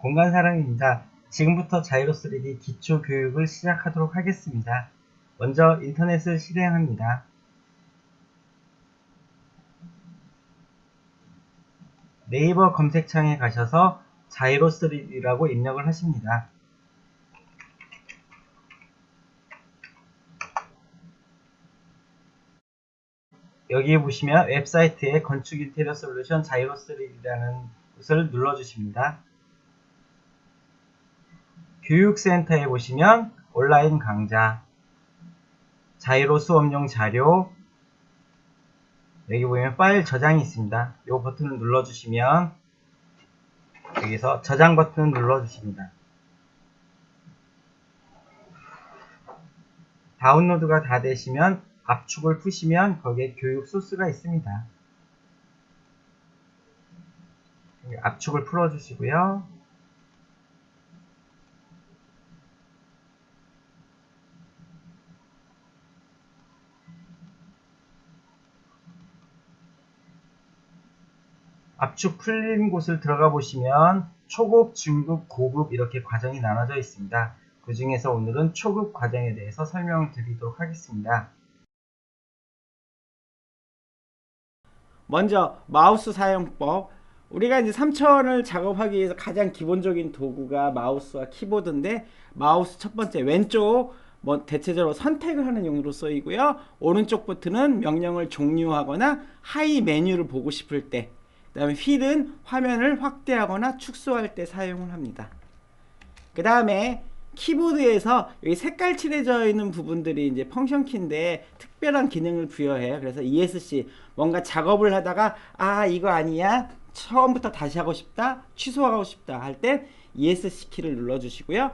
공간사랑입니다. 지금부터 자이로 3D 기초 교육을 시작하도록 하겠습니다. 먼저 인터넷을 실행합니다. 네이버 검색창에 가셔서 자이로 3D라고 입력을 하십니다. 여기 보시면 웹사이트에 건축 인테리어 솔루션 자이로 3D라는 것을 눌러주십니다. 교육센터에 보시면 온라인 강좌, 자이로 수업용 자료, 여기 보면 파일 저장이 있습니다. 이 버튼을 눌러주시면 여기서 저장 버튼을 눌러주십니다. 다운로드가 다 되시면 압축을 푸시면 거기에 교육 소스가 있습니다. 압축을 풀어주시고요. 압축 풀린 곳을 들어가 보시면 초급, 중급, 고급 이렇게 과정이 나눠져 있습니다. 그 중에서 오늘은 초급 과정에 대해서 설명을 드리도록 하겠습니다. 먼저 마우스 사용법. 우리가 이제 3차원을 작업하기 위해서 가장 기본적인 도구가 마우스와 키보드인데, 마우스 첫 번째 왼쪽 대체적으로 선택을 하는 용도로 쓰이고요. 오른쪽 버튼은 명령을 종료하거나 하이 메뉴를 보고 싶을 때, 그 다음에 휠은 화면을 확대하거나 축소할 때 사용을 합니다. 그 다음에 키보드에서 여기 색깔 칠해져 있는 부분들이 이제 펑션 키인데 특별한 기능을 부여해요. 그래서 ESC, 뭔가 작업을 하다가 이거 아니야, 처음부터 다시 하고 싶다, 취소하고 싶다 할 땐 ESC 키를 눌러주시고요.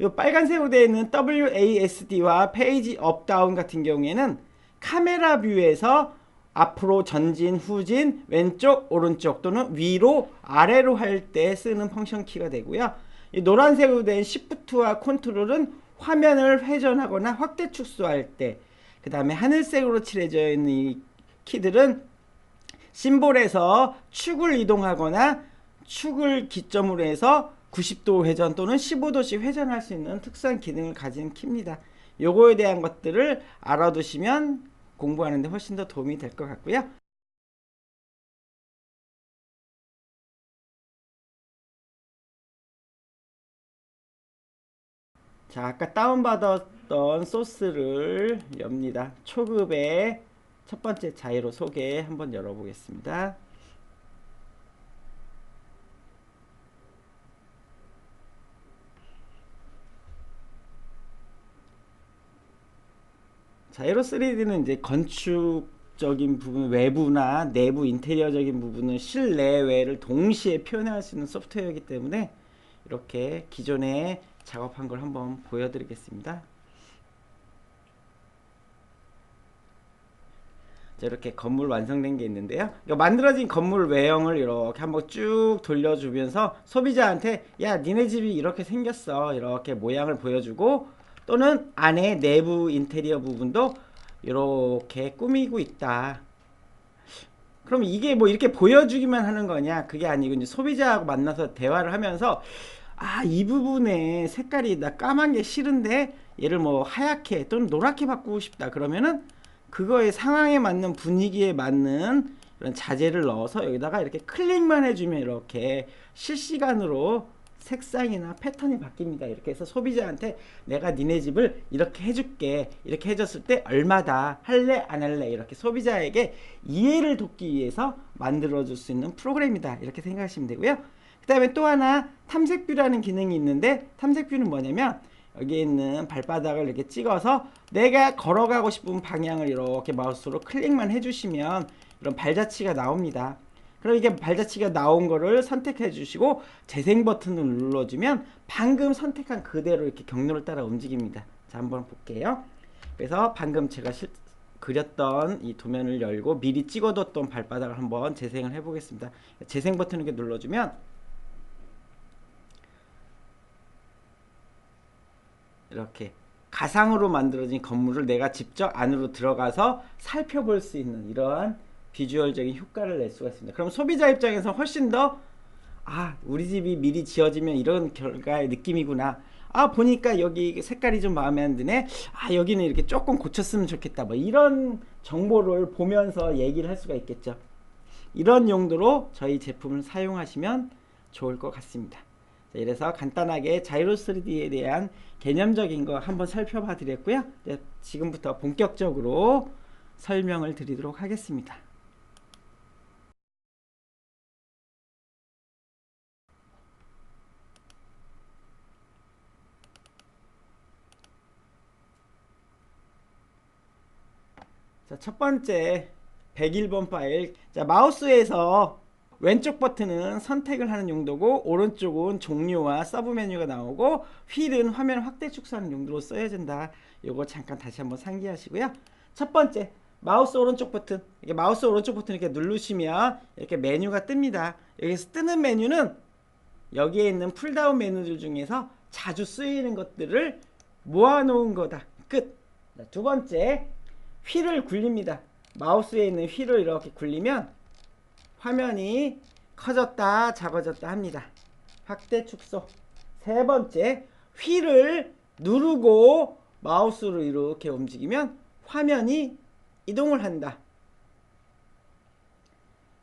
이 빨간색으로 되어 있는 WASD와 페이지 업 다운 같은 경우에는 카메라 뷰에서 앞으로 전진, 후진, 왼쪽, 오른쪽 또는 위로, 아래로 할 때 쓰는 펑션 키가 되고요. 이 노란색으로 된 시프트와 컨트롤은 화면을 회전하거나 확대 축소할 때, 그 다음에 하늘색으로 칠해져 있는 이 키들은 심볼에서 축을 이동하거나 축을 기점으로 해서 90도 회전 또는 15도씩 회전할 수 있는 특수한 기능을 가진 키입니다. 요거에 대한 것들을 알아두시면 공부하는 데 훨씬 더 도움이 될 것 같고요. 자, 아까 다운받았던 소스를 엽니다. 초급의 첫 번째 자이로 소개 한번 열어보겠습니다. 자이로 3D는 이제 건축적인 부분, 외부나 내부 인테리어적인 부분은 실내외를 동시에 표현할 수 있는 소프트웨어이기 때문에 이렇게 기존에 작업한 걸 한번 보여드리겠습니다. 자, 이렇게 건물 완성된 게 있는데요. 만들어진 건물 외형을 이렇게 한번 쭉 돌려주면서 소비자한테 야, 니네 집이 이렇게 생겼어, 이렇게 모양을 보여주고, 또는 안에 내부 인테리어 부분도 이렇게 꾸미고 있다. 그럼 이게 뭐 이렇게 보여주기만 하는 거냐? 그게 아니고 이제 소비자하고 만나서 대화를 하면서 이 부분에 색깔이 나 까만 게 싫은데 얘를 뭐 하얗게 또는 노랗게 바꾸고 싶다. 그러면은 그거의 상황에 맞는, 분위기에 맞는 이런 자재를 넣어서 여기다가 이렇게 클릭만 해주면 이렇게 실시간으로 색상이나 패턴이 바뀝니다. 이렇게 해서 소비자한테 내가 니네 집을 이렇게 해줄게, 이렇게 해줬을 때 얼마다, 할래 안 할래, 이렇게 소비자에게 이해를 돕기 위해서 만들어줄 수 있는 프로그램이다, 이렇게 생각하시면 되고요. 그 다음에 또 하나 탐색뷰라는 기능이 있는데, 탐색뷰는 뭐냐면 여기 있는 발바닥을 이렇게 찍어서 내가 걸어가고 싶은 방향을 이렇게 마우스로 클릭만 해주시면 이런 발자취가 나옵니다. 그럼 이게 발자취가 나온 거를 선택해 주시고 재생 버튼을 눌러주면 방금 선택한 그대로 이렇게 경로를 따라 움직입니다. 자, 한번 볼게요. 그래서 방금 제가 그렸던 이 도면을 열고 미리 찍어뒀던 발바닥을 한번 재생을 해 보겠습니다. 재생 버튼을 이렇게 눌러주면 이렇게 가상으로 만들어진 건물을 내가 직접 안으로 들어가서 살펴볼 수 있는 이러한 비주얼적인 효과를 낼 수가 있습니다. 그럼 소비자 입장에서 훨씬 더 아, 우리 집이 미리 지어지면 이런 결과의 느낌이구나. 아, 보니까 여기 색깔이 좀 마음에 안 드네. 아, 여기는 이렇게 조금 고쳤으면 좋겠다. 뭐 이런 정보를 보면서 얘기를 할 수가 있겠죠. 이런 용도로 저희 제품을 사용하시면 좋을 것 같습니다. 자, 이래서 간단하게 자이로 3D에 대한 개념적인 거 한번 살펴봐 드렸고요. 지금부터 본격적으로 설명을 드리도록 하겠습니다. 자, 첫 번째 101번 파일. 자, 마우스에서 왼쪽 버튼은 선택을 하는 용도고 오른쪽은 종료와 서브 메뉴가 나오고 휠은 화면 확대 축소하는 용도로 써야된다. 요거 잠깐 다시 한번 상기하시고요. 첫 번째 마우스 오른쪽 버튼, 이게 마우스 오른쪽 버튼 이렇게 누르시면 이렇게 메뉴가 뜹니다. 여기서 뜨는 메뉴는 여기에 있는 풀다운 메뉴들 중에서 자주 쓰이는 것들을 모아놓은 거다. 끝. 두 번째 휠을 굴립니다. 마우스에 있는 휠을 이렇게 굴리면 화면이 커졌다 작아졌다 합니다. 확대 축소. 세 번째 휠을 누르고 마우스로 이렇게 움직이면 화면이 이동을 한다.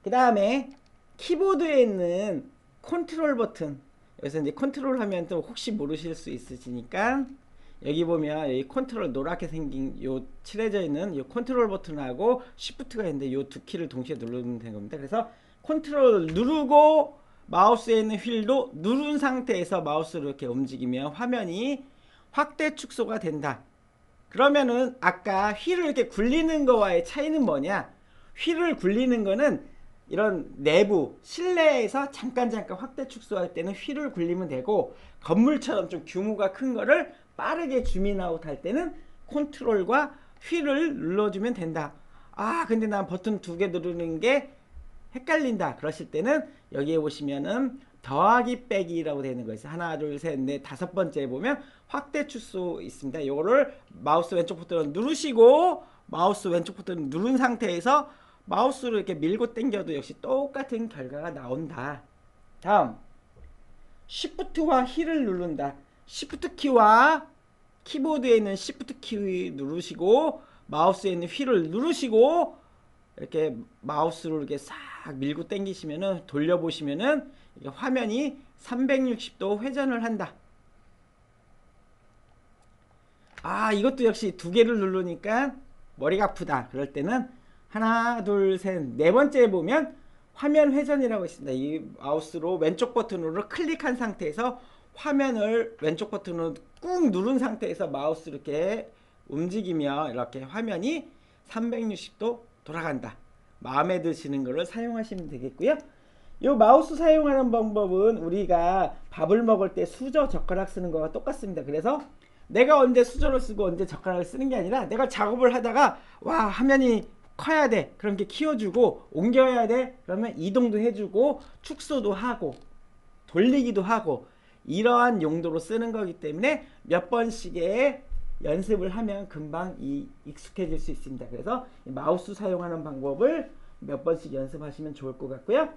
그 다음에 키보드에 있는 컨트롤 버튼, 여기서 이제 컨트롤 하면 또 혹시 모르실 수 있으시니까 여기 보면 여기 컨트롤 노랗게 생긴 요 칠해져 있는 요 컨트롤 버튼하고 쉬프트가 있는데 요 두 키를 동시에 누르면 되는 겁니다. 그래서 컨트롤 누르고 마우스에 있는 휠도 누른 상태에서 마우스를 이렇게 움직이면 화면이 확대 축소가 된다. 그러면은 아까 휠을 이렇게 굴리는 거와의 차이는 뭐냐? 휠을 굴리는 거는 이런 내부 실내에서 잠깐 확대 축소할 때는 휠을 굴리면 되고, 건물처럼 좀 규모가 큰 거를 빠르게 줌인아웃 할 때는 컨트롤과 휠을 눌러주면 된다. 아, 근데 난 버튼 두 개 누르는 게 헷갈린다. 그러실 때는 여기에 보시면은 더하기 빼기라고 되어 있는 거 있어요. 하나, 둘, 셋, 넷, 다섯 번째에 보면 확대 축소 있습니다. 이거를 마우스 왼쪽 버튼 누르시고 마우스 왼쪽 버튼 누른 상태에서 마우스로 이렇게 밀고 당겨도 역시 똑같은 결과가 나온다. 다음 Shift와 힐을 누른다. Shift 키와 키보드에 있는 Shift 키 누르시고 마우스에 있는 휠을 누르시고 이렇게 마우스로 이렇게 싹 밀고 당기시면은 돌려보시면은 화면이 360도 회전을 한다. 아, 이것도 역시 두 개를 누르니까 머리가 아프다. 그럴 때는 하나, 둘, 셋, 네 번째에 보면 화면 회전이라고 있습니다. 이 마우스로 왼쪽 버튼으로 클릭한 상태에서 화면을 왼쪽 버튼으로 꾹 누른 상태에서 마우스 이렇게 움직이며 이렇게 화면이 360도 돌아간다. 마음에 드시는 거를 사용하시면 되겠고요. 이 마우스 사용하는 방법은 우리가 밥을 먹을 때 수저 젓가락 쓰는 거와 똑같습니다. 그래서 내가 언제 수저를 쓰고 언제 젓가락을 쓰는 게 아니라 내가 작업을 하다가 와, 화면이 커야 돼. 그럼 이렇게 키워주고 옮겨야 돼. 그러면 이동도 해주고 축소도 하고 돌리기도 하고 이러한 용도로 쓰는 거기 때문에 몇 번씩의 연습을 하면 금방 익숙해질 수 있습니다. 그래서 마우스 사용하는 방법을 몇 번씩 연습하시면 좋을 것 같고요.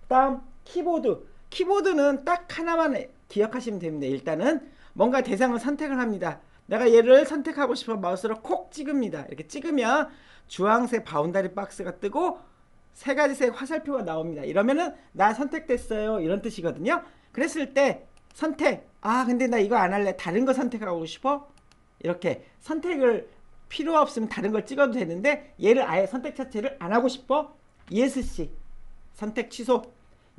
다음 키보드. 키보드는 딱 하나만 기억하시면 됩니다. 일단은 뭔가 대상을 선택을 합니다. 내가 얘를 선택하고 싶어 마우스로 콕 찍습니다. 이렇게 찍으면 주황색 바운다리 박스가 뜨고 세 가지 색 화살표가 나옵니다. 이러면은 나 선택됐어요 이런 뜻이거든요. 그랬을 때 선택, 아 근데 나 이거 안 할래, 다른 거 선택하고 싶어, 이렇게 선택을 필요 없으면 다른 걸 찍어도 되는데 얘를 아예 선택 자체를 안 하고 싶어, ESC 선택 취소,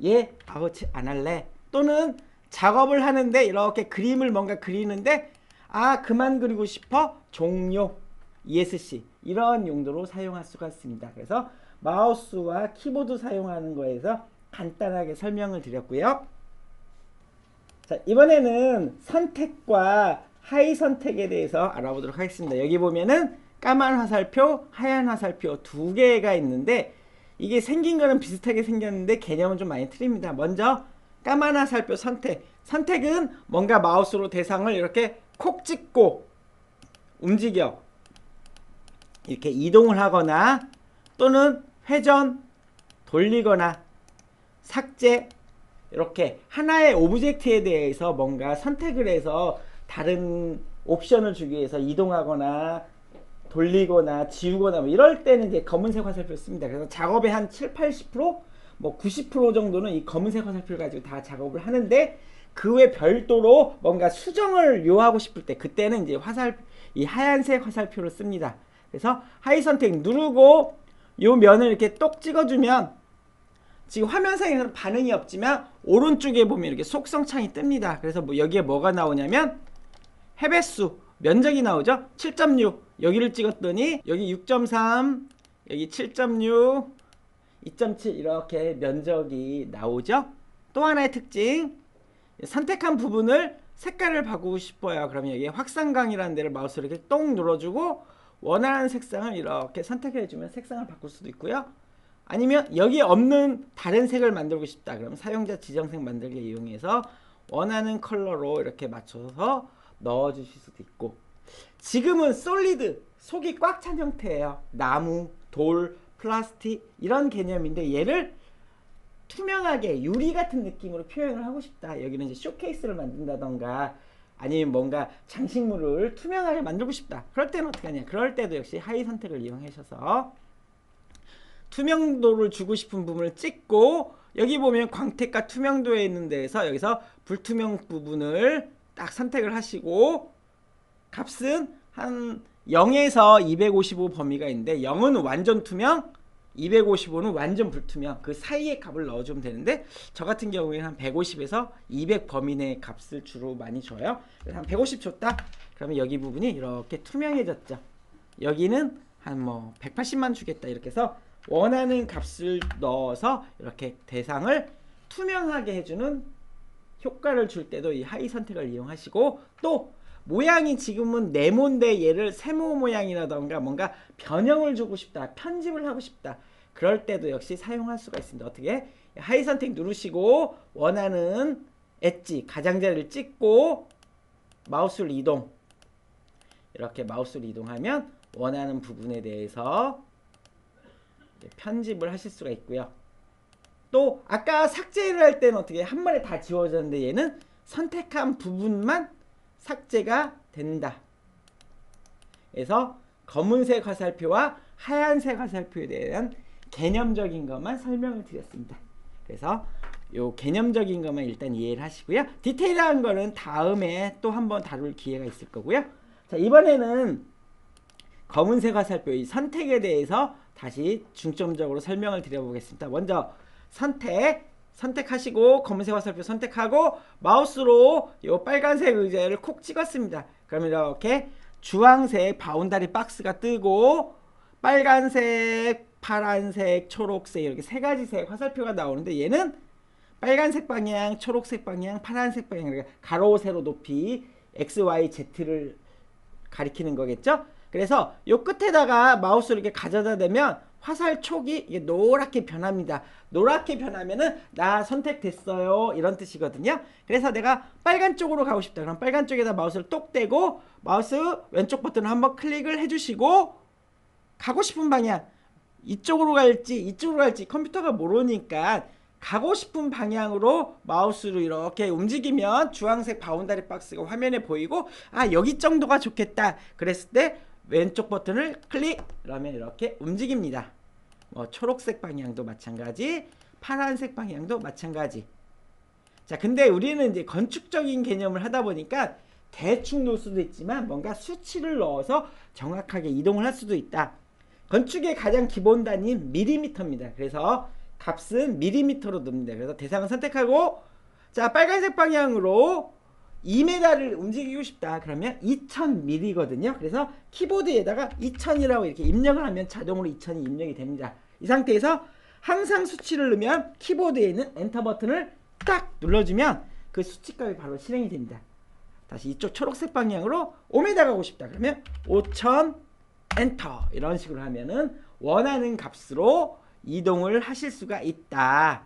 얘 아우 안 할래. 또는 작업을 하는데 이렇게 그림을 뭔가 그리는데 아 그만 그리고 싶어, 종료, ESC 이런 용도로 사용할 수가 있습니다. 그래서 마우스와 키보드 사용하는 거에서 간단하게 설명을 드렸고요. 자, 이번에는 선택과 하이 선택에 대해서 알아보도록 하겠습니다. 여기 보면은 까만 화살표, 하얀 화살표 두 개가 있는데 이게 생긴 거는 비슷하게 생겼는데 개념은 좀 많이 틀립니다. 먼저 까만 화살표 선택. 선택은 뭔가 마우스로 대상을 이렇게 콕 찍고 움직여 이렇게 이동을 하거나 또는 회전, 돌리거나 삭제, 이렇게 하나의 오브젝트에 대해서 뭔가 선택을 해서 다른 옵션을 주기 위해서 이동하거나 돌리거나 지우거나 뭐 이럴 때는 이제 검은색 화살표를 씁니다. 그래서 작업의 한 7, 80%, 뭐 90% 정도는 이 검은색 화살표를 가지고 다 작업을 하는데, 그 외 별도로 뭔가 수정을 요하고 싶을 때 그때는 이제 이 하얀색 화살표를 씁니다. 그래서 하이 선택 누르고 요 면을 이렇게 똑 찍어주면 지금 화면상에서는 반응이 없지만 오른쪽에 보면 이렇게 속성창이 뜹니다. 그래서 뭐 여기에 뭐가 나오냐면 해배수 면적이 나오죠. 7.6 여기를 찍었더니 여기 6.3 여기 7.6 2.7 이렇게 면적이 나오죠. 또 하나의 특징, 선택한 부분을 색깔을 바꾸고 싶어요. 그러면 여기 확산광이라는 데를 마우스로 이렇게 똥 눌러주고 원하는 색상을 이렇게 선택해주면 색상을 바꿀 수도 있고요. 아니면 여기 없는 다른 색을 만들고 싶다. 그럼 사용자 지정색 만들기 이용해서 원하는 컬러로 이렇게 맞춰서 넣어주실 수도 있고, 지금은 솔리드, 속이 꽉 찬 형태예요. 나무, 돌, 플라스틱 이런 개념인데 얘를 투명하게 유리 같은 느낌으로 표현을 하고 싶다. 여기는 이제 쇼케이스를 만든다던가 아니면 뭔가 장식물을 투명하게 만들고 싶다. 그럴 때는 어떻게 하냐? 그럴 때도 역시 하이 선택을 이용하셔서 투명도를 주고 싶은 부분을 찍고, 여기 보면 광택과 투명도에 있는 데에서 여기서 불투명 부분을 딱 선택을 하시고, 값은 한 0에서 255 범위가 있는데 0은 완전 투명, 255는 완전 불투명, 그 사이에 값을 넣어주면 되는데 저 같은 경우에는 한 150에서 200 범위 내의 값을 주로 많이 줘요. 그래서 한 150 줬다. 그러면 여기 부분이 이렇게 투명해졌죠. 여기는 한 뭐 180만 주겠다. 이렇게 해서 원하는 값을 넣어서 이렇게 대상을 투명하게 해주는 효과를 줄 때도 이 하이 선택을 이용하시고, 또 모양이 지금은 네모인데 얘를 세모 모양이라던가 뭔가 변형을 주고 싶다, 편집을 하고 싶다, 그럴 때도 역시 사용할 수가 있습니다. 어떻게? 하이 선택 누르시고 원하는 엣지, 가장자리를 찍고 마우스를 이동, 이렇게 마우스를 이동하면 원하는 부분에 대해서 편집을 하실 수가 있고요. 또 아까 삭제를 할 때는 어떻게 한 번에 다 지워졌는데 얘는 선택한 부분만 삭제가 된다. 그래서 검은색 화살표와 하얀색 화살표에 대한 개념적인 것만 설명을 드렸습니다. 그래서 요 개념적인 것만 일단 이해를 하시고요. 디테일한 거는 다음에 또 한번 다룰 기회가 있을 거고요. 자, 이번에는 검은색 화살표 이 선택에 대해서 다시 중점적으로 설명을 드려보겠습니다. 먼저 선택하시고 검은색 화살표 선택하고 마우스로 이 빨간색 의자를 콕 찍었습니다. 그러면 이렇게 주황색 바운다리 박스가 뜨고 빨간색, 파란색, 초록색 이렇게 세 가지 색 화살표가 나오는데, 얘는 빨간색 방향, 초록색 방향, 파란색 방향, 그러니까 가로 세로 높이 X, Y, Z를 가리키는 거겠죠. 그래서 요 끝에다가 마우스를 이렇게 가져다 대면 화살 촉이 이게 노랗게 변합니다. 노랗게 변하면은 나 선택됐어요 이런 뜻이거든요. 그래서 내가 빨간 쪽으로 가고 싶다. 그럼 빨간 쪽에다 마우스를 똑 대고 마우스 왼쪽 버튼을 한번 클릭을 해주시고, 가고 싶은 방향 이쪽으로 갈지 이쪽으로 갈지 컴퓨터가 모르니까 가고 싶은 방향으로 마우스로 이렇게 움직이면 주황색 바운다리 박스가 화면에 보이고, 아 여기 정도가 좋겠다 그랬을 때 왼쪽 버튼을 클릭, 그러면 이렇게 움직입니다. 뭐 초록색 방향도 마찬가지, 파란색 방향도 마찬가지. 자, 근데 우리는 이제 건축적인 개념을 하다 보니까 대충 놓을 수도 있지만 뭔가 수치를 넣어서 정확하게 이동을 할 수도 있다. 건축의 가장 기본 단위는 밀리미터입니다. 그래서 값은 밀리미터로 넣습니다. 그래서 대상을 선택하고, 자 빨간색 방향으로 2m를 움직이고 싶다. 그러면 2000mm거든요. 그래서 키보드에다가 2000이라고 이렇게 입력을 하면 자동으로 2000이 입력이 됩니다. 이 상태에서 항상 수치를 넣으면 키보드에 있는 엔터 버튼을 딱 눌러주면 그 수치값이 바로 실행이 됩니다. 다시 이쪽 초록색 방향으로 5m 가고 싶다. 그러면 5000 엔터 이런 식으로 하면은 원하는 값으로 이동을 하실 수가 있다.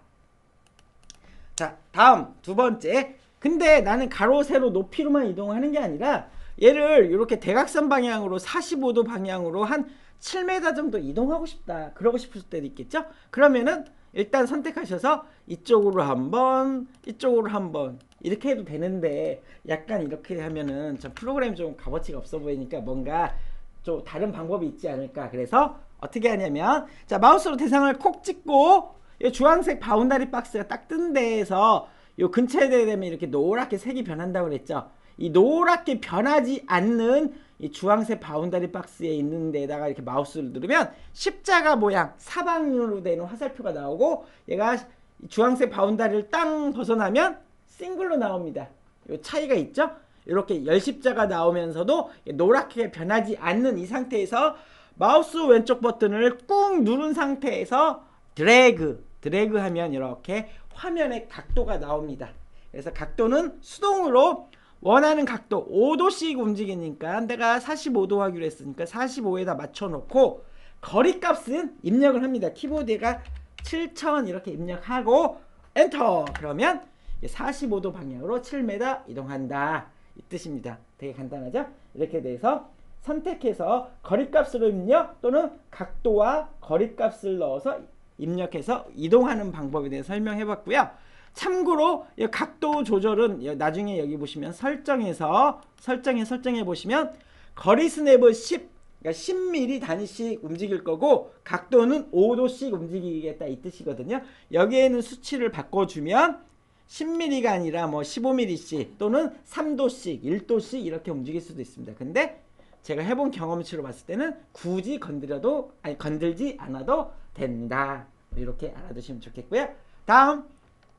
자, 다음 두 번째. 근데 나는 가로 세로 높이로만 이동하는 게 아니라 얘를 이렇게 대각선 방향으로 45도 방향으로 한 7m 정도 이동하고 싶다. 그러고 싶을 때도 있겠죠. 그러면은 일단 선택하셔서 이쪽으로 한번, 이쪽으로 한번 이렇게 해도 되는데 약간 이렇게 하면은 좀 프로그램이 좀 값어치가 없어 보이니까 뭔가 좀 다른 방법이 있지 않을까. 그래서 어떻게 하냐면 자, 마우스로 대상을 콕 찍고 이 주황색 바운다리 박스가 딱 뜬 데에서 요 근처에 되면 이렇게 노랗게 색이 변한다고 그랬죠. 이 노랗게 변하지 않는 이 주황색 바운다리 박스에 있는 데다가 이렇게 마우스를 누르면 십자가 모양 사방으로 되는 화살표가 나오고 얘가 주황색 바운다리를 땅 벗어나면 싱글로 나옵니다. 이 차이가 있죠? 이렇게 열십자가 나오면서도 노랗게 변하지 않는 이 상태에서 마우스 왼쪽 버튼을 꾹 누른 상태에서 드래그 하면 이렇게 화면에 각도가 나옵니다. 그래서 각도는 수동으로 원하는 각도 5도씩 움직이니까 내가 45도 하기로 했으니까 45에다 맞춰놓고 거리값은 입력을 합니다. 키보드가 7000 이렇게 입력하고 엔터. 그러면 45도 방향으로 7m 이동한다 이 뜻입니다. 되게 간단하죠? 이렇게 돼서 선택해서 거리값으로 입력 또는 각도와 거리값을 넣어서 입력해서 이동하는 방법에 대해 설명해 봤고요. 참고로 이 각도 조절은 나중에 여기 보시면 설정해서 설정해 보시면 거리 스냅을 10, 그러니까 10mm 단위씩 움직일 거고 각도는 5도씩 움직이겠다 이 뜻이거든요. 여기에는 수치를 바꿔주면 10mm가 아니라 뭐 15mm씩 또는 3도씩 1도씩 이렇게 움직일 수도 있습니다. 근데 제가 해본 경험치로 봤을 때는 굳이 건들지 않아도 된다. 이렇게 알아두시면 좋겠고요. 다음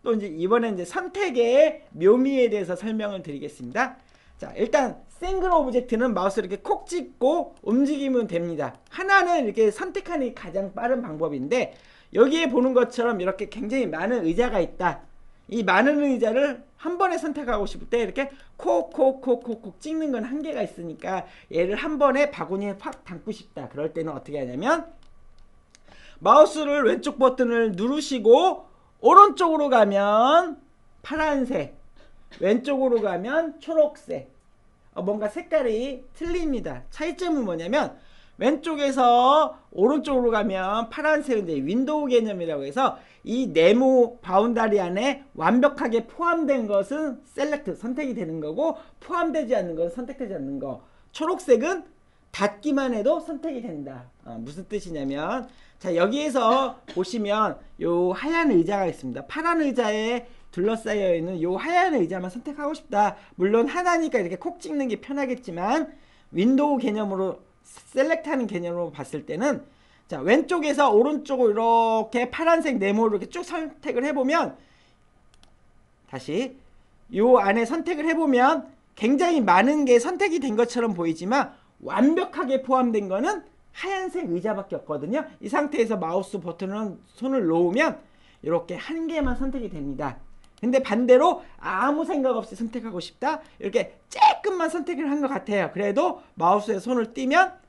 또 이제 이번에 이제 선택의 묘미에 대해서 설명을 드리겠습니다. 자, 일단 싱글 오브젝트는 마우스를 이렇게 콕 찍고 움직이면 됩니다. 하나는 이렇게 선택하는 게 가장 빠른 방법인데 여기에 보는 것처럼 이렇게 굉장히 많은 의자가 있다. 이 많은 의자를 한 번에 선택하고 싶을 때 이렇게 콕콕콕콕콕 찍는 건 한계가 있으니까 얘를 한 번에 바구니에 확 담고 싶다. 그럴 때는 어떻게 하냐면 마우스를 왼쪽 버튼을 누르시고 오른쪽으로 가면 파란색, 왼쪽으로 가면 초록색. 뭔가 색깔이 틀립니다. 차이점은 뭐냐면 왼쪽에서 오른쪽으로 가면 파란색인데 윈도우 개념이라고 해서 이 네모 바운다리 안에 완벽하게 포함된 것은 셀렉트 선택이 되는 거고 포함되지 않는 것은 선택되지 않는 거. 초록색은 닫기만 해도 선택이 된다. 무슨 뜻이냐면 자, 여기에서 보시면 요 하얀 의자가 있습니다. 파란 의자에 둘러싸여 있는 요 하얀 의자만 선택하고 싶다. 물론 하나니까 이렇게 콕 찍는 게 편하겠지만 윈도우 개념으로 셀렉트하는 개념으로 봤을 때는 자, 왼쪽에서 오른쪽으로 이렇게 파란색 네모를 이렇게 쭉 선택을 해보면 다시 요 안에 선택을 해보면 굉장히 많은 게 선택이 된 것처럼 보이지만 완벽하게 포함된 거는 하얀색 의자밖에 없거든요. 이 상태에서 마우스 버튼을 손을 놓으면 이렇게 한 개만 선택이 됩니다. 근데 반대로 아무 생각 없이 선택하고 싶다. 이렇게 조금만 선택을 한 것 같아요. 그래도 마우스에 손을 띄면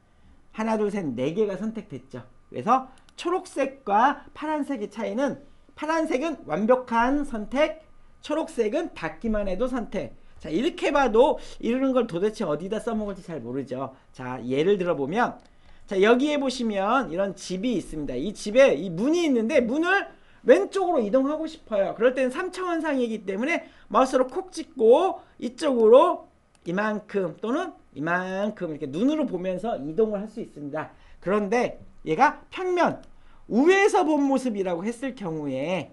하나 둘 셋 네 개가 선택됐죠. 그래서 초록색과 파란색의 차이는 파란색은 완벽한 선택, 초록색은 닫기만 해도 선택. 자, 이렇게 봐도 이런 걸 도대체 어디다 써먹을지 잘 모르죠. 자, 예를 들어보면 자, 여기에 보시면 이런 집이 있습니다. 이 집에 이 문이 있는데 문을 왼쪽으로 이동하고 싶어요. 그럴 때는 3차원상이기 때문에 마우스로 콕 찍고 이쪽으로 이만큼 또는 이만큼 이렇게 눈으로 보면서 이동을 할 수 있습니다. 그런데 얘가 평면 우에서 본 모습이라고 했을 경우에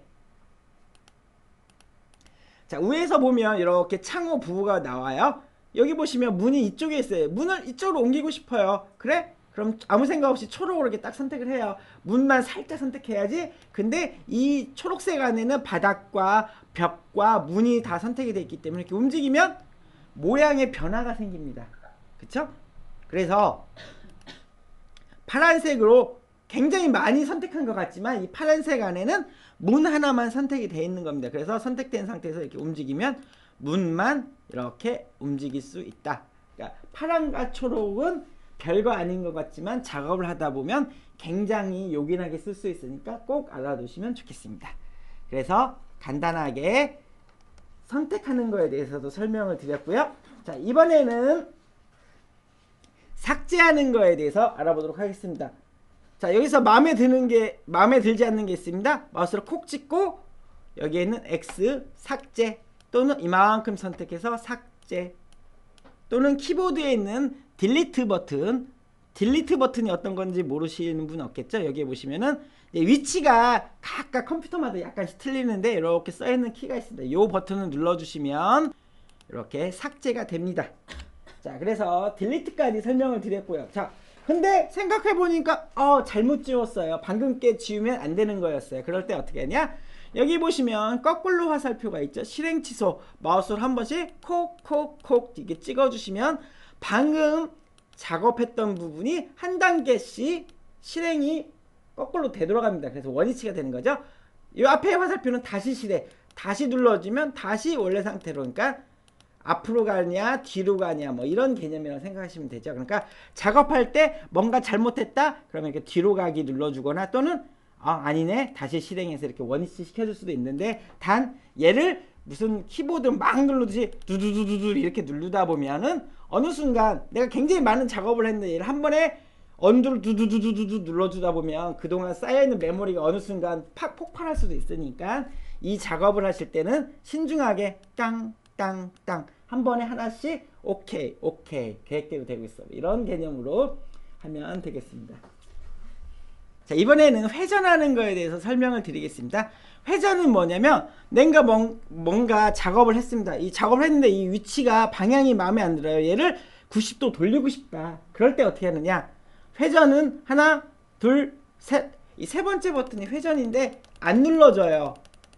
자, 위에서 보면 이렇게 창호 부부가 나와요. 여기 보시면 문이 이쪽에 있어요. 문을 이쪽으로 옮기고 싶어요. 그래? 그럼 아무 생각 없이 초록으로 이렇게 딱 선택을 해요. 문만 살짝 선택해야지. 근데 이 초록색 안에는 바닥과 벽과 문이 다 선택이 되어 있기 때문에 이렇게 움직이면 모양의 변화가 생깁니다. 그쵸? 그래서 파란색으로 굉장히 많이 선택한 것 같지만 이 파란색 안에는 문 하나만 선택이 되어 있는 겁니다. 그래서 선택된 상태에서 이렇게 움직이면 문만 이렇게 움직일 수 있다. 그러니까 파란과 초록은 별거 아닌 것 같지만 작업을 하다 보면 굉장히 요긴하게 쓸 수 있으니까 꼭 알아두시면 좋겠습니다. 그래서 간단하게 선택하는 거에 대해서도 설명을 드렸고요. 자, 이번에는 삭제하는 거에 대해서 알아보도록 하겠습니다. 자, 여기서 마음에 들지 않는 게 있습니다. 마우스를 콕 찍고 여기에 있는 X 삭제 또는 이만큼 선택해서 삭제 또는 키보드에 있는 딜리트 버튼이 어떤 건지 모르시는 분 없겠죠? 여기에 보시면은 위치가 각각 컴퓨터마다 약간씩 틀리는데 이렇게 써있는 키가 있습니다. 이 버튼을 눌러주시면 이렇게 삭제가 됩니다. 자, 그래서 딜리트까지 설명을 드렸고요. 자, 근데 생각해보니까 잘못 지웠어요. 방금 게 지우면 안 되는 거였어요. 그럴 때 어떻게 하냐? 여기 보시면 거꾸로 화살표가 있죠. 실행 취소 마우스를 한 번씩 콕콕콕 이렇게 찍어주시면 방금 작업했던 부분이 한 단계씩 실행이 거꾸로 되돌아갑니다. 그래서 원위치가 되는 거죠. 이 앞에 화살표는 다시 실행, 다시 눌러주면 다시 원래 상태로, 그러니까 앞으로 가냐 뒤로 가냐 뭐 이런 개념이라고 생각하시면 되죠. 그러니까 작업할 때 뭔가 잘못했다 그러면 이렇게 뒤로 가기 눌러주거나 또는 아니네 다시 실행해서 이렇게 원위치 시켜줄 수도 있는데, 단 얘를 무슨 키보드 막 누르듯이 두두두두두 이렇게 누르다 보면은 어느 순간 내가 굉장히 많은 작업을 했는데 얘를 한 번에 언두를 두두두두두 눌러주다 보면 그동안 쌓여있는 메모리가 어느 순간 팍 폭발할 수도 있으니까 이 작업을 하실 때는 신중하게 땅땅땅 한 번에 하나씩 오케이 계획대로 되고 있어 이런 개념으로 하면 되겠습니다. 자, 이번에는 회전하는 거에 대해서 설명을 드리겠습니다. 회전은 뭐냐면 내가 뭔가 작업을 했습니다. 이 작업을 했는데 이 위치가 방향이 마음에 안 들어요. 얘를 90도 돌리고 싶다. 그럴 때 어떻게 하느냐? 회전은 하나 둘 셋, 이 세 번째 버튼이 회전인데 안 눌러져요.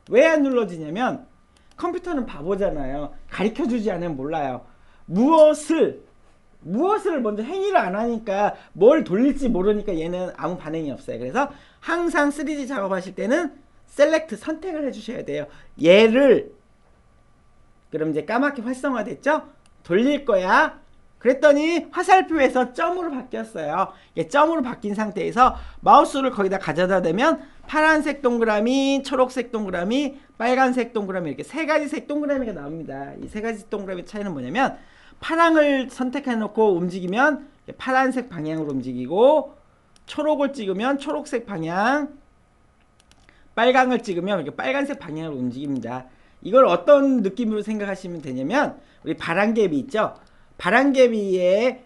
왜 안 눌러지냐면 컴퓨터는 바보잖아요. 가르쳐주지 않으면 몰라요. 무엇을 먼저 행위를 안 하니까 뭘 돌릴지 모르니까 얘는 아무 반응이 없어요. 그래서 항상 3D 작업하실 때는 셀렉트 선택을 해주셔야 돼요. 얘를 그럼 이제 까맣게 활성화됐죠? 돌릴 거야. 그랬더니 화살표에서 점으로 바뀌었어요. 점으로 바뀐 상태에서 마우스를 거기다 가져다 대면 파란색 동그라미, 초록색 동그라미, 빨간색 동그라미 이렇게 세 가지 색 동그라미가 나옵니다. 이 세 가지 동그라미 차이는 뭐냐면 파랑을 선택해 놓고 움직이면 파란색 방향으로 움직이고, 초록을 찍으면 초록색 방향, 빨강을 찍으면 이렇게 빨간색 방향으로 움직입니다. 이걸 어떤 느낌으로 생각하시면 되냐면 우리 바람개비 있죠? 바람개비에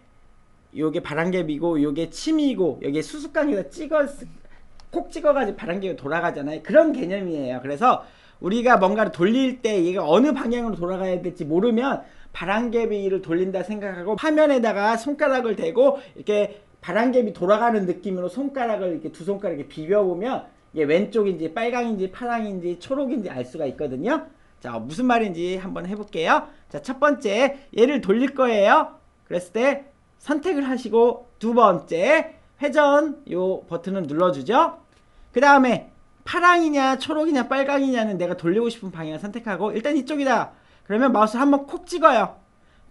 요게 바람개비고 요게 침이고 여기에 수수깡에다 콕 찍어가지고 바람개비가 돌아가잖아요. 그런 개념이에요. 그래서 우리가 뭔가를 돌릴 때 얘가 어느 방향으로 돌아가야 될지 모르면 바람개비를 돌린다 생각하고 화면에다가 손가락을 대고 이렇게 바람개비 돌아가는 느낌으로 손가락을 이렇게 두 손가락 이렇게 비벼보면 이게 왼쪽인지 빨강인지 파랑인지 초록인지 알 수가 있거든요. 자, 무슨 말인지 한번 해볼게요. 자, 첫 번째 얘를 돌릴 거예요. 그랬을 때 선택을 하시고 두 번째 회전 요 버튼을 눌러주죠. 그 다음에 파랑이냐 초록이냐 빨강이냐는 내가 돌리고 싶은 방향을 선택하고 일단 이쪽이다. 그러면 마우스 한번 콕 찍어요.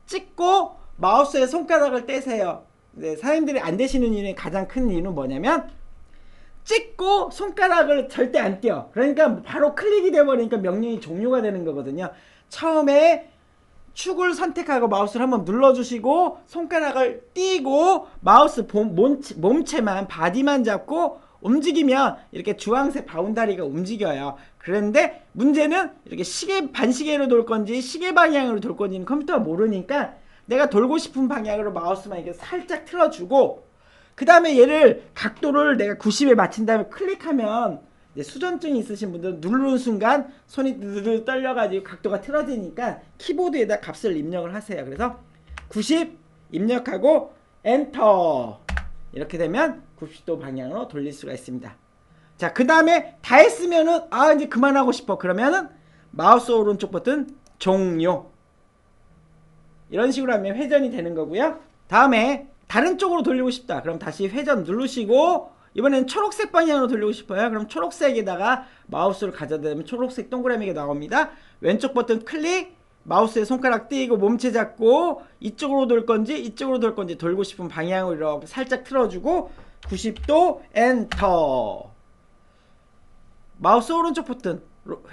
찍고 마우스에 손가락을 떼세요. 네, 사람들이 안 되시는 이유의 가장 큰 이유는 뭐냐면 찍고 손가락을 절대 안 떼요. 그러니까 바로 클릭이 돼버리니까 명령이 종료가 되는 거거든요. 처음에 축을 선택하고 마우스를 한번 눌러주시고 손가락을 띄고 마우스 몸체만 바디만 잡고 움직이면 이렇게 주황색 바운다리가 움직여요. 그런데 문제는 이렇게 반시계로 돌 건지 시계 방향으로 돌 건지는 컴퓨터가 모르니까 내가 돌고 싶은 방향으로 마우스만 이렇게 살짝 틀어주고 그 다음에 얘를 각도를 내가 90에 맞춘 다음에 클릭하면 이제 수전증이 있으신 분들은 누르는 순간 손이 드르르 떨려가지고 각도가 틀어지니까 키보드에다 값을 입력을 하세요. 그래서 90 입력하고 엔터 이렇게 되면 90도 방향으로 돌릴 수가 있습니다. 자, 그 다음에 다 했으면은 이제 그만하고 싶어. 그러면은 마우스 오른쪽 버튼 종료 이런 식으로 하면 회전이 되는 거고요. 다음에 다른 쪽으로 돌리고 싶다. 그럼 다시 회전 누르시고 이번엔 초록색 방향으로 돌리고 싶어요. 그럼 초록색에다가 마우스를 가져다 대면 초록색 동그라미가 나옵니다. 왼쪽 버튼 클릭, 마우스에 손가락 띄고 몸체 잡고 이쪽으로 돌 건지 이쪽으로 돌 건지 돌고 싶은 방향으로 이렇게 살짝 틀어주고 90도 엔터. 마우스 오른쪽 버튼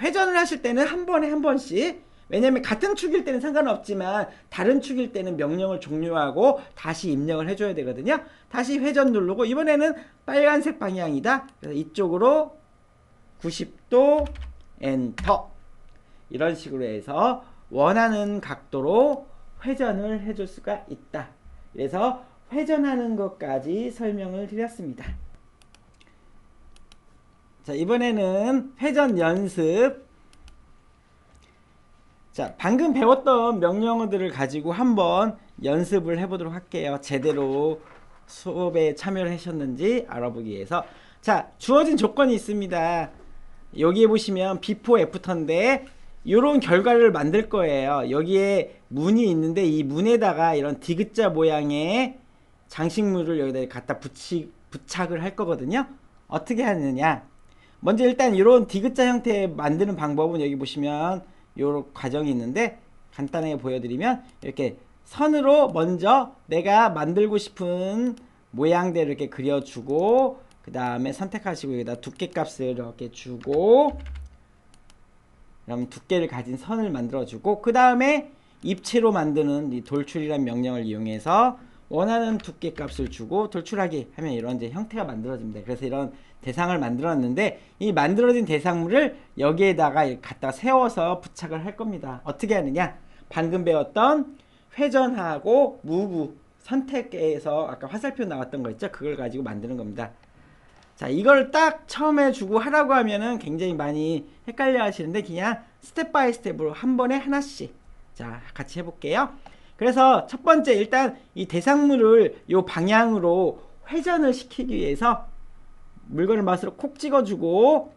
회전을 하실 때는 한 번에 한 번씩, 왜냐면 같은 축일 때는 상관없지만 다른 축일 때는 명령을 종료하고 다시 입력을 해줘야 되거든요. 다시 회전 누르고 이번에는 빨간색 방향이다. 그래서 이쪽으로 90도 엔터. 이런 식으로 해서 원하는 각도로 회전을 해줄 수가 있다. 그래서 회전하는 것까지 설명을 드렸습니다. 자, 이번에는 회전 연습. 자, 방금 배웠던 명령어들을 가지고 한번 연습을 해보도록 할게요. 제대로 수업에 참여를 하셨는지 알아보기 위해서. 자, 주어진 조건이 있습니다. 여기에 보시면 before after인데 이런 결과를 만들 거예요. 여기에 문이 있는데 이 문에다가 이런 디귿자 모양의 장식물을 여기다 갖다 부착을 할 거거든요. 어떻게 하느냐? 먼저 일단 이런 디귿자 형태 만드는 방법은 여기 보시면 요런 과정이 있는데 간단하게 보여드리면 이렇게 선으로 먼저 내가 만들고 싶은 모양대로 이렇게 그려주고 그 다음에 선택하시고 여기다 두께 값을 이렇게 주고 그럼 두께를 가진 선을 만들어주고 그 다음에 입체로 만드는 이 돌출이라는 명령을 이용해서 원하는 두께 값을 주고 돌출하기 하면 이런 이제 형태가 만들어집니다. 그래서 이런 대상을 만들었는데 이 만들어진 대상물을 여기에다가 갖다 세워서 부착을 할 겁니다. 어떻게 하느냐? 방금 배웠던 회전하고 무브 선택에서 아까 화살표 나왔던 거 있죠? 그걸 가지고 만드는 겁니다. 자, 이걸 딱 처음에 주고 하라고 하면은 굉장히 많이 헷갈려 하시는데 그냥 스텝 바이 스텝으로 한 번에 하나씩 자 같이 해볼게요. 그래서 첫 번째 일단 이 대상물을 요 방향으로 회전을 시키기 위해서 물건을 마우스로 콕 찍어주고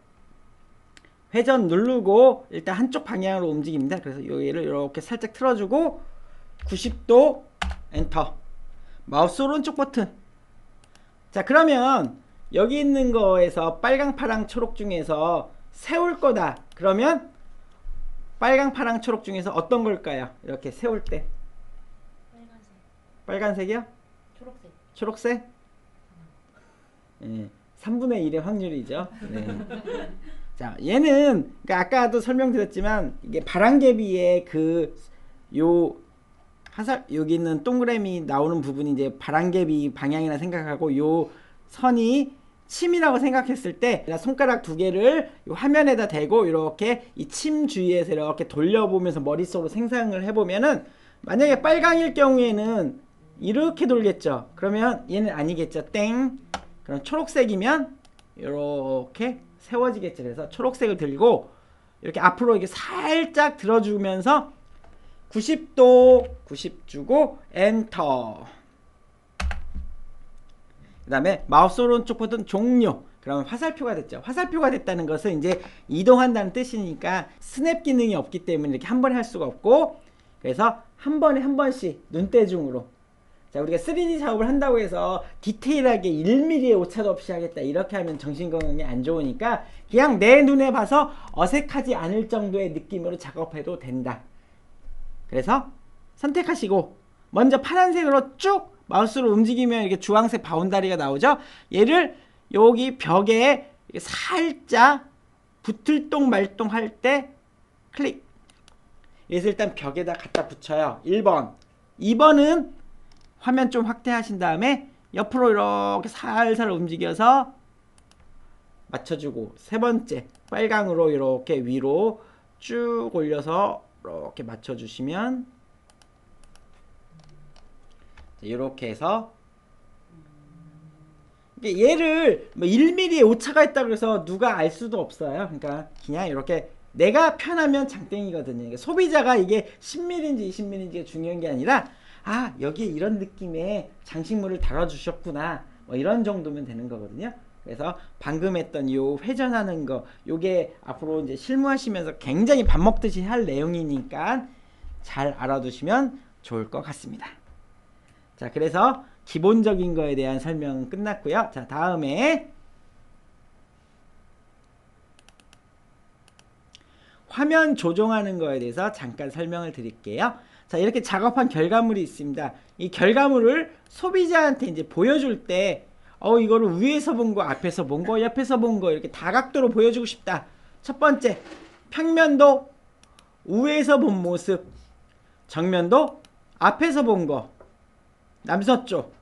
회전 누르고 일단 한쪽 방향으로 움직입니다. 그래서 여기를 이렇게 살짝 틀어주고 90도 엔터. 마우스 오른쪽 버튼. 자, 그러면 여기 있는 거에서 빨강, 파랑, 초록 중에서 세울 거다. 그러면 빨강, 파랑, 초록 중에서 어떤 걸까요? 이렇게 세울 때. 빨간색. 빨간색이요? 초록색. 초록색? 예, 3분의 1의 확률이죠. 네. 자, 얘는 그러니까 아까도 설명드렸지만 이게 바람개비의 요 화살 여기 있는 동그라미 나오는 부분이 이제 바람개비 방향이라 생각하고 요 선이 침이라고 생각했을 때 손가락 두 개를 요 화면에다 대고 이렇게 이 침 주위에서 이렇게 돌려보면서 머릿속으로 생각을 해보면은 만약에 빨강일 경우에는 이렇게 돌겠죠. 그러면 얘는 아니겠죠. 땡. 그럼 초록색이면 이렇게 세워지겠죠. 그래서 초록색을 들고 이렇게 앞으로 이렇게 살짝 들어주면서 90도 90 주고 엔터. 그 다음에 마우스 오른쪽 버튼 종료. 그러면 화살표가 됐죠. 화살표가 됐다는 것은 이제 이동한다는 뜻이니까 스냅 기능이 없기 때문에 이렇게 한 번에 할 수가 없고 그래서 한 번에 한 번씩 눈대중으로 자, 우리가 3D 작업을 한다고 해서 디테일하게 1mm의 오차도 없이 하겠다 이렇게 하면 정신건강에 안 좋으니까 그냥 내 눈에 봐서 어색하지 않을 정도의 느낌으로 작업해도 된다. 그래서 선택하시고 먼저 파란색으로 쭉 마우스로 움직이면 이렇게 주황색 바운다리가 나오죠. 얘를 여기 벽에 살짝 붙을똥 말똥 할 때 클릭. 그래서 일단 벽에다 갖다 붙여요. 1번 2번은 화면 좀 확대하신 다음에 옆으로 이렇게 살살 움직여서 맞춰주고 세 번째 빨강으로 이렇게 위로 쭉 올려서 이렇게 맞춰주시면 이렇게 해서 얘를 뭐 1mm의 오차가 있다고 해서 누가 알 수도 없어요. 그러니까 그냥 이렇게 내가 편하면 장땡이거든요. 그러니까 소비자가 이게 10mm인지 20mm인지가 중요한 게 아니라 아 여기에 이런 느낌의 장식물을 달아주셨구나 뭐 이런 정도면 되는 거거든요. 그래서 방금 했던 요 회전하는 거 요게 앞으로 이제 실무하시면서 굉장히 밥 먹듯이 할 내용이니까 잘 알아두시면 좋을 것 같습니다. 자, 그래서 기본적인 거에 대한 설명은 끝났고요. 자, 다음에 화면 조정하는 거에 대해서 잠깐 설명을 드릴게요. 자, 이렇게 작업한 결과물이 있습니다. 이 결과물을 소비자한테 이제 보여줄 때 이거를 위에서 본 거, 앞에서 본 거, 옆에서 본 거 이렇게 다각도로 보여주고 싶다. 첫 번째, 평면도 우에서 본 모습, 정면도 앞에서 본 거, 남서쪽,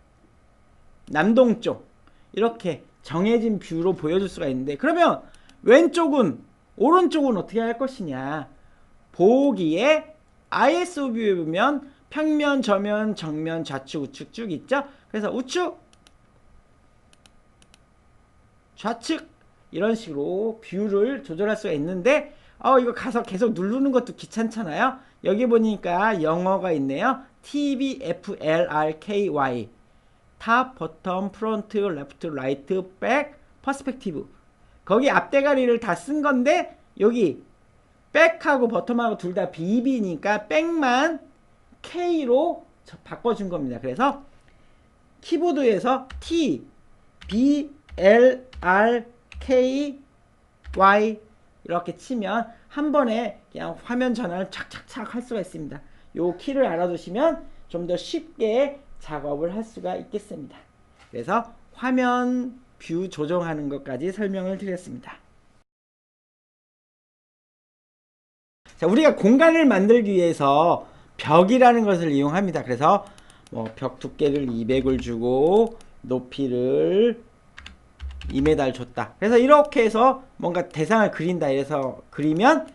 남동쪽 이렇게 정해진 뷰로 보여줄 수가 있는데, 그러면 왼쪽은 오른쪽은 어떻게 할 것이냐. 보기에 ISO 뷰에 보면 평면, 저면, 정면, 좌측, 우측 쭉 있죠. 그래서 우측, 좌측 이런 식으로 뷰를 조절할 수가 있는데, 이거 가서 계속 누르는 것도 귀찮잖아요. 여기 보니까 영어가 있네요. TBFLRKY 탑, 버텀, 프론트, 레프트, 라이트, 백, 퍼스펙티브. 거기 앞대가리를 다 쓴 건데 여기 백하고 버텀하고 둘 다 BB니까 백만 K로 바꿔준 겁니다. 그래서 키보드에서 T, B, L, R, K, Y 이렇게 치면 한 번에 그냥 화면 전환을 착착착 할 수가 있습니다. 요 키를 알아두시면 좀 더 쉽게 작업을 할 수가 있겠습니다. 그래서 화면 뷰 조정하는 것까지 설명을 드렸습니다. 자, 우리가 공간을 만들기 위해서 벽이라는 것을 이용합니다. 그래서 뭐 벽 두께를 200을 주고 높이를 2m 줬다. 그래서 이렇게 해서 뭔가 대상을 그린다. 이래서 그리면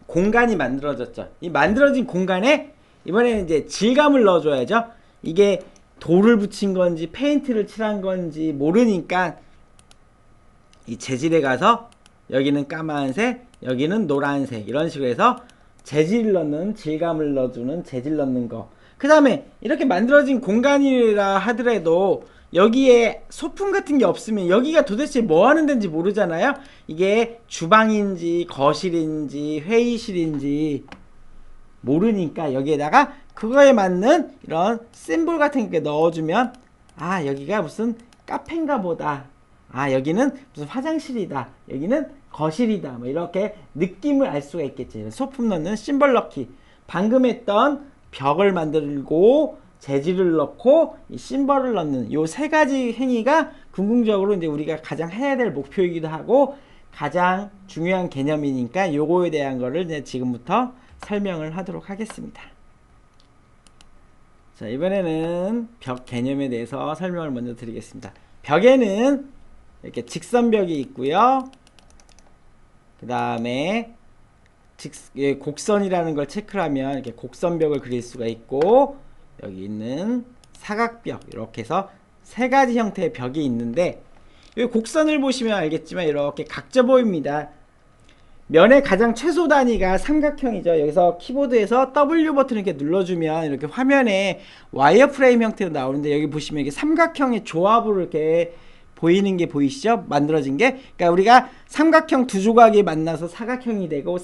공간이 만들어졌죠. 이 만들어진 공간에 이번에는 이제 질감을 넣어줘야죠. 이게 돌을 붙인 건지 페인트를 칠한 건지 모르니까 이 재질에 가서 여기는 까만색, 여기는 노란색 이런 식으로 해서 재질 넣는, 질감을 넣어주는 재질 넣는 거. 그 다음에 이렇게 만들어진 공간이라 하더라도 여기에 소품 같은 게 없으면 여기가 도대체 뭐 하는 데인지 모르잖아요. 이게 주방인지 거실인지 회의실인지 모르니까 여기에다가 그거에 맞는 이런 심볼 같은 게 넣어주면, 아, 여기가 무슨 카페인가 보다, 아, 여기는 무슨 화장실이다, 여기는 거실이다, 뭐 이렇게 느낌을 알 수가 있겠죠. 소품 넣는 심볼 넣기. 방금 했던 벽을 만들고 재질을 넣고 이 심벌을 넣는 요 세 가지 행위가 궁극적으로 이제 우리가 가장 해야 될 목표이기도 하고 가장 중요한 개념이니까 요거에 대한 거를 이제 지금부터 설명을 하도록 하겠습니다. 자, 이번에는 벽 개념에 대해서 설명을 먼저 드리겠습니다. 벽에는 이렇게 직선벽이 있고요. 그 다음에 곡선이라는 걸 체크를 하면 이렇게 곡선벽을 그릴 수가 있고, 여기 있는 사각벽, 이렇게 해서 세 가지 형태의 벽이 있는데, 이 곡선을 보시면 알겠지만 이렇게 각져 보입니다. 면의 가장 최소 단위가 삼각형이죠. 여기서 키보드에서 W 버튼을 이렇게 눌러주면 이렇게 화면에 와이어프레임 형태로 나오는데, 여기 보시면 이게 삼각형의 조합으로 이렇게 보이는 게 보이시죠? 만들어진 게. 그러니까 우리가 삼각형 두 조각이 만나서 사각형이 되고,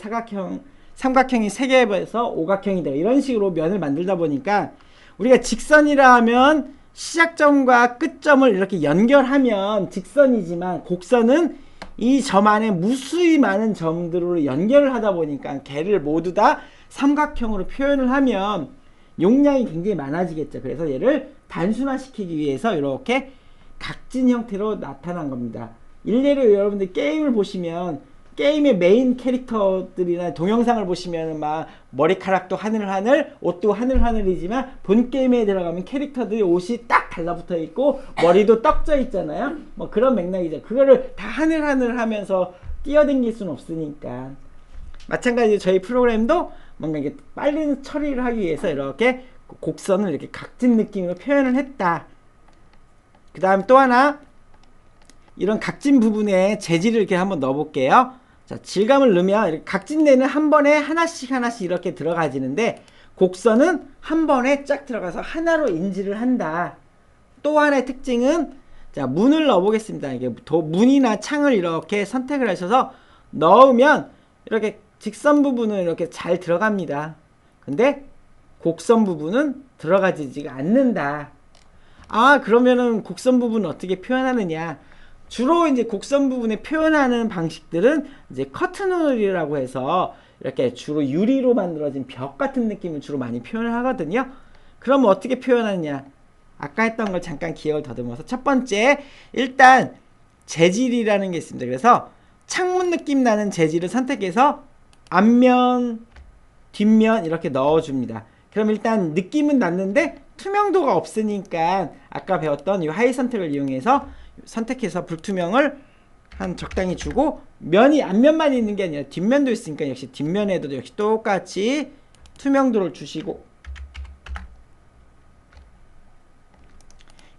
삼각형이 세 개에서 오각형이 되고, 이런 식으로 면을 만들다 보니까 우리가 직선이라 하면 시작점과 끝점을 이렇게 연결하면 직선이지만, 곡선은 이 점 안에 무수히 많은 점들로 연결을 하다 보니까 걔를 모두 다 삼각형으로 표현을 하면 용량이 굉장히 많아지겠죠. 그래서 얘를 단순화시키기 위해서 이렇게 각진 형태로 나타난 겁니다. 일례로 여러분들 게임을 보시면 게임의 메인 캐릭터들이나 동영상을 보시면 막 머리카락도 하늘하늘, 옷도 하늘하늘이지만 본 게임에 들어가면 캐릭터들이 옷이 딱 달라붙어 있고 머리도 떡져 있잖아요. 뭐 그런 맥락이죠. 그거를 다 하늘하늘 하면서 뛰어댕길 수는 없으니까. 마찬가지로 저희 프로그램도 뭔가 이게 빨리 처리를 하기 위해서 이렇게 곡선을 이렇게 각진 느낌으로 표현을 했다. 그 다음 또 하나, 이런 각진 부분에 재질을 이렇게 한번 넣어 볼게요. 자, 질감을 넣으면 이렇게 각진 데는 한 번에 하나씩 이렇게 들어가지는데, 곡선은 한 번에 쫙 들어가서 하나로 인지를 한다. 또 하나의 특징은, 자, 문을 넣어 보겠습니다. 이게 문이나 창을 이렇게 선택을 하셔서 넣으면 이렇게 직선 부분은 이렇게 잘 들어갑니다. 근데 곡선 부분은 들어가지가 않는다. 아, 그러면은 곡선 부분은 어떻게 표현하느냐? 주로 이제 곡선 부분에 표현하는 방식들은 이제 커튼홀이라고 해서 이렇게 주로 유리로 만들어진 벽 같은 느낌을 주로 많이 표현을 하거든요. 그럼 어떻게 표현하느냐? 아까 했던 걸 잠깐 기억을 더듬어서, 첫 번째, 일단 재질이라는 게 있습니다. 그래서 창문 느낌 나는 재질을 선택해서 앞면, 뒷면 이렇게 넣어줍니다. 그럼 일단 느낌은 났는데 투명도가 없으니까 아까 배웠던 이 하이 선택을 이용해서 선택해서 불투명을 한 적당히 주고, 면이 앞면만 있는 게 아니라 뒷면도 있으니까 역시 뒷면에도 역시 똑같이 투명도를 주시고,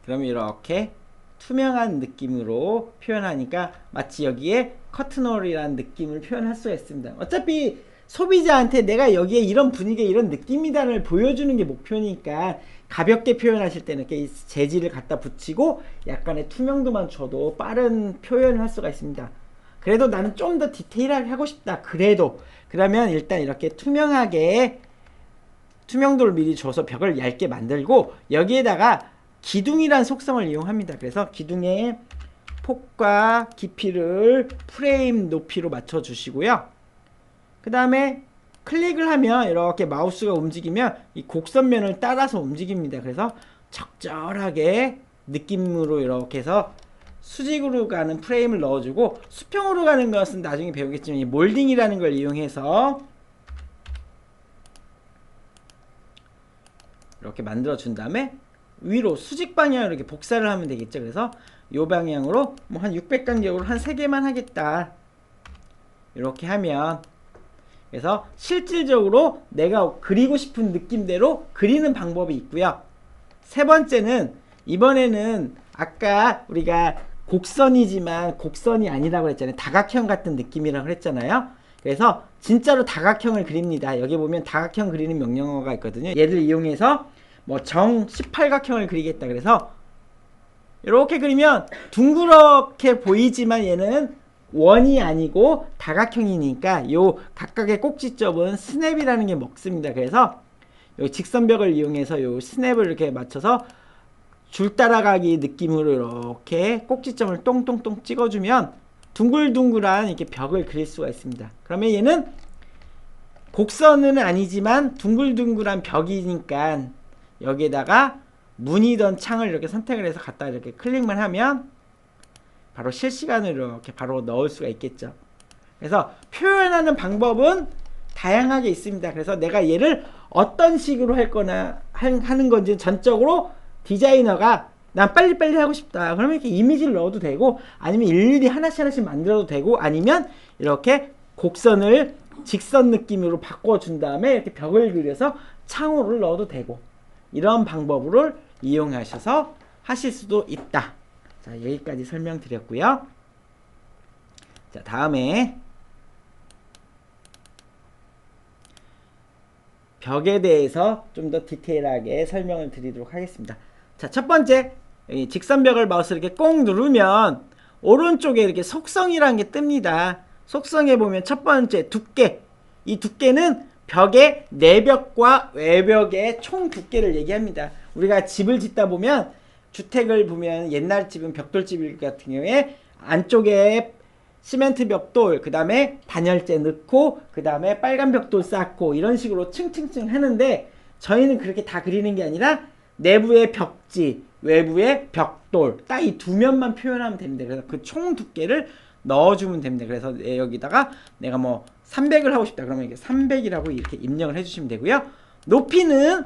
그러면 이렇게 투명한 느낌으로 표현하니까 마치 여기에 커튼홀이라는 느낌을 표현할 수가 있습니다. 어차피 소비자한테 내가 여기에 이런 분위기에 이런 느낌이다를 보여주는 게 목표니까 가볍게 표현하실 때는 이렇게 재질을 갖다 붙이고 약간의 투명도만 줘도 빠른 표현을 할 수가 있습니다. 그래도 나는 좀 더 디테일하게 하고 싶다. 그러면 일단 이렇게 투명하게 투명도를 미리 줘서 벽을 얇게 만들고, 여기에다가 기둥이란 속성을 이용합니다. 그래서 기둥의 폭과 깊이를 프레임 높이로 맞춰 주시고요. 그 다음에 클릭을 하면 이렇게 마우스가 움직이면 이 곡선면을 따라서 움직입니다. 그래서 적절하게 느낌으로 이렇게 해서 수직으로 가는 프레임을 넣어주고, 수평으로 가는 것은 나중에 배우겠지만 이 몰딩이라는 걸 이용해서 이렇게 만들어 준 다음에 위로 수직 방향으로 이렇게 복사를 하면 되겠죠. 그래서 이 방향으로 뭐 한 600간격으로 한 3개만 하겠다. 이렇게 하면, 그래서 실질적으로 내가 그리고 싶은 느낌대로 그리는 방법이 있고요. 세 번째는, 이번에는 아까 우리가 곡선이지만 곡선이 아니라고 했잖아요. 다각형 같은 느낌이라고 했잖아요. 그래서 진짜로 다각형을 그립니다. 여기 보면 다각형 그리는 명령어가 있거든요. 얘를 이용해서 뭐 정 18각형을 그리겠다. 그래서 이렇게 그리면 둥그렇게 보이지만 얘는 원이 아니고 다각형이니까 요 각각의 꼭지점은 스냅이라는 게 먹습니다. 그래서 요 직선벽을 이용해서 요 스냅을 이렇게 맞춰서 줄 따라가기 느낌으로 이렇게 꼭지점을 똥똥똥 찍어주면 둥글둥글한 이렇게 벽을 그릴 수가 있습니다. 그러면 얘는 곡선은 아니지만 둥글둥글한 벽이니까 여기에다가 문이던 창을 이렇게 선택을 해서 갖다 이렇게 클릭만 하면 바로 실시간으로 이렇게 바로 넣을 수가 있겠죠. 그래서 표현하는 방법은 다양하게 있습니다. 그래서 내가 얘를 어떤 식으로 할 거나 하는 건지 전적으로 디자이너가 난 빨리빨리 하고 싶다. 그러면 이렇게 이미지를 넣어도 되고, 아니면 일일이 하나씩 만들어도 되고, 아니면 이렇게 곡선을 직선 느낌으로 바꿔준 다음에 이렇게 벽을 그려서 창호를 넣어도 되고, 이런 방법을 이용하셔서 하실 수도 있다. 자, 여기까지 설명드렸고요. 자, 다음에 벽에 대해서 좀 더 디테일하게 설명을 드리도록 하겠습니다. 자, 첫 번째, 여기 직선벽을 마우스 이렇게 꼭 누르면 오른쪽에 이렇게 속성이라는 게 뜹니다. 속성에 보면 첫 번째 두께, 이 두께는 벽의 내벽과 외벽의 총 두께를 얘기합니다. 우리가 집을 짓다 보면, 주택을 보면 옛날 집은 벽돌집 같은 경우에 안쪽에 시멘트 벽돌, 그 다음에 단열재 넣고, 그 다음에 빨간 벽돌 쌓고, 이런 식으로 층층층 하는데, 저희는 그렇게 다 그리는 게 아니라 내부의 벽지, 외부의 벽돌, 딱 이 두 면만 표현하면 됩니다. 그래서 그 총 두께를 넣어주면 됩니다. 그래서 여기다가 내가 뭐 300을 하고 싶다 그러면 이게 300이라고 이렇게 입력을 해주시면 되고요. 높이는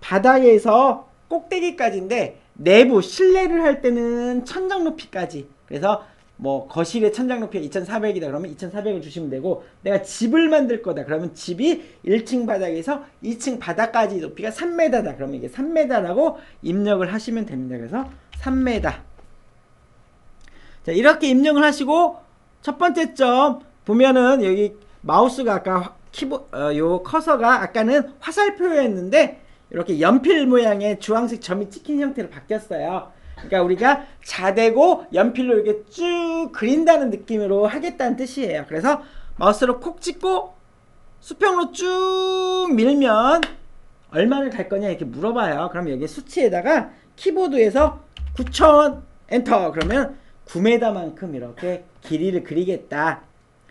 바닥에서 꼭대기까지인데, 내부 실내를 할 때는 천장 높이까지. 그래서 뭐 거실의 천장 높이가 2400이다 그러면 2400을 주시면 되고, 내가 집을 만들 거다 그러면 집이 1층 바닥에서 2층 바닥까지 높이가 3m다 그러면 이게 3m라고 입력을 하시면 됩니다. 그래서 3m. 자, 이렇게 입력을 하시고, 첫 번째 점 보면은 여기 마우스가 아까 요 커서가 아까는 화살표였는데 이렇게 연필 모양의 주황색 점이 찍힌 형태로 바뀌었어요. 그러니까 우리가 자대고 연필로 이렇게 쭉 그린다는 느낌으로 하겠다는 뜻이에요. 그래서 마우스로 콕 찍고 수평으로 쭉 밀면 얼마를 갈 거냐 이렇게 물어봐요. 그럼 여기 수치에다가 키보드에서 9000 엔터 그러면 9m만큼 이렇게 길이를 그리겠다.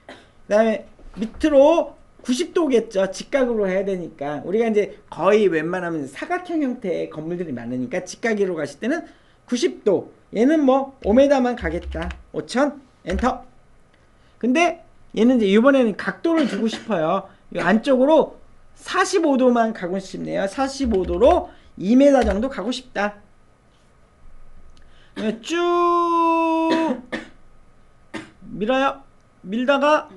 그 다음에 밑으로 90도겠죠. 직각으로 해야 되니까. 우리가 이제 거의 웬만하면 사각형 형태의 건물들이 많으니까 직각으로 가실 때는 90도. 얘는 뭐 5m만 가겠다. 5000 엔터. 근데 얘는 이제 이번에는 각도를 주고 싶어요. 이 안쪽으로 45도만 가고 싶네요. 45도로 2m 정도 가고 싶다. 쭉 밀어요. 밀다가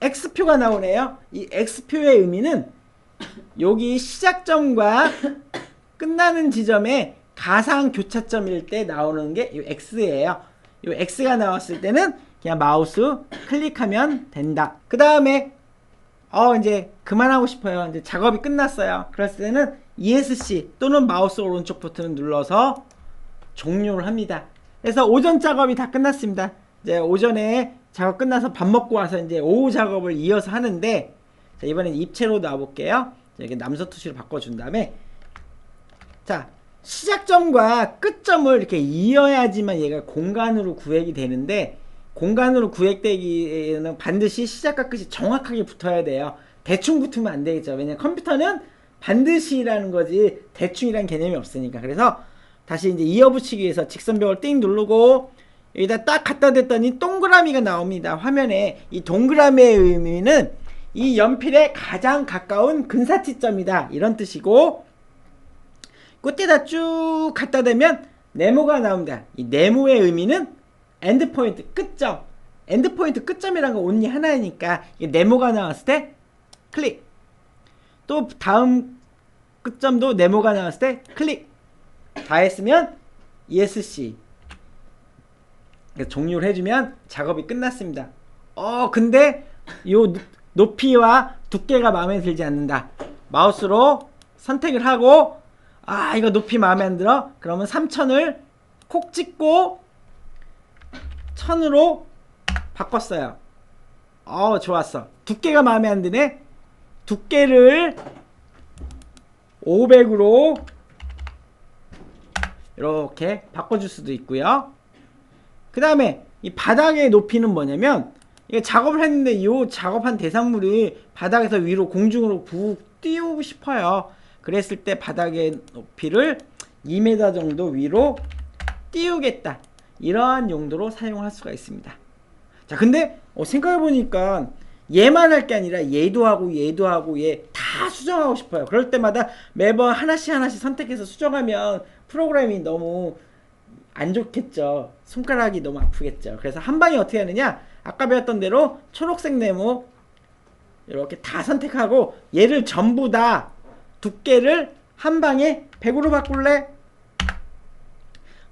X표가 나오네요. 이 X표의 의미는 여기 시작점과 끝나는 지점에 가상 교차점일 때 나오는 게 이 X예요. 이 X가 나왔을 때는 그냥 마우스 클릭하면 된다. 그 다음에 이제 그만하고 싶어요. 이제 작업이 끝났어요. 그랬을 때는 ESC 또는 마우스 오른쪽 버튼을 눌러서 종료를 합니다. 그래서 오전 작업이 다 끝났습니다. 이제 오전에 작업 끝나서 밥 먹고 와서 이제 오후 작업을 이어서 하는데, 자, 이번엔 입체로 놔볼게요. 이렇게 남서 투시로 바꿔준 다음에, 자, 시작점과 끝점을 이렇게 이어야지만 얘가 공간으로 구획이 되는데, 공간으로 구획되기에는 반드시 시작과 끝이 정확하게 붙어야 돼요. 대충 붙으면 안 되겠죠. 왜냐면 컴퓨터는 반드시라는 거지 대충이란 개념이 없으니까. 그래서 다시 이제 이어붙이기 위해서 직선벽을 띵 누르고 여기다 딱 갖다 댔더니 동그라미가 나옵니다. 화면에. 이 동그라미의 의미는 이 연필에 가장 가까운 근사치점이다, 이런 뜻이고, 끝에다 쭉 갖다 대면 네모가 나옵니다. 이 네모의 의미는 엔드포인트, 끝점. 엔드포인트, 끝점이란 건 온리 하나이니까 이게 네모가 나왔을 때 클릭. 또 다음 끝점도 네모가 나왔을 때 클릭. 다 했으면 ESC 종료를 해주면 작업이 끝났습니다. 근데 요 높이와 두께가 마음에 들지 않는다. 마우스로 선택을 하고, 이거 높이 마음에 안 들어? 그러면 3000을 콕 찍고 1000으로 바꿨어요. 좋았어. 두께가 마음에 안 드네? 두께를 500으로 이렇게 바꿔줄 수도 있고요. 그 다음에 이 바닥의 높이는 뭐냐면, 이게 작업을 했는데 이 작업한 대상물이 바닥에서 위로 공중으로 푹 띄우고 싶어요. 그랬을 때 바닥의 높이를 2m 정도 위로 띄우겠다, 이러한 용도로 사용할 수가 있습니다. 자, 근데 생각해보니까 얘만 할 게 아니라 얘도 하고 얘도 하고 얘 다 수정하고 싶어요. 그럴 때마다 매번 하나씩 선택해서 수정하면 프로그램이 너무 안 좋겠죠. 손가락이 너무 아프겠죠. 그래서 한 방에 어떻게 하느냐, 아까 배웠던 대로 초록색 네모 이렇게 다 선택하고, 얘를 전부 다 두께를 한 방에 100으로 바꿀래?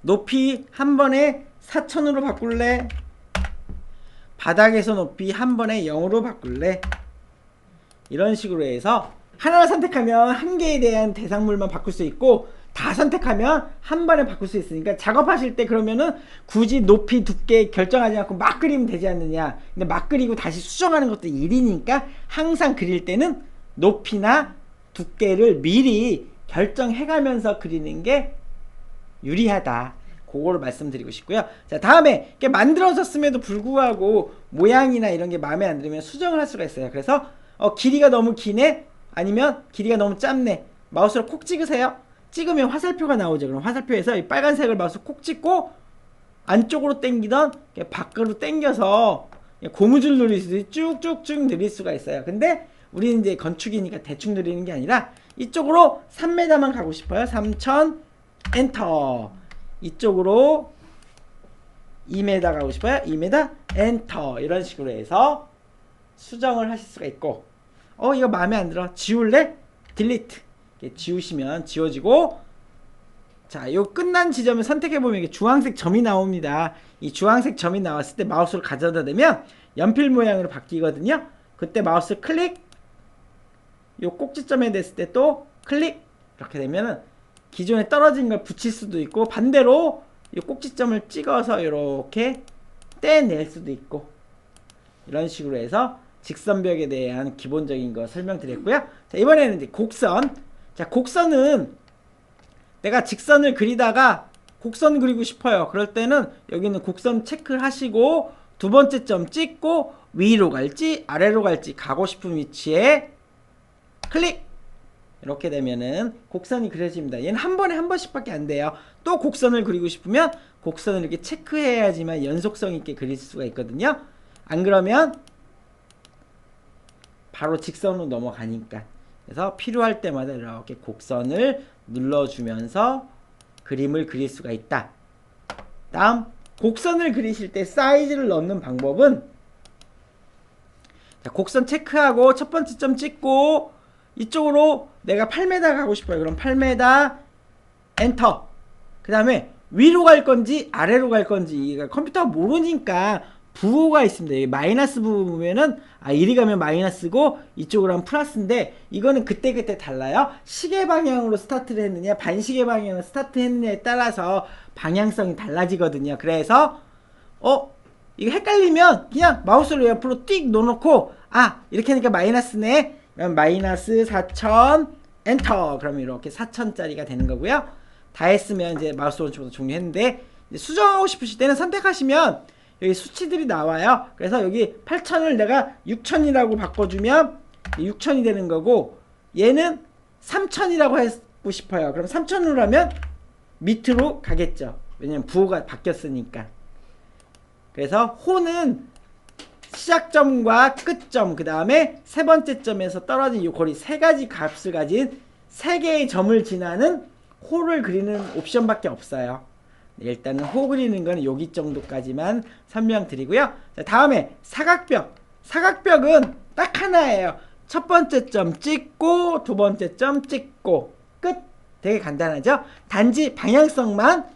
높이 한 번에 4000으로 바꿀래? 바닥에서 높이 한 번에 0으로 바꿀래? 이런 식으로 해서 하나를 선택하면 한 개에 대한 대상물만 바꿀 수 있고, 다 선택하면 한 번에 바꿀 수 있으니까 작업하실 때 그러면은 굳이 높이 두께 결정하지 않고 막 그리면 되지 않느냐. 근데 막 그리고 다시 수정하는 것도 일이니까 항상 그릴 때는 높이나 두께를 미리 결정해가면서 그리는 게 유리하다. 그거를 말씀드리고 싶고요. 자, 다음에 이렇게 만들어졌음에도 불구하고 모양이나 이런 게 마음에 안 들면 수정을 할 수가 있어요. 그래서 길이가 너무 기네? 아니면 길이가 너무 짧네? 마우스로 콕 찍으세요. 찍으면 화살표가 나오죠. 그럼 화살표에서 이 빨간색을 마우스 콕 찍고 안쪽으로 당기던 밖으로 당겨서 고무줄 누릴 수도 있고 쭉쭉쭉 누릴 수가 있어요. 근데 우리는 이제 건축이니까 대충 누리는 게 아니라 이쪽으로 3m만 가고 싶어요. 3000 엔터. 이쪽으로 2m 가고 싶어요. 2m 엔터. 이런 식으로 해서 수정을 하실 수가 있고, 이거 마음에 안 들어, 지울래? 딜리트. 지우시면 지워지고, 자, 요 끝난 지점을 선택해보면 이게 주황색 점이 나옵니다. 이 주황색 점이 나왔을 때 마우스를 가져다 대면 연필 모양으로 바뀌거든요. 그때 마우스 클릭, 요 꼭지점에 댔을 때 또 클릭, 이렇게 되면은 기존에 떨어진 걸 붙일 수도 있고, 반대로 이 꼭지점을 찍어서 이렇게 떼낼 수도 있고, 이런 식으로 해서 직선벽에 대한 기본적인 거 설명드렸고요. 자, 이번에는 이제 곡선. 자, 곡선은 내가 직선을 그리다가 곡선 그리고 싶어요. 그럴 때는 여기는 곡선 체크를 하시고 두 번째 점 찍고 위로 갈지 아래로 갈지 가고 싶은 위치에 클릭. 이렇게 되면은 곡선이 그려집니다. 얘는 한 번에 한 번씩밖에 안 돼요. 또 곡선을 그리고 싶으면 곡선을 이렇게 체크해야지만 연속성 있게 그릴 수가 있거든요. 안 그러면 바로 직선으로 넘어가니까. 그래서 필요할 때마다 이렇게 곡선을 눌러주면서 그림을 그릴 수가 있다. 다음, 곡선을 그리실 때 사이즈를 넣는 방법은, 자, 곡선 체크하고 첫 번째 점 찍고 이쪽으로 내가 8m 가고 싶어요. 그럼 8m 엔터. 그 다음에 위로 갈 건지 아래로 갈 건지 컴퓨터가 모르니까 부호가 있습니다. 여기 마이너스 부호 보면은 이리 가면 마이너스고 이쪽으로 하면 플러스인데, 이거는 그때그때 달라요. 시계 방향으로 스타트를 했느냐 반시계 방향으로 스타트 했느냐에 따라서 방향성이 달라지거든요. 그래서 이거 헷갈리면 그냥 마우스를 옆으로 띡 놓아놓고 이렇게 하니까 마이너스네. 그럼 마이너스 4000 엔터. 그러면 이렇게 4000짜리가 되는 거고요. 다 했으면 이제 마우스 오른쪽으로 종료했는데, 이제 수정하고 싶으실 때는 선택하시면 여기 수치들이 나와요. 그래서 여기 8000을 내가 6000이라고 바꿔주면 6000이 되는 거고, 얘는 3000이라고 하고 싶어요. 그럼 3000으로 하면 밑으로 가겠죠. 왜냐면 부호가 바뀌었으니까. 그래서 호는 시작점과 끝점, 그 다음에 세 번째 점에서 떨어진 이 거리 세 가지 값을 가진 세 개의 점을 지나는 호를 그리는 옵션밖에 없어요. 일단은 호 그리는 건 여기 정도까지만 설명드리고요. 자, 다음에 사각벽. 사각벽은 딱 하나예요. 첫 번째 점 찍고 두 번째 점 찍고 끝. 되게 간단하죠? 단지 방향성만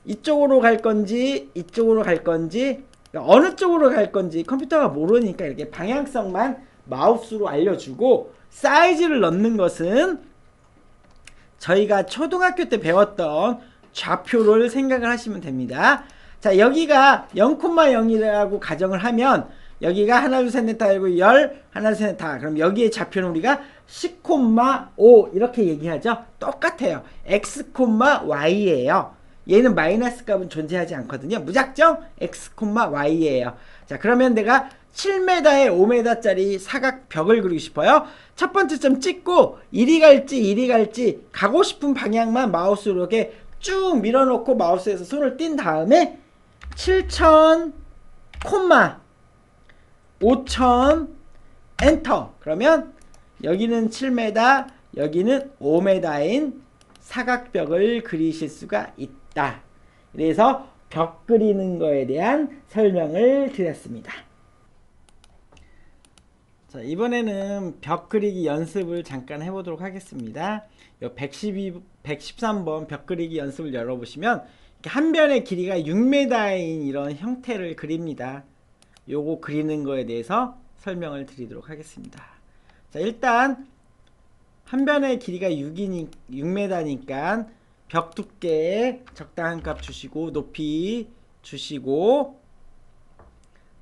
이쪽으로 갈 건지 이쪽으로 갈 건지 어느 쪽으로 갈 건지 컴퓨터가 모르니까 이렇게 방향성만 마우스로 알려주고, 사이즈를 넣는 것은 저희가 초등학교 때 배웠던 좌표를 생각을 하시면 됩니다. 자, 여기가 0,0이라고 가정을 하면 여기가 하나 둘 셋 넷 다 일곱 열 하나 둘 셋 넷 다, 그럼 여기의 좌표는 우리가 10,5 이렇게 얘기하죠. 똑같아요. x, y예요. 얘는 마이너스 값은 존재하지 않거든요. 무작정 x, y예요. 자, 그러면 내가 7m에 5m짜리 사각벽을 그리고 싶어요. 첫 번째 점 찍고 이리 갈지 가고 싶은 방향만 마우스로 이렇게 쭉 밀어놓고 마우스에서 손을 띈 다음에 7000, 5000 엔터. 그러면 여기는 7m, 여기는 5m인 사각벽을 그리실 수가 있다. 그래서 벽 그리는 거에 대한 설명을 드렸습니다. 자, 이번에는 벽 그리기 연습을 잠깐 해보도록 하겠습니다. 요 113번 벽 그리기 연습을 열어보시면 이렇게 한 변의 길이가 6m인 이런 형태를 그립니다. 요거 그리는 거에 대해서 설명을 드리도록 하겠습니다. 자, 일단 한 변의 길이가 6m니까 벽 두께에 적당한 값 주시고 높이 주시고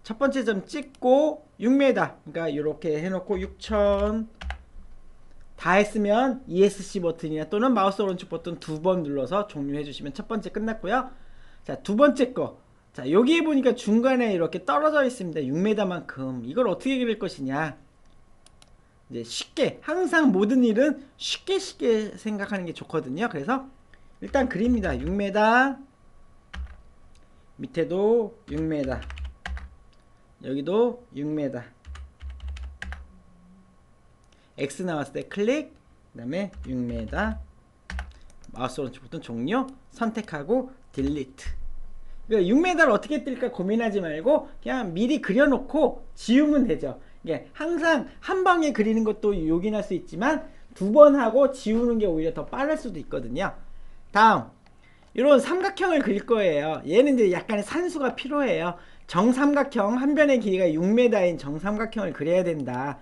첫 번째 점 찍고 6m, 그러니까 이렇게 해놓고 6000 다 했으면 ESC 버튼이나 또는 마우스 오른쪽 버튼 두 번 눌러서 종료해 주시면 첫 번째 끝났고요. 자, 두 번째 거. 자, 여기에 보니까 중간에 이렇게 떨어져 있습니다. 6m만큼. 이걸 어떻게 그릴 것이냐. 이제 쉽게, 항상 모든 일은 쉽게 생각하는 게 좋거든요. 그래서 일단 그립니다. 6m, 밑에도 6m, 여기도 6m. X 나왔을 때 클릭, 그 다음에 6m, 마우스 오른쪽 버튼 종료, 선택하고 딜리트. 그러니까 6m를 어떻게 뜰까 고민하지 말고 그냥 미리 그려놓고 지우면 되죠. 이게 항상 한 방에 그리는 것도 요긴할 수 있지만 두 번 하고 지우는 게 오히려 더 빠를 수도 있거든요. 다음, 이런 삼각형을 그릴 거예요. 얘는 이제 약간의 산수가 필요해요. 정삼각형, 한 변의 길이가 6m인 정삼각형을 그려야 된다.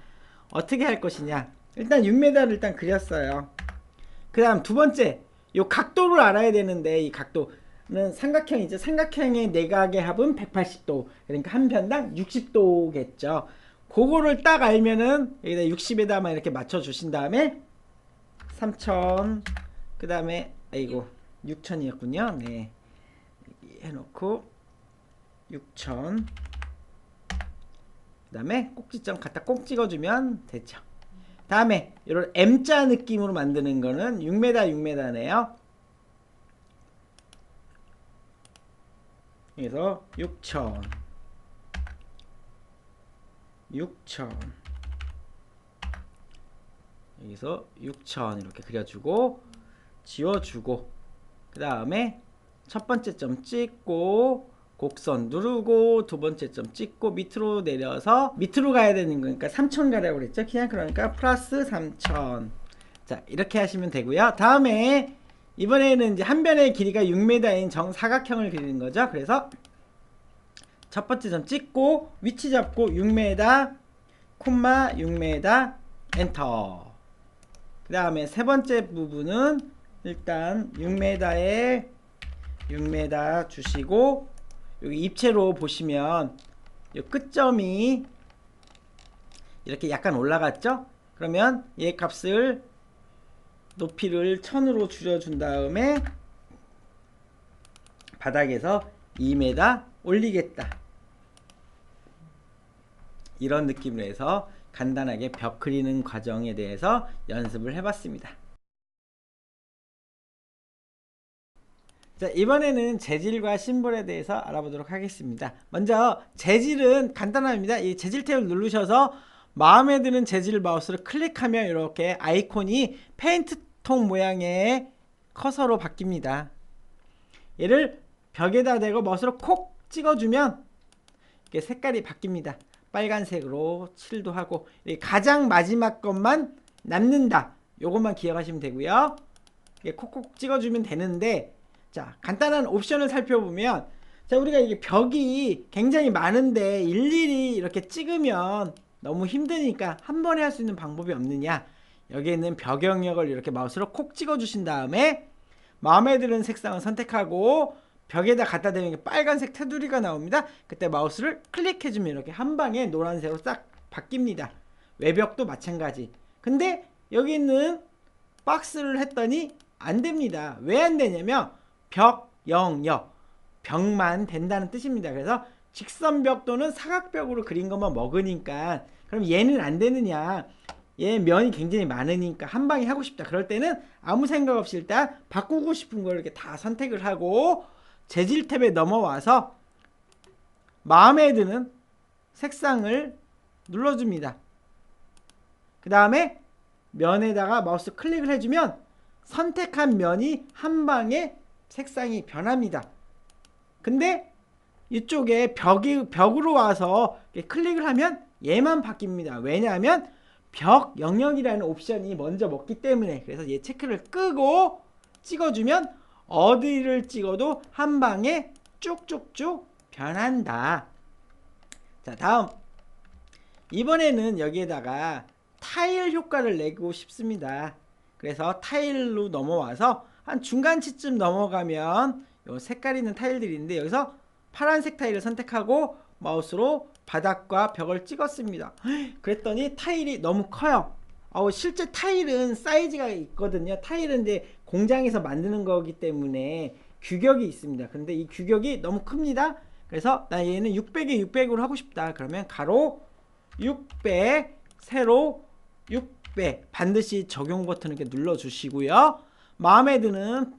어떻게 할 것이냐. 일단 6m를 일단 그렸어요. 그 다음 두 번째, 요 각도를 알아야 되는데, 이 각도는 삼각형이죠. 삼각형의 내각의 합은 180도. 그러니까 한 편당 60도겠죠. 그거를 딱 알면은 여기다 60에다만 이렇게 맞춰 주신 다음에 3000, 그 다음에 아이고 6000이었군요. 네, 여기 해놓고 6000, 그 다음에 꼭지점 갖다 꼭 찍어주면 되죠. 다음에 이런 M자 느낌으로 만드는 거는 6m네요. 그래서 6000, 6000 여기서 6000 이렇게 그려주고 지워주고 그 다음에 첫 번째 점 찍고 곡선 누르고 두 번째 점 찍고 밑으로 내려서 밑으로 가야 되는 거니까 3000 가라고 그랬죠. 그냥 그러니까 플러스 3000. 자 이렇게 하시면 되고요. 다음에 이번에는 이제 한 변의 길이가 6m인 정사각형을 그리는 거죠. 그래서 첫 번째 점 찍고 위치 잡고 6m 콤마 6m 엔터. 그 다음에 세 번째 부분은 일단 6m에 6m 주시고 여기 입체로 보시면 이 끝점이 이렇게 약간 올라갔죠? 그러면 얘 값을 높이를 1000으로 줄여준 다음에 바닥에서 2m 올리겠다. 이런 느낌으로 해서 간단하게 벽 그리는 과정에 대해서 연습을 해봤습니다. 자, 이번에는 재질과 심볼에 대해서 알아보도록 하겠습니다. 먼저 재질은 간단합니다. 이 재질 탭을 누르셔서 마음에 드는 재질 마우스를 클릭하면 이렇게 아이콘이 페인트통 모양의 커서로 바뀝니다. 얘를 벽에다 대고 마우스로 콕 찍어주면 이렇게 색깔이 바뀝니다. 빨간색으로 칠도 하고 가장 마지막 것만 남는다. 요것만 기억하시면 되고요. 이렇게 콕콕 찍어주면 되는데 자 간단한 옵션을 살펴보면 자 우리가 이게 벽이 굉장히 많은데 일일이 이렇게 찍으면 너무 힘드니까 한 번에 할 수 있는 방법이 없느냐. 여기에 있는 벽 영역을 이렇게 마우스로 콕 찍어 주신 다음에 마음에 드는 색상을 선택하고 벽에다 갖다 대면 빨간색 테두리가 나옵니다. 그때 마우스를 클릭해주면 이렇게 한 방에 노란색으로 싹 바뀝니다. 외벽도 마찬가지. 근데 여기 있는 박스를 했더니 안 됩니다. 왜 안 되냐면 벽 영역 벽만 된다는 뜻입니다. 그래서 직선벽 또는 사각벽으로 그린 것만 먹으니까 그럼 얘는 안 되느냐. 얘 면이 굉장히 많으니까 한 방에 하고 싶다. 그럴 때는 아무 생각 없이 일단 바꾸고 싶은 걸 이렇게 다 선택을 하고 재질 탭에 넘어와서 마음에 드는 색상을 눌러줍니다. 그 다음에 면에다가 마우스 클릭을 해주면 선택한 면이 한 방에 색상이 변합니다. 근데 이쪽에 벽으로 와서 클릭을 하면 얘만 바뀝니다. 왜냐하면 벽 영역이라는 옵션이 먼저 먹기 때문에. 그래서 얘 체크를 끄고 찍어주면 어디를 찍어도 한 방에 쭉쭉쭉 변한다. 자 다음 이번에는 여기에다가 타일 효과를 내고 싶습니다. 그래서 타일로 넘어와서 한 중간치쯤 넘어가면 요 색깔 있는 타일들이 있는데 여기서 파란색 타일을 선택하고 마우스로 바닥과 벽을 찍었습니다. 그랬더니 타일이 너무 커요. 실제 타일은 사이즈가 있거든요. 타일은 이제 공장에서 만드는 거기 때문에 규격이 있습니다. 근데 이 규격이 너무 큽니다. 그래서 나 얘는 600에 600으로 하고 싶다. 그러면 가로 600 세로 600 반드시 적용 버튼을 이렇게 눌러 주시고요. 마음에 드는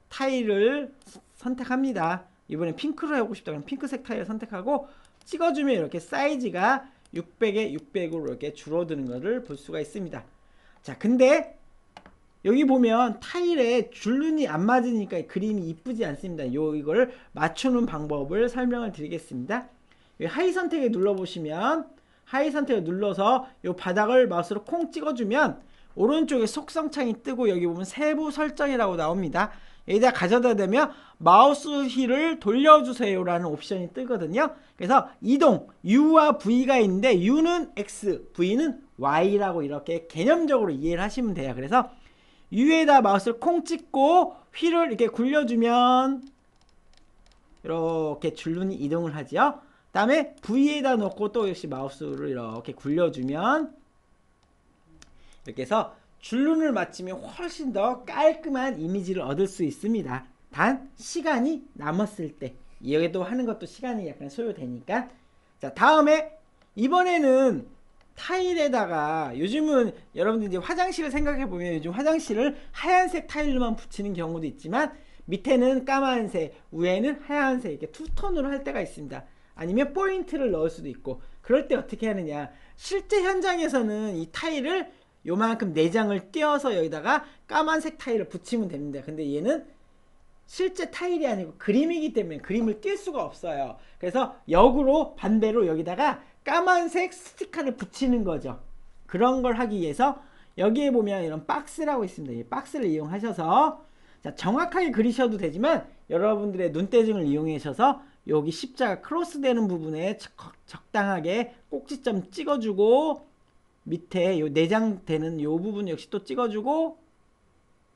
타일을 선택합니다. 이번엔 핑크로 하고 싶다. 그럼 핑크색 타일을 선택하고 찍어주면 이렇게 사이즈가 600에 600으로 이렇게 줄어드는 것을 볼 수가 있습니다. 자, 근데 여기 보면 타일에 줄눈이 안 맞으니까 그림이 이쁘지 않습니다. 이걸 맞추는 방법을 설명을 드리겠습니다. 여기 하이 선택에 눌러보시면 하이 선택을 눌러서 이 바닥을 마우스로 콩 찍어주면 오른쪽에 속성창이 뜨고 여기 보면 세부 설정이라고 나옵니다. 여기다 가져다 대면 마우스 휠을 돌려주세요 라는 옵션이 뜨거든요. 그래서 이동 U와 V가 있는데 U는 X, V는 Y라고 이렇게 개념적으로 이해를 하시면 돼요. 그래서 U에다 마우스를 콩 찍고 휠을 이렇게 굴려주면 이렇게 줄눈이 이동을 하죠. 그 다음에 V에다 놓고 또 역시 마우스를 이렇게 굴려주면 이렇게 해서 줄눈을 맞추면 훨씬 더 깔끔한 이미지를 얻을 수 있습니다. 단 시간이 남았을 때 여기도 하는 것도 시간이 약간 소요되니까. 자 다음에 이번에는 타일에다가 요즘은 여러분들 이제 화장실을 생각해 보면 요즘 화장실을 하얀색 타일로만 붙이는 경우도 있지만 밑에는 까만색 위에는 하얀색 이렇게 투톤으로 할 때가 있습니다. 아니면 포인트를 넣을 수도 있고. 그럴 때 어떻게 하느냐, 실제 현장에서는 이 타일을 요만큼 4장을 띄어서 여기다가 까만색 타일을 붙이면 됩니다. 근데 얘는 실제 타일이 아니고 그림이기 때문에 그림을 띄울 수가 없어요. 그래서 역으로 반대로 여기다가 까만색 스티커를 붙이는 거죠. 그런 걸 하기 위해서 여기에 보면 이런 박스라고 있습니다. 이 박스를 이용하셔서, 자, 정확하게 그리셔도 되지만 여러분들의 눈대중을 이용하셔서 여기 십자가 크로스 되는 부분에 적당하게 꼭지점 찍어주고, 밑에 요 내장 되는 요 부분 역시 또 찍어주고,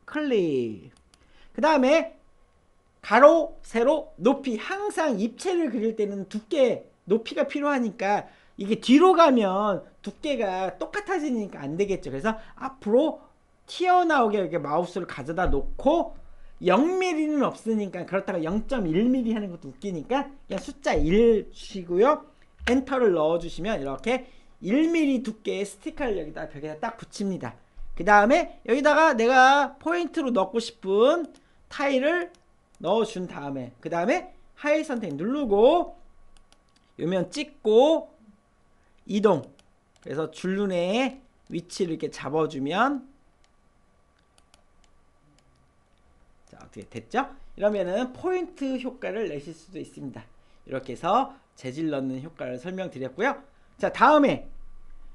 클릭. 그 다음에 가로, 세로, 높이. 항상 입체를 그릴 때는 두께, 높이가 필요하니까 이게 뒤로 가면 두께가 똑같아지니까 안 되겠죠. 그래서 앞으로 튀어나오게 이렇게 마우스를 가져다 놓고, 0mm는 없으니까, 그렇다가 0.1mm 하는 것도 웃기니까 그냥 숫자 1 치고요. 엔터를 넣어주시면 이렇게 1mm 두께의 스티커를 여기다 벽에다 딱 붙입니다. 그 다음에 여기다가 내가 포인트로 넣고 싶은 타일을 넣어준 다음에, 그 다음에 하일 선택 누르고 요면 찍고 이동. 그래서 줄눈의 위치를 이렇게 잡아주면, 자, 어떻게 됐죠? 이러면은 포인트 효과를 내실 수도 있습니다. 이렇게 해서 재질 넣는 효과를 설명드렸고요. 자, 다음에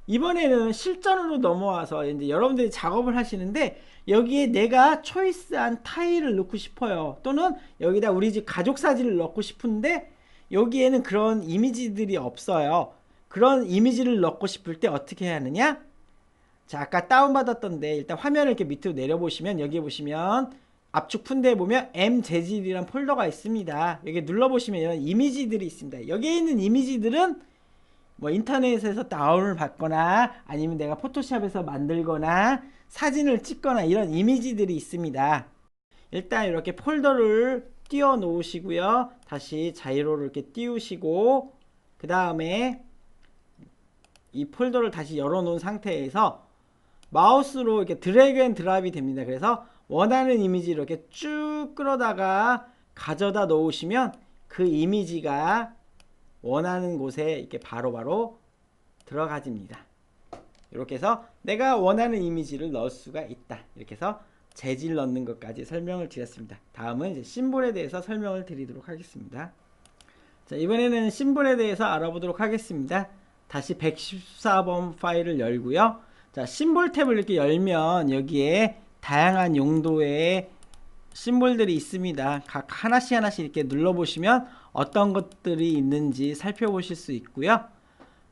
이번에는 실전으로 넘어와서 이제 여러분들이 작업을 하시는데, 여기에 내가 초이스한 타일을 넣고 싶어요. 또는 여기다 우리 집 가족 사진을 넣고 싶은데 여기에는 그런 이미지들이 없어요. 그런 이미지를 넣고 싶을 때 어떻게 해야 하느냐? 자, 아까 다운받았던데 일단 화면을 이렇게 밑으로 내려보시면 여기 보시면 압축 푼대에 보면 M 재질이란 폴더가 있습니다. 여기 눌러보시면 이런 이미지들이 있습니다. 여기에 있는 이미지들은 뭐 인터넷에서 다운을 받거나 아니면 내가 포토샵에서 만들거나 사진을 찍거나 이런 이미지들이 있습니다. 일단 이렇게 폴더를 띄워 놓으시고요. 다시 자이로를 이렇게 띄우시고, 그 다음에 이 폴더를 다시 열어 놓은 상태에서 마우스로 이렇게 드래그 앤 드랍이 됩니다. 그래서 원하는 이미지를 이렇게 쭉 끌어다가 가져다 놓으시면 그 이미지가 원하는 곳에 이렇게 바로바로 들어가집니다. 이렇게 해서 내가 원하는 이미지를 넣을 수가 있다. 이렇게 해서 재질 넣는 것까지 설명을 드렸습니다. 다음은 이제 심볼에 대해서 설명을 드리도록 하겠습니다. 자, 이번에는 심볼에 대해서 알아보도록 하겠습니다. 다시 114번 파일을 열고요. 자, 심볼 탭을 이렇게 열면 여기에 다양한 용도의 심볼들이 있습니다. 각 하나씩 이렇게 눌러보시면 어떤 것들이 있는지 살펴보실 수 있고요.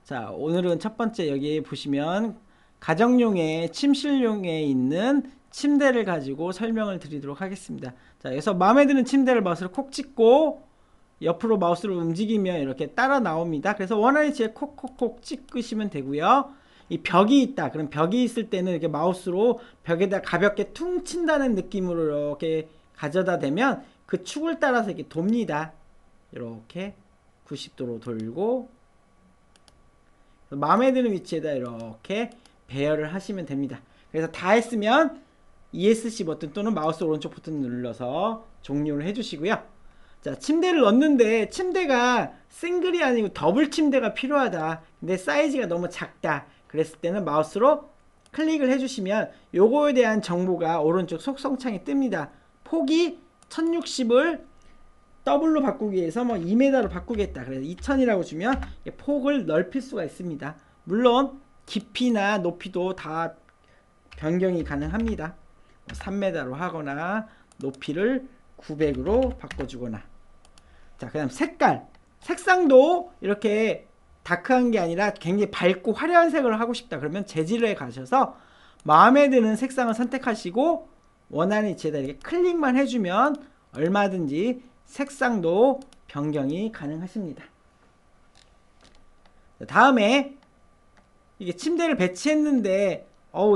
자, 오늘은 첫 번째 여기 보시면 가정용의 침실용에 있는 침대를 가지고 설명을 드리도록 하겠습니다. 자, 여기서 마음에 드는 침대를 마우스로 콕 찍고 옆으로 마우스를 움직이면 이렇게 따라 나옵니다. 그래서 원하는 위치에 콕콕콕 찍으시면 되고요. 이 벽이 있다. 그럼 벽이 있을 때는 이렇게 마우스로 벽에다 가볍게 퉁 친다는 느낌으로 이렇게 가져다 대면 그 축을 따라서 이렇게 돕니다. 이렇게 90도로 돌고 마음에 드는 위치에다 이렇게 배열을 하시면 됩니다. 그래서 다 했으면 ESC 버튼 또는 마우스 오른쪽 버튼 눌러서 종료를 해주시고요. 자, 침대를 넣는데 침대가 싱글이 아니고 더블 침대가 필요하다. 근데 사이즈가 너무 작다. 그랬을 때는 마우스로 클릭을 해주시면 요거에 대한 정보가 오른쪽 속성창에 뜹니다. 폭이 1060을 더블로 바꾸기 위해서 뭐 2m로 바꾸겠다. 그래서 2000이라고 주면 폭을 넓힐 수가 있습니다. 물론 깊이나 높이도 다 변경이 가능합니다. 3m로 하거나 높이를 900으로 바꿔주거나. 자, 그 다음 색상도 이렇게 다크한 게 아니라 굉장히 밝고 화려한 색을 하고 싶다. 그러면 재질에 가셔서 마음에 드는 색상을 선택하시고 원하는 위치에다 이렇게 클릭만 해주면 얼마든지 색상도 변경이 가능하십니다. 다음에 이게 침대를 배치했는데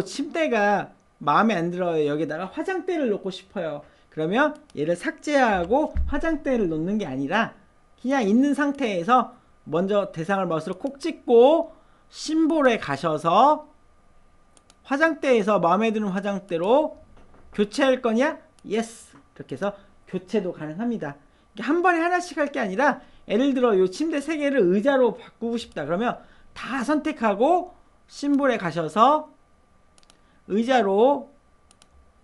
침대가 마음에 안 들어요. 여기다가 화장대를 놓고 싶어요. 그러면 얘를 삭제하고 화장대를 놓는 게 아니라 그냥 있는 상태에서 먼저 대상을 마우스로 콕 찍고 심볼에 가셔서 화장대에서 마음에 드는 화장대로 교체할 거냐? 예스. 이렇게 해서 교체도 가능합니다. 한 번에 하나씩 할 게 아니라 예를 들어 요 침대 3개를 의자로 바꾸고 싶다 그러면 다 선택하고 심볼에 가셔서 의자로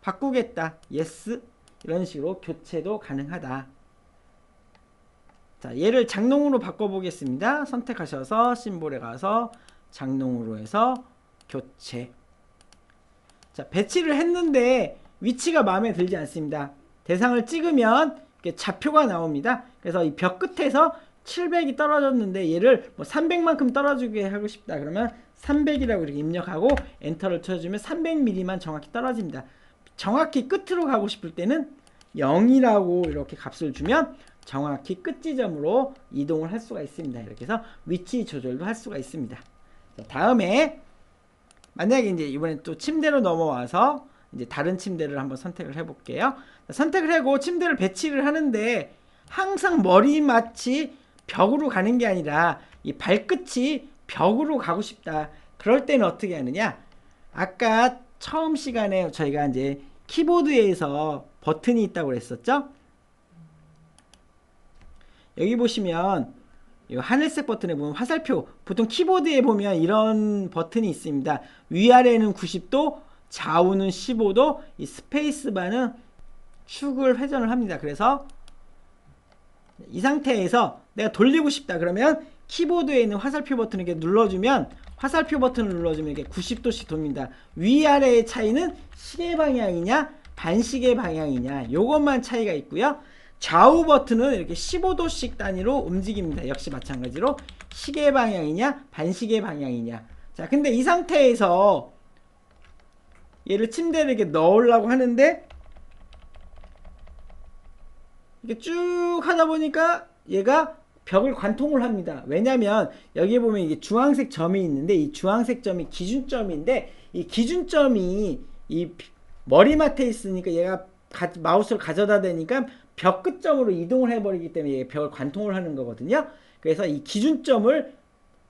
바꾸겠다. 예스. 이런 식으로 교체도 가능하다. 자, 얘를 장롱으로 바꿔보겠습니다. 선택하셔서 심볼에 가서 장롱으로 해서 교체. 자, 배치를 했는데 위치가 마음에 들지 않습니다. 대상을 찍으면 이렇게 좌표가 나옵니다. 그래서 이 벽 끝에서 700이 떨어졌는데 얘를 뭐 300만큼 떨어지게 하고 싶다 그러면 300이라고 이렇게 입력하고 엔터를 쳐주면 300mm만 정확히 떨어집니다. 정확히 끝으로 가고 싶을 때는 0이라고 이렇게 값을 주면 정확히 끝 지점으로 이동을 할 수가 있습니다. 이렇게 해서 위치 조절도 할 수가 있습니다. 자, 다음에 만약에 이제 이번엔 또 침대로 넘어와서 이제 다른 침대를 한번 선택을 해볼게요. 자, 선택을 하고 침대를 배치를 하는데 항상 머리맡이 벽으로 가는 게 아니라 이 발끝이 벽으로 가고 싶다. 그럴 때는 어떻게 하느냐? 아까 처음 시간에 저희가 이제 키보드에서 버튼이 있다고 그랬었죠? 여기 보시면 이 하늘색 버튼에 보면 화살표, 보통 키보드에 보면 이런 버튼이 있습니다. 위아래는 90도, 좌우는 15도, 이 스페이스바는 축을 회전을 합니다. 그래서 이 상태에서 내가 돌리고 싶다 그러면 키보드에 있는 화살표 버튼을 이렇게 눌러주면 화살표 버튼을 눌러주면 이렇게 90도씩 돕니다. 위아래의 차이는 시계 방향이냐 반시계 방향이냐 요것만 차이가 있고요. 좌우 버튼은 이렇게 15도씩 단위로 움직입니다. 역시 마찬가지로 시계 방향이냐 반시계 방향이냐. 자, 근데 이 상태에서 얘를 침대를 이렇게 넣으려고 하는데 이렇게 쭉 하다 보니까 얘가 벽을 관통을 합니다. 왜냐면 여기에 보면 이게 주황색 점이 있는데 이 주황색 점이 기준점인데 이 기준점이 이 머리맡에 있으니까 얘가 마우스를 가져다 대니까 벽 끝점으로 이동을 해버리기 때문에 얘 벽을 관통을 하는 거거든요. 그래서 이 기준점을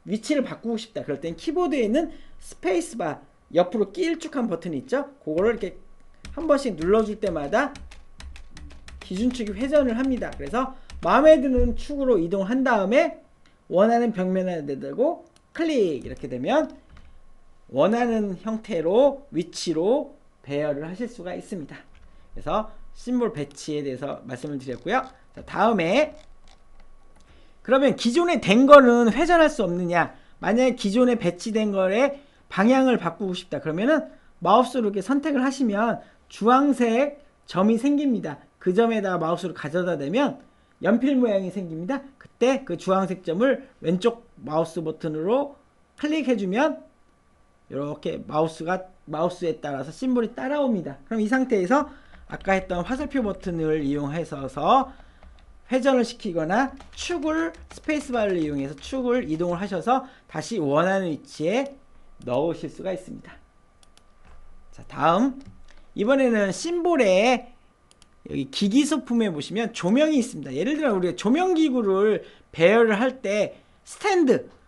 위치를 바꾸고 싶다. 그럴 땐 키보드에 있는 스페이스바 옆으로 길쭉한 버튼이 있죠. 그거를 이렇게 한 번씩 눌러줄 때마다 기준축이 회전을 합니다. 그래서 마음에 드는 축으로 이동한 다음에 원하는 벽면에 대고 클릭 이렇게 되면 원하는 형태로 위치로 배열을 하실 수가 있습니다. 그래서 심볼 배치에 대해서 말씀을 드렸고요. 자, 다음에 그러면 기존에 된 거는 회전할 수 없느냐? 만약에 기존에 배치된 거에 방향을 바꾸고 싶다. 그러면은 마우스로 이렇게 선택을 하시면 주황색 점이 생깁니다. 그 점에다가 마우스를 가져다 대면 연필 모양이 생깁니다. 그때 그 주황색 점을 왼쪽 마우스 버튼으로 클릭해주면 이렇게 마우스에 따라서 심볼이 따라옵니다. 그럼 이 상태에서 아까 했던 화살표 버튼을 이용해서 회전을 시키거나 축을 스페이스바를 이용해서 축을 이동을 하셔서 다시 원하는 위치에 넣으실 수가 있습니다. 자, 다음 이번에는 심볼에 여기 기기 소품에 보시면 조명이 있습니다. 예를 들어 우리가 조명기구를 배열을 할 때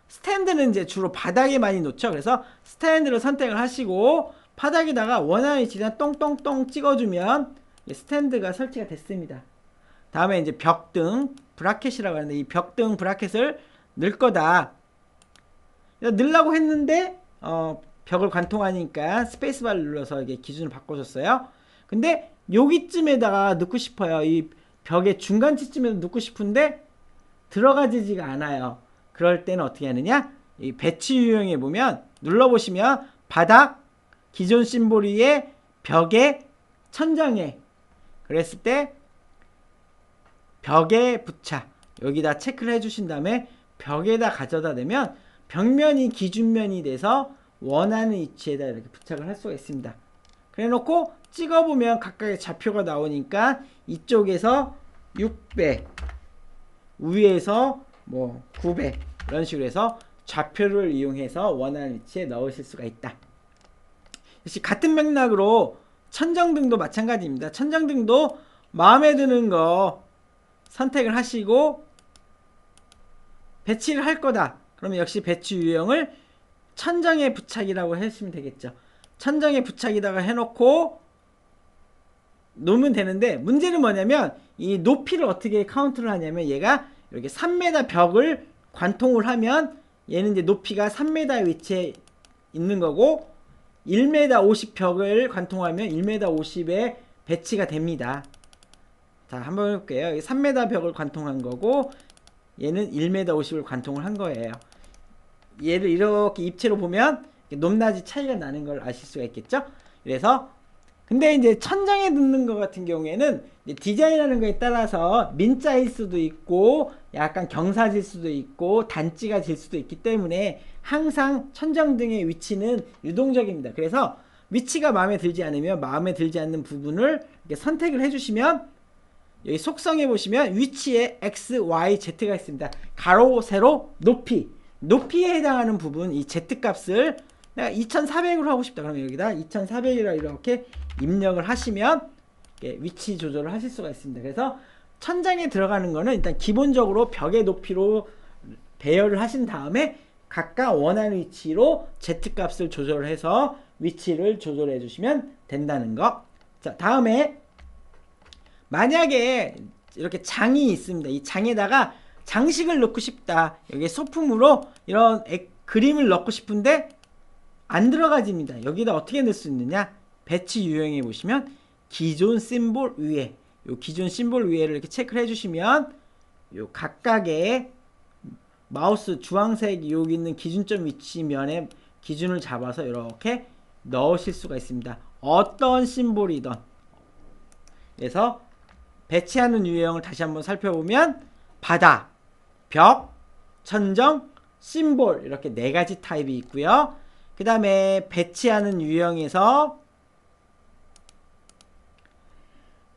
스탠드는 이제 주로 바닥에 많이 놓죠. 그래서 스탠드를 선택을 하시고 바닥에다가 원하는 위치에 똥똥똥 찍어주면 스탠드가 설치가 됐습니다. 다음에 이제 벽등 브라켓이라고 하는데 이 벽등 브라켓을 넣을 거다. 넣으려고 했는데 벽을 관통하니까 스페이스바를 눌러서 이게 기준을 바꿔줬어요. 근데 여기쯤에다가 넣고 싶어요. 이 벽의 중간치쯤에 넣고 싶은데 들어가지가 않아요. 그럴 때는 어떻게 하느냐? 이 배치 유형에 보면 눌러보시면 바닥, 기존 심볼 위에 벽에 천장에 그랬을 때 벽에 부착 여기다 체크를 해주신 다음에 벽에다 가져다 대면 벽면이 기준면이 돼서 원하는 위치에다 이렇게 부착을 할 수가 있습니다. 그래 놓고 찍어보면 각각의 좌표가 나오니까 이쪽에서 6배 위에서 뭐 9배 이런 식으로 해서 좌표를 이용해서 원하는 위치에 넣으실 수가 있다. 역시 같은 맥락으로 천정등도 마찬가지입니다. 천정등도 마음에 드는 거 선택을 하시고 배치를 할 거다. 그러면 역시 배치 유형을 천정에 부착이라고 하시면 되겠죠. 천정에 부착이다가 해놓고 놓으면 되는데, 문제는 뭐냐면 이 높이를 어떻게 카운트를 하냐면, 얘가 이렇게 3m 벽을 관통을 하면 얘는 이제 높이가 3m 위치에 있는 거고, 1m 50 벽을 관통하면 1m 50에 배치가 됩니다. 자, 한번 해볼게요. 3m 벽을 관통한 거고, 얘는 1m 50을 관통을 한 거예요. 얘를 이렇게 입체로 보면 높낮이 차이가 나는 걸 아실 수가 있겠죠? 그래서 근데 이제 천장에 넣는 것 같은 경우에는 디자인하는 거에 따라서 민자일 수도 있고 약간 경사질 수도 있고 단지가 질 수도 있기 때문에 항상 천장등의 위치는 유동적입니다. 그래서 위치가 마음에 들지 않으면 마음에 들지 않는 부분을 이렇게 선택을 해주시면, 여기 속성에 보시면 위치에 X, Y, Z가 있습니다. 가로, 세로, 높이. 높이에 해당하는 부분, 이 Z 값을 내가 2400으로 하고 싶다. 그러면 여기다 2400이라 이렇게 입력을 하시면 위치 조절을 하실 수가 있습니다. 그래서 천장에 들어가는 거는 일단 기본적으로 벽의 높이로 배열을 하신 다음에 각각 원하는 위치로 Z 값을 조절해서 위치를 조절해 주시면 된다는 거. 자, 다음에 만약에 이렇게 장이 있습니다. 이 장에다가 장식을 넣고 싶다. 여기에 소품으로 이런 그림을 넣고 싶은데 안 들어가집니다. 여기다 어떻게 넣을 수 있느냐? 배치 유형에 보시면 기존 심볼 위에, 요 기존 심볼 위에를 이렇게 체크를 해주시면 요 각각의 마우스 주황색 여기 있는 기준점 위치면에 기준을 잡아서 이렇게 넣으실 수가 있습니다. 어떤 심볼이든. 그래서 배치하는 유형을 다시 한번 살펴보면 바다, 벽, 천정, 심볼 이렇게 4가지 타입이 있고요. 그 다음에 배치하는 유형에서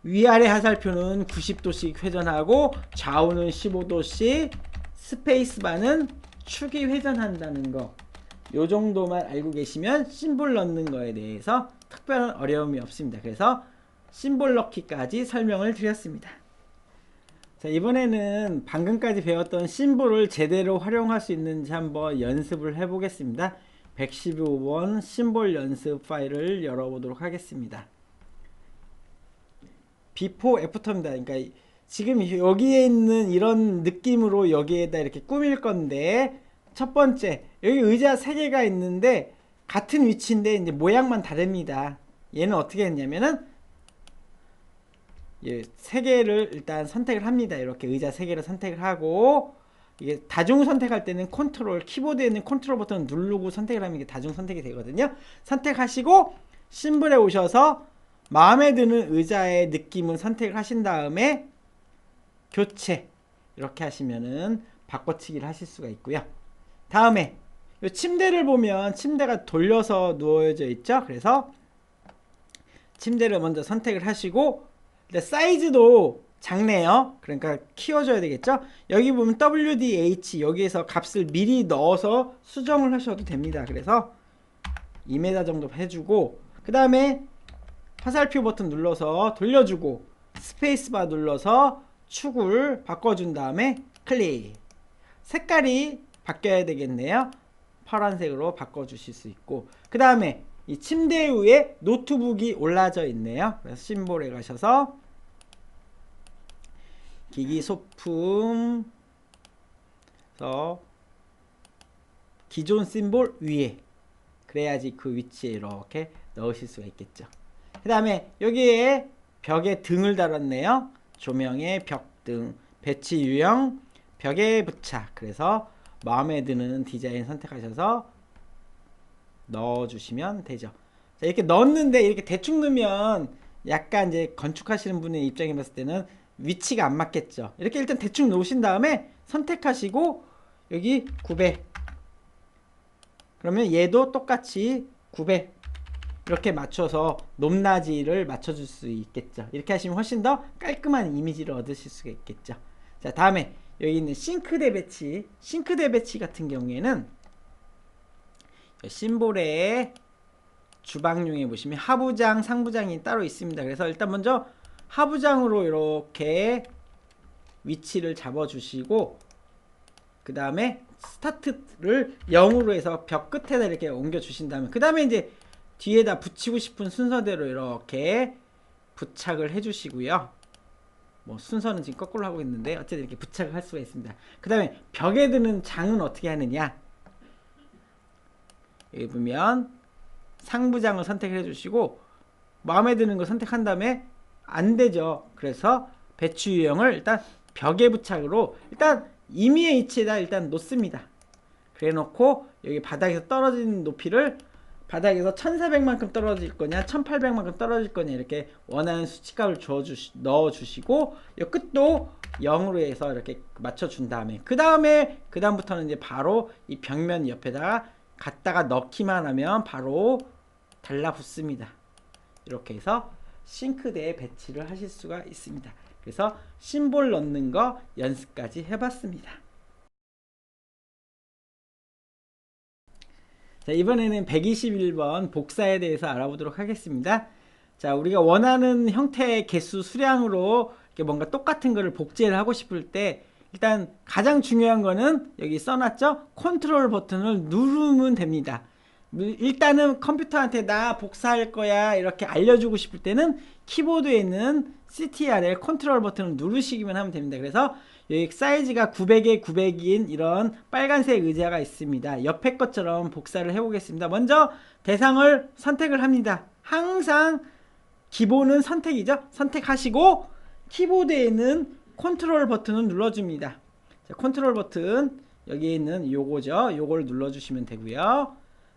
위아래 하살표는 90도씩 회전하고 좌우는 15도씩, 스페이스바는 축이 회전한다는 거, 요 정도만 알고 계시면 심볼 넣는 거에 대해서 특별한 어려움이 없습니다. 그래서 심볼 넣기까지 설명을 드렸습니다. 자, 이번에는 방금까지 배웠던 심볼을 제대로 활용할 수 있는지 한번 연습을 해 보겠습니다. 115번 심볼 연습 파일을 열어보도록 하겠습니다. 비포 애프터입니다. 그러니까 지금 여기에 있는 이런 느낌으로 여기에다 이렇게 꾸밀 건데, 첫 번째 여기 의자 3개가 있는데 같은 위치인데 이제 모양만 다릅니다. 얘는 어떻게 했냐면은 3개를 일단 선택을 합니다. 이렇게 의자 3개를 선택을 하고, 이게 다중 선택할 때는 컨트롤, 키보드에 있는 컨트롤 버튼 누르고 선택을 하면 이게 다중 선택이 되거든요. 선택하시고 심볼에 오셔서 마음에 드는 의자의 느낌을 선택을 하신 다음에 교체 이렇게 하시면은 바꿔치기를 하실 수가 있고요. 다음에 이 침대를 보면 침대가 돌려서 누워져 있죠. 그래서 침대를 먼저 선택을 하시고, 사이즈도 작네요. 그러니까 키워줘야 되겠죠. 여기 보면 WDH, 여기에서 값을 미리 넣어서 수정을 하셔도 됩니다. 그래서 2m 정도 해주고, 그 다음에 화살표 버튼 눌러서 돌려주고 스페이스바 눌러서 축을 바꿔준 다음에 클릭. 색깔이 바뀌어야 되겠네요. 파란색으로 바꿔주실 수 있고, 그 다음에 이 침대 위에 노트북이 올라져 있네요. 그래서 심볼에 가셔서 기기 소품, 그래서 기존 심볼 위에, 그래야지 그 위치에 이렇게 넣으실 수가 있겠죠. 그 다음에 여기에 벽에 등을 달았네요. 조명에 벽등, 배치 유형, 벽에 부착. 그래서 마음에 드는 디자인 선택하셔서 넣어주시면 되죠. 자, 이렇게 넣었는데 이렇게 대충 넣으면 약간 이제 건축하시는 분의 입장에 봤을 때는 위치가 안 맞겠죠. 이렇게 일단 대충 놓으신 다음에 선택하시고 여기 900, 그러면 얘도 똑같이 900 이렇게 맞춰서 높낮이를 맞춰줄 수 있겠죠. 이렇게 하시면 훨씬 더 깔끔한 이미지를 얻으실 수가 있겠죠. 자, 다음에 여기 있는 싱크대 배치. 싱크대 배치 같은 경우에는 심볼에 주방용에 보시면 하부장, 상부장이 따로 있습니다. 그래서 일단 먼저 하부장으로 이렇게 위치를 잡아주시고, 그 다음에 스타트를 0으로 해서 벽 끝에다 이렇게 옮겨 주신 다음에, 그 다음에 이제 뒤에다 붙이고 싶은 순서대로 이렇게 부착을 해주시고요. 뭐 순서는 지금 거꾸로 하고 있는데 어쨌든 이렇게 부착을 할 수가 있습니다. 그 다음에 벽에 드는 장은 어떻게 하느냐, 여기 보면 상부장을 선택을 해주시고 마음에 드는 거 선택한 다음에 안 되죠. 그래서 배치 유형을 일단 벽에 부착으로 일단 임의의 위치에다 일단 놓습니다. 그래 놓고 여기 바닥에서 떨어지는 높이를 바닥에서 1400만큼 떨어질 거냐 1800만큼 떨어질 거냐 이렇게 원하는 수치값을 넣어 주시고 이 끝도 0으로 해서 이렇게 맞춰 준 다음에 그 다음부터는 이제 바로 이 벽면 옆에다가 갖다가 넣기만 하면 바로 달라붙습니다. 이렇게 해서 싱크대에 배치를 하실 수가 있습니다. 그래서 심볼 넣는 거 연습까지 해봤습니다. 자, 이번에는 121번 복사에 대해서 알아보도록 하겠습니다. 자, 우리가 원하는 형태의 개수 수량으로 이렇게 뭔가 똑같은 거를 복제를 하고 싶을 때 일단 가장 중요한 거는 여기 써놨죠? 컨트롤 버튼을 누르면 됩니다. 일단은 컴퓨터한테 나 복사할 거야 이렇게 알려주고 싶을 때는 키보드에 있는 CTRL 컨트롤 버튼을 누르시기만 하면 됩니다. 그래서 여기 사이즈가 900에 900인 이런 빨간색 의자가 있습니다. 옆에 것처럼 복사를 해보겠습니다. 먼저 대상을 선택을 합니다. 항상 기본은 선택이죠. 선택하시고 키보드에 있는 컨트롤 버튼을 눌러줍니다. 자, 컨트롤 버튼 여기에 있는 요거죠. 요걸 눌러주시면 되고요.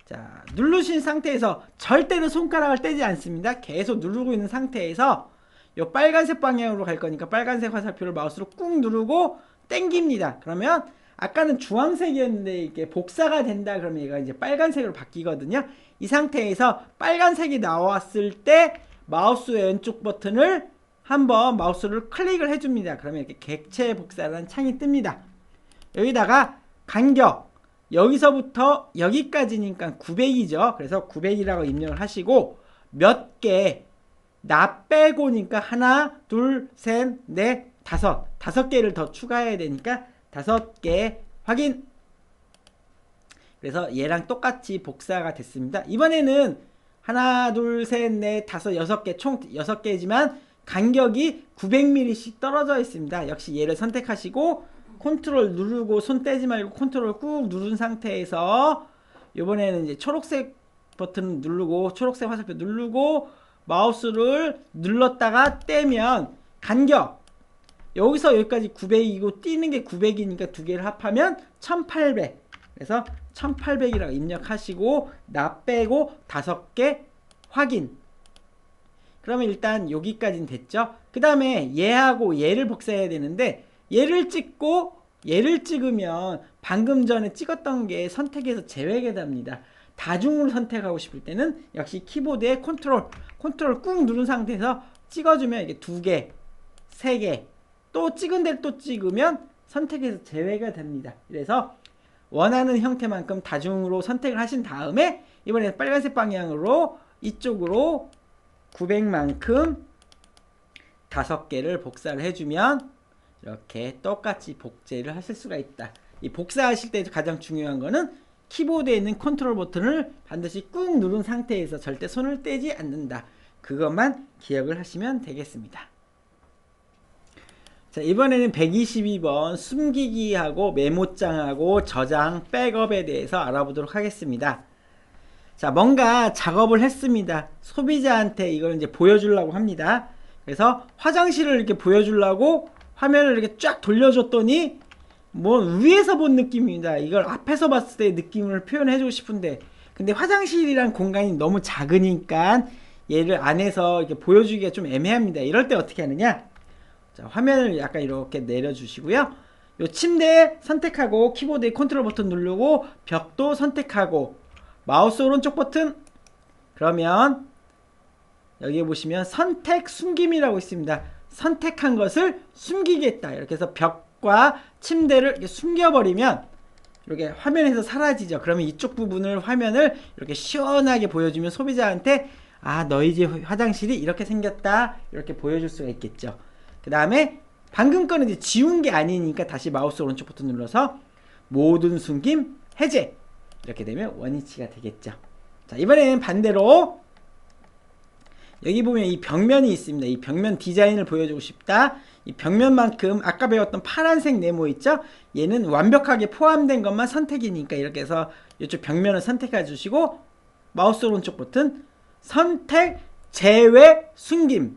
자, 누르신 상태에서 절대로 손가락을 떼지 않습니다. 계속 누르고 있는 상태에서 요 빨간색 방향으로 갈 거니까 빨간색 화살표를 마우스로 꾹 누르고 땡깁니다. 그러면 아까는 주황색이었는데 이게 복사가 된다 그러면 얘가 이제 빨간색으로 바뀌거든요. 이 상태에서 빨간색이 나왔을 때 마우스 왼쪽 버튼을 한번 마우스를 클릭을 해줍니다. 그러면 이렇게 객체 복사라는 창이 뜹니다. 여기다가 간격 여기서부터 여기까지니까 900이죠. 그래서 900이라고 입력을 하시고 몇 개, 나 빼고니까 하나, 둘, 셋, 넷, 다섯 개를 더 추가해야 되니까 5개 확인. 그래서 얘랑 똑같이 복사가 됐습니다. 이번에는 하나, 둘, 셋, 넷, 다섯, 6개, 총 6개지만 간격이 900mm씩 떨어져 있습니다. 역시 얘를 선택하시고 컨트롤 누르고 손 떼지 말고 컨트롤 꾹 누른 상태에서 이번에는 이제 초록색 버튼 누르고 초록색 화살표 누르고 마우스를 눌렀다가 떼면 간격 여기서 여기까지 900이고 뛰는 게 900이니까 두 개를 합하면 1800. 그래서 1800이라고 입력하시고 나 빼고 5개 확인. 그러면 일단 여기까지는 됐죠. 그 다음에 얘하고 얘를 복사해야 되는데 얘를 찍고 얘를 찍으면 방금 전에 찍었던 게 선택에서 제외가 됩니다. 다중으로 선택하고 싶을 때는 역시 키보드에 컨트롤 꾹 누른 상태에서 찍어주면 이게 2개, 3개 또 찍은 데를 또 찍으면 선택에서 제외가 됩니다. 그래서 원하는 형태만큼 다중으로 선택을 하신 다음에 이번에 빨간색 방향으로 이쪽으로 900만큼 5개를 복사를 해주면 이렇게 똑같이 복제를 하실 수가 있다. 이 복사하실 때 가장 중요한 거는 키보드에 있는 컨트롤 버튼을 반드시 꾹 누른 상태에서 절대 손을 떼지 않는다. 그것만 기억을 하시면 되겠습니다. 자, 이번에는 122번 숨기기하고 메모장하고 저장, 백업에 대해서 알아보도록 하겠습니다. 자, 뭔가 작업을 했습니다. 소비자한테 이걸 이제 보여주려고 합니다. 그래서 화장실을 이렇게 보여주려고 화면을 이렇게 쫙 돌려줬더니 뭐 위에서 본 느낌입니다. 이걸 앞에서 봤을 때 느낌을 표현해주고 싶은데 근데 화장실이란 공간이 너무 작으니까 얘를 안에서 이렇게 보여주기가 좀 애매합니다. 이럴 때 어떻게 하느냐? 자, 화면을 약간 이렇게 내려주시고요. 요 침대 선택하고 키보드에 컨트롤 버튼 누르고 벽도 선택하고 마우스 오른쪽 버튼 그러면 여기 보시면 선택 숨김이라고 있습니다. 선택한 것을 숨기겠다. 이렇게 해서 벽과 침대를 이렇게 숨겨버리면 이렇게 화면에서 사라지죠. 그러면 이쪽 부분을 화면을 이렇게 시원하게 보여주면 소비자한테 아, 너희 집 화장실이 이렇게 생겼다. 이렇게 보여줄 수가 있겠죠. 그 다음에 방금 거는 이제 지운 게 아니니까 다시 마우스 오른쪽 버튼 눌러서 모든 숨김 해제. 이렇게 되면 원위치가 되겠죠. 자, 이번에는 반대로 여기 보면 이 벽면이 있습니다. 이 벽면 디자인을 보여주고 싶다. 이 벽면만큼 아까 배웠던 파란색 네모 있죠? 얘는 완벽하게 포함된 것만 선택이니까 이렇게 해서 이쪽 벽면을 선택해 주시고 마우스 오른쪽 버튼 선택 제외 숨김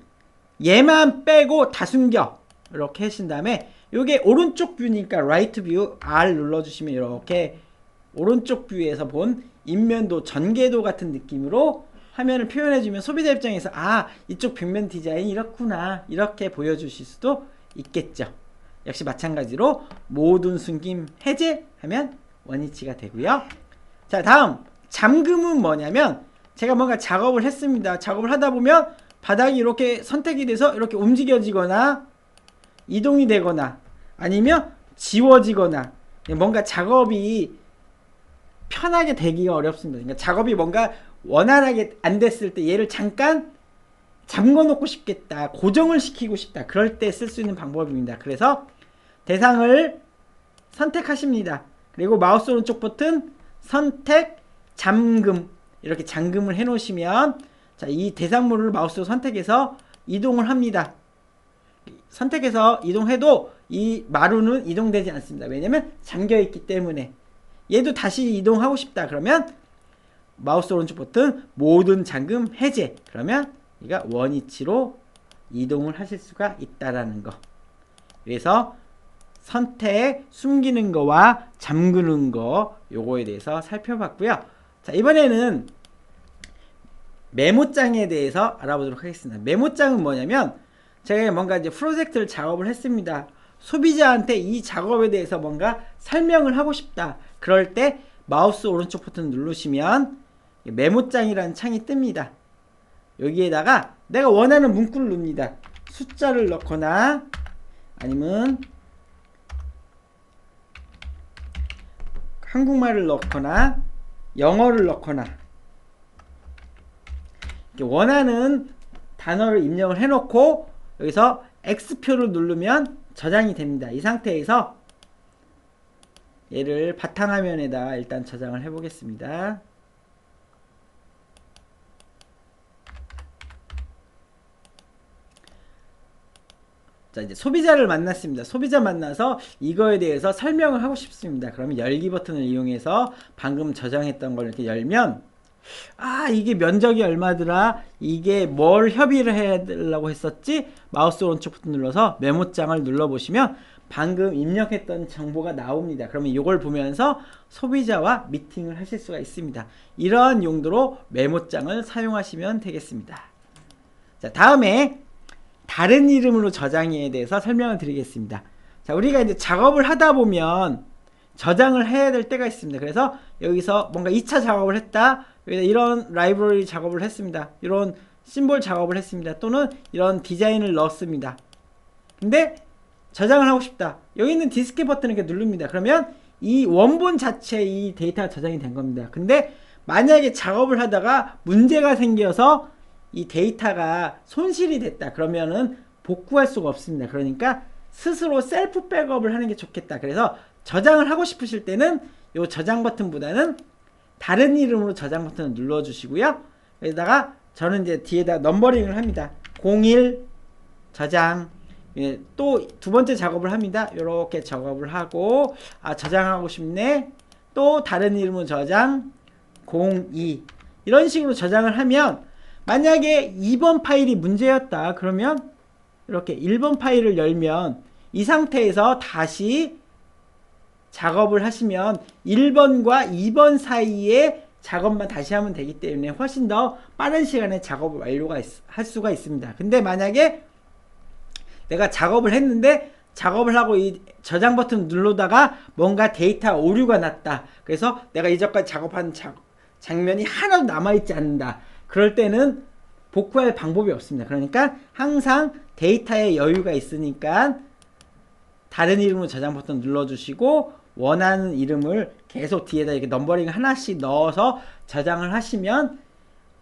얘만 빼고 다 숨겨 이렇게 하신 다음에 요게 오른쪽 뷰니까 라이트 뷰 R 눌러주시면 이렇게 오른쪽 뷰에서 본 인면도 전개도 같은 느낌으로 화면을 표현해주면 소비자 입장에서 아 이쪽 벽면 디자인이 이렇구나 이렇게 보여주실 수도 있겠죠. 역시 마찬가지로 모든 숨김 해제하면 원위치가 되고요. 자 다음 잠금은 뭐냐면 제가 뭔가 작업을 했습니다. 작업을 하다 보면 바닥이 이렇게 선택이 돼서 이렇게 움직여지거나 이동이 되거나 아니면 지워지거나 뭔가 작업이 편하게 되기가 어렵습니다. 그러니까 작업이 뭔가 원활하게 안 됐을 때 얘를 잠깐 잠궈 놓고 싶겠다. 고정을 시키고 싶다. 그럴 때 쓸 수 있는 방법입니다. 그래서 대상을 선택하십니다. 그리고 마우스 오른쪽 버튼 선택 잠금 이렇게 잠금을 해 놓으시면 자, 이 대상물을 마우스로 선택해서 이동을 합니다. 선택해서 이동해도 이 마루는 이동되지 않습니다. 왜냐면 잠겨 있기 때문에. 얘도 다시 이동하고 싶다. 그러면 마우스 오른쪽 버튼 모든 잠금 해제. 그러면 얘가 원위치로 이동을 하실 수가 있다라는 거. 그래서 선택, 숨기는 거와 잠그는 거 요거에 대해서 살펴봤고요. 자, 이번에는 메모장에 대해서 알아보도록 하겠습니다. 메모장은 뭐냐면 제가 뭔가 이제 프로젝트를 작업을 했습니다. 소비자한테 이 작업에 대해서 뭔가 설명을 하고 싶다. 그럴 때 마우스 오른쪽 버튼 누르시면 메모장이라는 창이 뜹니다. 여기에다가 내가 원하는 문구를 넣습니다. 숫자를 넣거나 아니면 한국말을 넣거나 영어를 넣거나 이렇게 원하는 단어를 입력을 해놓고 여기서 X표를 누르면 저장이 됩니다. 이 상태에서 얘를 바탕화면에다 일단 저장을 해보겠습니다. 자, 이제 소비자를 만났습니다. 소비자 만나서 이거에 대해서 설명을 하고 싶습니다. 그러면 열기 버튼을 이용해서 방금 저장했던 걸 이렇게 열면 아 이게 면적이 얼마더라, 이게 뭘 협의를 해야 되려고 했었지, 마우스 오른쪽 버튼 눌러서 메모장을 눌러보시면 방금 입력했던 정보가 나옵니다. 그러면 이걸 보면서 소비자와 미팅을 하실 수가 있습니다. 이러한 용도로 메모장을 사용하시면 되겠습니다. 자, 다음에 다른 이름으로 저장에 대해서 설명을 드리겠습니다. 자, 우리가 이제 작업을 하다 보면 저장을 해야 될 때가 있습니다. 그래서 여기서 뭔가 2차 작업을 했다. 여기다 이런 라이브러리 작업을 했습니다. 이런 심볼 작업을 했습니다. 또는 이런 디자인을 넣었습니다. 근데 저장을 하고 싶다. 여기 있는 디스크 버튼을 이렇게 누릅니다. 그러면 이 원본 자체에 이 데이터가 저장이 된 겁니다. 근데 만약에 작업을 하다가 문제가 생겨서 이 데이터가 손실이 됐다. 그러면은 복구할 수가 없습니다. 그러니까 스스로 셀프 백업을 하는 게 좋겠다. 그래서 저장을 하고 싶으실 때는 이 저장 버튼보다는 다른 이름으로 저장 버튼을 눌러 주시고요. 여기다가 저는 이제 뒤에다 넘버링을 합니다. 01 저장. 예, 또 두 번째 작업을 합니다. 이렇게 작업을 하고 아 저장하고 싶네. 또 다른 이름으로 저장 02 이런 식으로 저장을 하면 만약에 2번 파일이 문제였다. 그러면 이렇게 1번 파일을 열면 이 상태에서 다시 작업을 하시면 1번과 2번 사이에 작업만 다시 하면 되기 때문에 훨씬 더 빠른 시간에 작업을 할 수가 있습니다. 근데 만약에 내가 작업을 했는데 작업을 하고 이 저장 버튼 누르다가 뭔가 데이터 오류가 났다. 그래서 내가 이전까지 작업한 장면이 하나도 남아있지 않는다. 그럴 때는 복구할 방법이 없습니다. 그러니까 항상 데이터에 여유가 있으니까 다른 이름으로 저장 버튼 눌러주시고 원하는 이름을 계속 뒤에다 이렇게 넘버링 하나씩 넣어서 저장을 하시면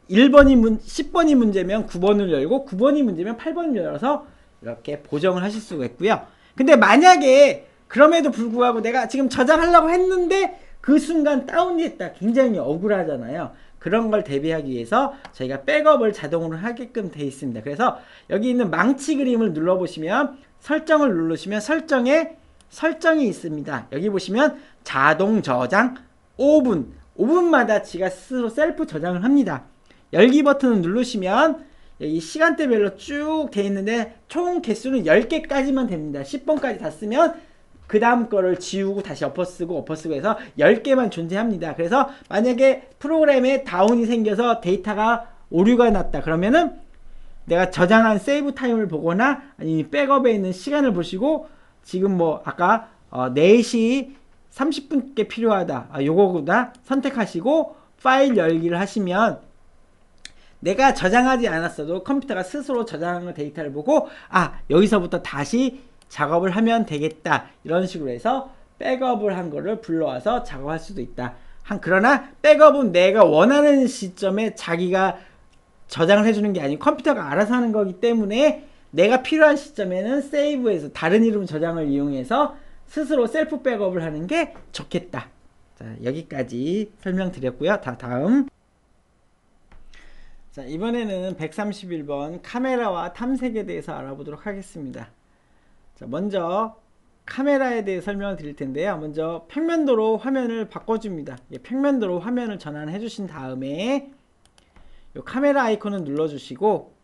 10번이 문제면 9번을 열고 9번이 문제면 8번을 열어서 이렇게 보정을 하실 수가 있고요. 근데 만약에 그럼에도 불구하고 내가 지금 저장하려고 했는데 그 순간 다운됐다. 굉장히 억울하잖아요. 그런 걸 대비하기 위해서 저희가 백업을 자동으로 하게끔 되어 있습니다. 그래서 여기 있는 망치 그림을 눌러보시면 설정을 누르시면 설정이 있습니다. 여기 보시면 자동 저장 5분마다 지가 스스로 셀프 저장을 합니다. 열기 버튼을 누르시면 여기 시간대별로 쭉 돼 있는데 총 개수는 10개까지만 됩니다. 10번까지 다 쓰면 그 다음 거를 지우고 다시 엎어쓰고 해서 10개만 존재합니다. 그래서 만약에 프로그램에 다운이 생겨서 데이터가 오류가 났다 그러면은 내가 저장한 세이브 타임을 보거나 아니면 백업에 있는 시간을 보시고 지금 뭐 아까 4시 30분께 필요하다 요거보다 선택하시고 파일 열기를 하시면 내가 저장하지 않았어도 컴퓨터가 스스로 저장한 데이터를 보고 여기서부터 다시 작업을 하면 되겠다 이런 식으로 해서 백업을 한 거를 불러와서 작업할 수도 있다. 그러나 백업은 내가 원하는 시점에 자기가 저장을 해주는 게 아니고 컴퓨터가 알아서 하는 거기 때문에 내가 필요한 시점에는 세이브해서 다른 이름 저장을 이용해서 스스로 셀프 백업을 하는 게 좋겠다. 자, 여기까지 설명드렸고요. 다음. 자, 이번에는 131번 카메라와 탐색에 대해서 알아보도록 하겠습니다. 자, 먼저 카메라에 대해 설명을 드릴 텐데요. 먼저 평면도로 화면을 바꿔줍니다. 평면도로 화면을 전환해 주신 다음에 요 카메라 아이콘을 눌러주시고,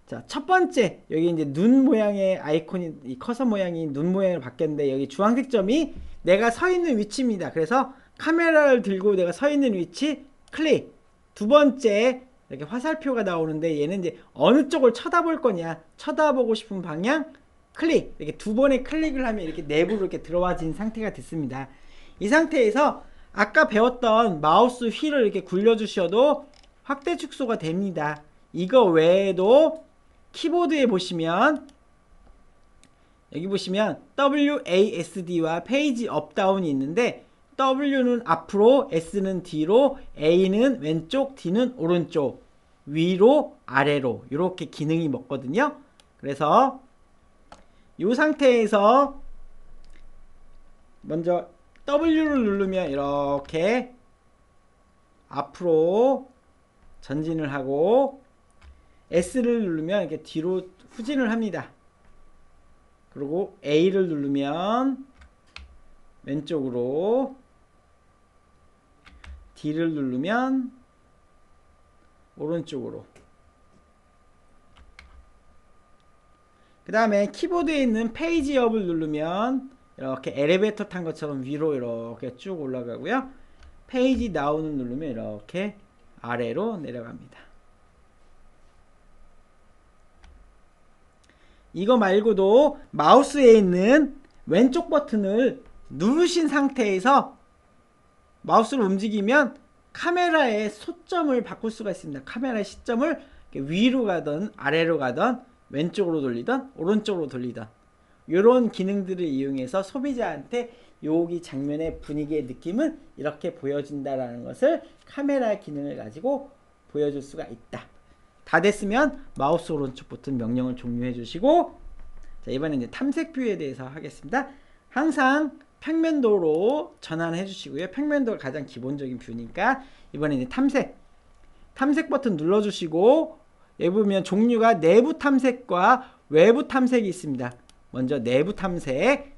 자, 첫 번째 여기 이제 눈 모양의 아이콘이 이 커서 모양이 눈 모양으로 바뀌었는데 여기 주황색 점이 내가 서 있는 위치입니다. 그래서 카메라를 들고 내가 서 있는 위치 클릭. 두 번째 이렇게 화살표가 나오는데 얘는 이제 어느 쪽을 쳐다볼 거냐, 쳐다보고 싶은 방향 클릭. 이렇게 두 번의 클릭을 하면 이렇게 내부로 이렇게 들어와진 상태가 됐습니다. 이 상태에서 아까 배웠던 마우스 휠을 이렇게 굴려주셔도 확대 축소가 됩니다. 이거 외에도 키보드에 보시면 여기 보시면 WASD와 페이지 업다운이 있는데 W는 앞으로, S는 뒤로, A는 왼쪽, D는 오른쪽, 위로, 아래로 이렇게 기능이 먹거든요. 그래서 이 상태에서 먼저 W를 누르면 이렇게 앞으로 전진을 하고 S를 누르면 이렇게 뒤로 후진을 합니다. 그리고 A를 누르면 왼쪽으로, D를 누르면 오른쪽으로. 그 다음에 키보드에 있는 페이지 업을 누르면 이렇게 엘리베이터 탄 것처럼 위로 이렇게 쭉 올라가고요. 페이지 다운을 누르면 이렇게 아래로 내려갑니다. 이거 말고도 마우스에 있는 왼쪽 버튼을 누르신 상태에서 마우스를 움직이면 카메라의 소점을 바꿀 수가 있습니다. 카메라의 시점을 위로 가든 아래로 가든 왼쪽으로 돌리든 오른쪽으로 돌리든 이런 기능들을 이용해서 소비자한테 여기 장면의 분위기의 느낌은 이렇게 보여준다라는 것을 카메라 기능을 가지고 보여줄 수가 있다. 다 됐으면 마우스 오른쪽 버튼 명령을 종료해 주시고, 자, 이번에 이제 탐색 뷰에 대해서 하겠습니다. 항상 평면도로 전환해 주시고요. 평면도가 가장 기본적인 뷰니까 이번에 이제 탐색 버튼 눌러 주시고, 여기 보면 종류가 내부 탐색과 외부 탐색이 있습니다. 먼저 내부 탐색,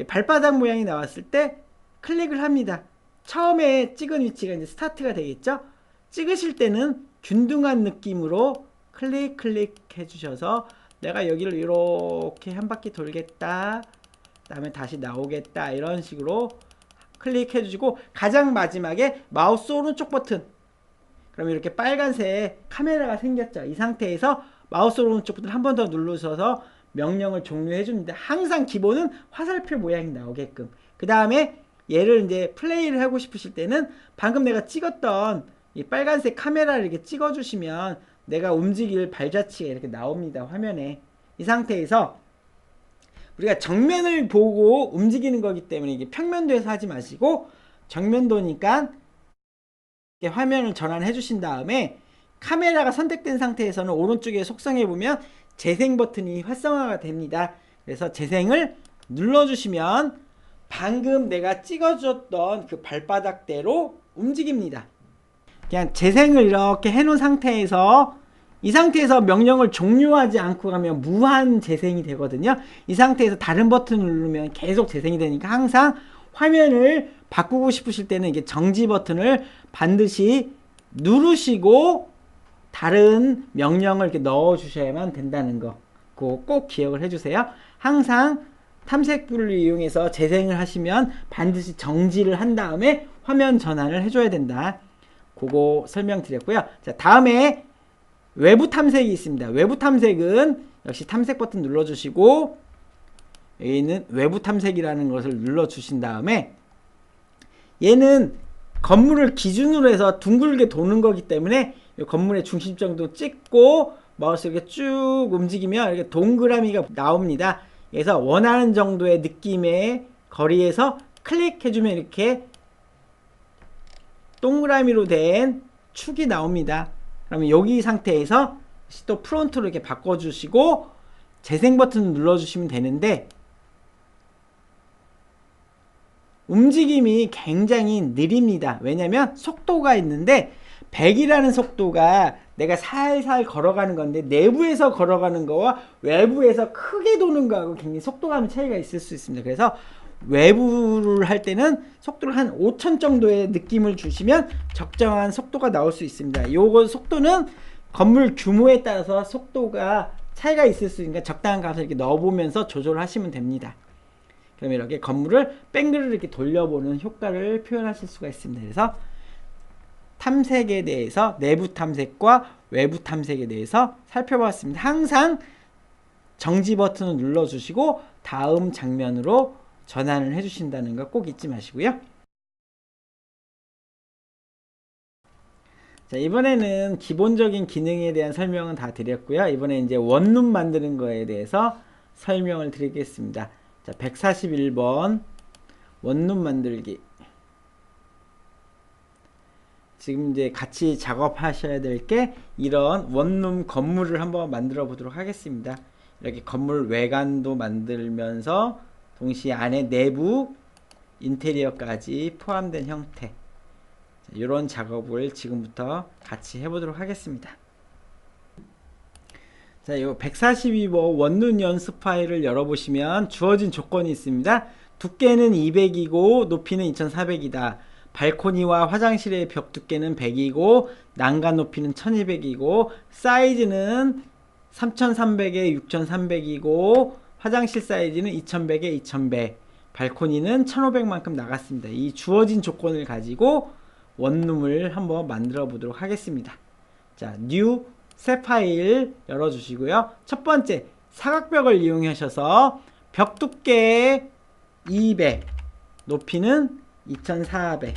발바닥 모양이 나왔을 때 클릭을 합니다. 처음에 찍은 위치가 이제 스타트가 되겠죠. 찍으실 때는 균등한 느낌으로 클릭 해주셔서 내가 여기를 이렇게 한 바퀴 돌겠다, 그 다음에 다시 나오겠다, 이런 식으로 클릭해 주시고, 가장 마지막에 마우스 오른쪽 버튼, 그럼 이렇게 빨간색 카메라가 생겼죠. 이 상태에서 마우스 오른쪽 버튼 한 번 더 누르셔서 명령을 종료해 줍니다. 항상 기본은 화살표 모양이 나오게끔. 그 다음에 얘를 이제 플레이를 하고 싶으실 때는 방금 내가 찍었던 이 빨간색 카메라를 이렇게 찍어 주시면 내가 움직일 발자취가 이렇게 나옵니다. 화면에. 이 상태에서 우리가 정면을 보고 움직이는 거기 때문에 이게 평면도에서 하지 마시고 정면도니까 이렇게 화면을 전환해 주신 다음에 카메라가 선택된 상태에서는 오른쪽에 속성해 보면 재생 버튼이 활성화가 됩니다. 그래서 재생을 눌러주시면 방금 내가 찍어줬던 그 발바닥대로 움직입니다. 그냥 재생을 이렇게 해놓은 상태에서 이 상태에서 명령을 종료하지 않고 가면 무한 재생이 되거든요. 이 상태에서 다른 버튼을 누르면 계속 재생이 되니까 항상 화면을 바꾸고 싶으실 때는 이게 정지 버튼을 반드시 누르시고 다른 명령을 이렇게 넣어 주셔야만 된다는 거, 그거 꼭 기억을 해주세요. 항상 탐색부를 이용해서 재생을 하시면 반드시 정지를 한 다음에 화면 전환을 해줘야 된다. 그거 설명드렸고요. 자, 다음에 외부 탐색이 있습니다. 외부 탐색은 역시 탐색 버튼 눌러주시고 여기 있는 외부 탐색이라는 것을 눌러주신 다음에 얘는 건물을 기준으로 해서 둥글게 도는 거기 때문에 이 건물의 중심점도 찍고 마우스 이렇게 쭉 움직이면 이렇게 동그라미가 나옵니다. 그래서 원하는 정도의 느낌의 거리에서 클릭해주면 이렇게 동그라미로 된 축이 나옵니다. 그러면 여기 상태에서 또 프론트로 이렇게 바꿔주시고 재생 버튼을 눌러주시면 되는데 움직임이 굉장히 느립니다. 왜냐면 속도가 있는데 100이라는 속도가 내가 살살 걸어가는 건데 내부에서 걸어가는 거와 외부에서 크게 도는 거하고 굉장히 속도감 차이가 있을 수 있습니다. 그래서 외부를 할 때는 속도를 한 5000 정도의 느낌을 주시면 적정한 속도가 나올 수 있습니다. 요거 속도는 건물 규모에 따라서 속도가 차이가 있을 수 있으니까 적당한 값을 이렇게 넣어보면서 조절을 하시면 됩니다. 그럼 이렇게 건물을 뺑글을 이렇게 돌려보는 효과를 표현하실 수가 있습니다. 그래서 탐색에 대해서 내부 탐색과 외부 탐색에 대해서 살펴봤습니다. 항상 정지 버튼을 눌러주시고 다음 장면으로 전환을 해주신다는 거 꼭 잊지 마시고요. 자, 이번에는 기본적인 기능에 대한 설명은 다 드렸고요. 이번에 이제 원룸 만드는 거에 대해서 설명을 드리겠습니다. 자, 141번 원룸 만들기. 지금 이제 같이 작업하셔야 될 게 이런 원룸 건물을 한번 만들어 보도록 하겠습니다. 이렇게 건물 외관도 만들면서 동시에 안에 내부 인테리어까지 포함된 형태, 이런 작업을 지금부터 같이 해보도록 하겠습니다. 자, 이 142번 원룸 연습 파일을 열어보시면 주어진 조건이 있습니다. 두께는 200이고 높이는 2400이다. 발코니와 화장실의 벽 두께는 100이고 난간 높이는 1200이고 사이즈는 3300에 6300이고 화장실 사이즈는 2100에 2100, 발코니는 1500만큼 나갔습니다. 이 주어진 조건을 가지고 원룸을 한번 만들어 보도록 하겠습니다. 자, 뉴 새 파일 열어주시고요. 첫 번째 사각벽을 이용하셔서 벽 두께 200, 높이는 2400.